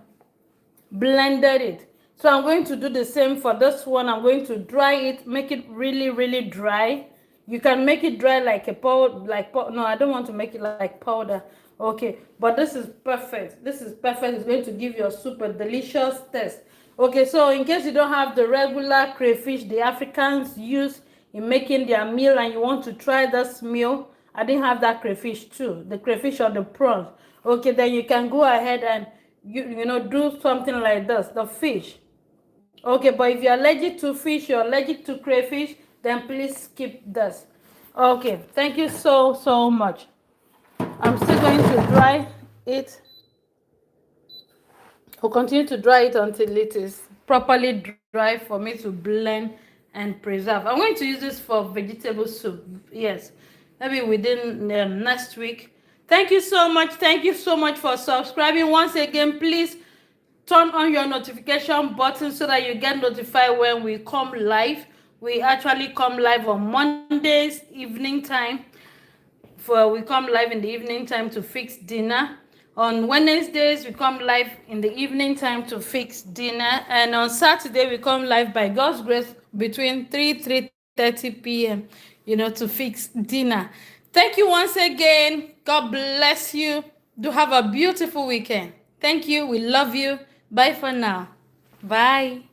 Speaker 1: blended it. So I'm going to do the same for this one. I'm going to dry it, make it really, really dry. You can make it dry like a powder, no, I don't want to make it like powder. Okay, but this is perfect. This is perfect. It's going to give your soup a delicious taste. Okay, so in case you don't have the regular crayfish the Africans use in making their meal and you want to try this meal, I didn't have that crayfish too, the crayfish or the prawns. Okay, then you can go ahead and you know do something like this, the fish. Okay, but if you're allergic to fish, you're allergic to crayfish, then please skip this. Okay, thank you so much. I'm still going to dry it. We'll continue to dry it until it is properly dry for me to blend and preserve. I'm going to use this for vegetable soup. Yes, maybe within next week. Thank you so much. Thank you so much for subscribing. Once again, please turn on your notification button so that you get notified when we come live. We actually come live on Mondays evening time. We come live in the evening time to fix dinner. On Wednesdays we come live in the evening time to fix dinner, and on Saturday we come live by God's grace between 3:30 p.m. To fix dinner. Thank you once again. God bless you. Do have a beautiful weekend. Thank you. We love you. Bye for now. Bye.